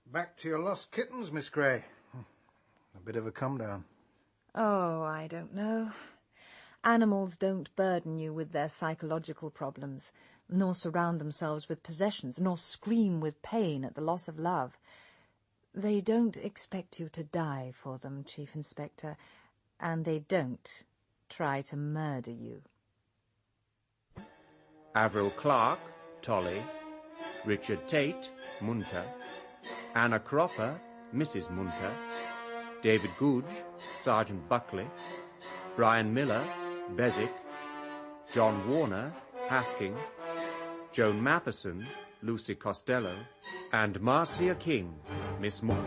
Speaker 9: Back to your lost kittens, Miss Gray. A bit of a come-down.
Speaker 2: Oh, I don't know. Animals don't burden you with their psychological problems, nor surround themselves with possessions, nor scream with pain at the loss of love. They don't expect you to die for them, Chief Inspector, and they don't try to murder you.
Speaker 8: Avril Clark, Tolly. Richard Tate, Munter. Anna Cropper, Mrs. Munter. David Googe, Sergeant Buckley. Brian Miller, Beswick. John Warner, Hasking. Joan Matheson, Lucy Costello. And Marcia King, Miss Moore.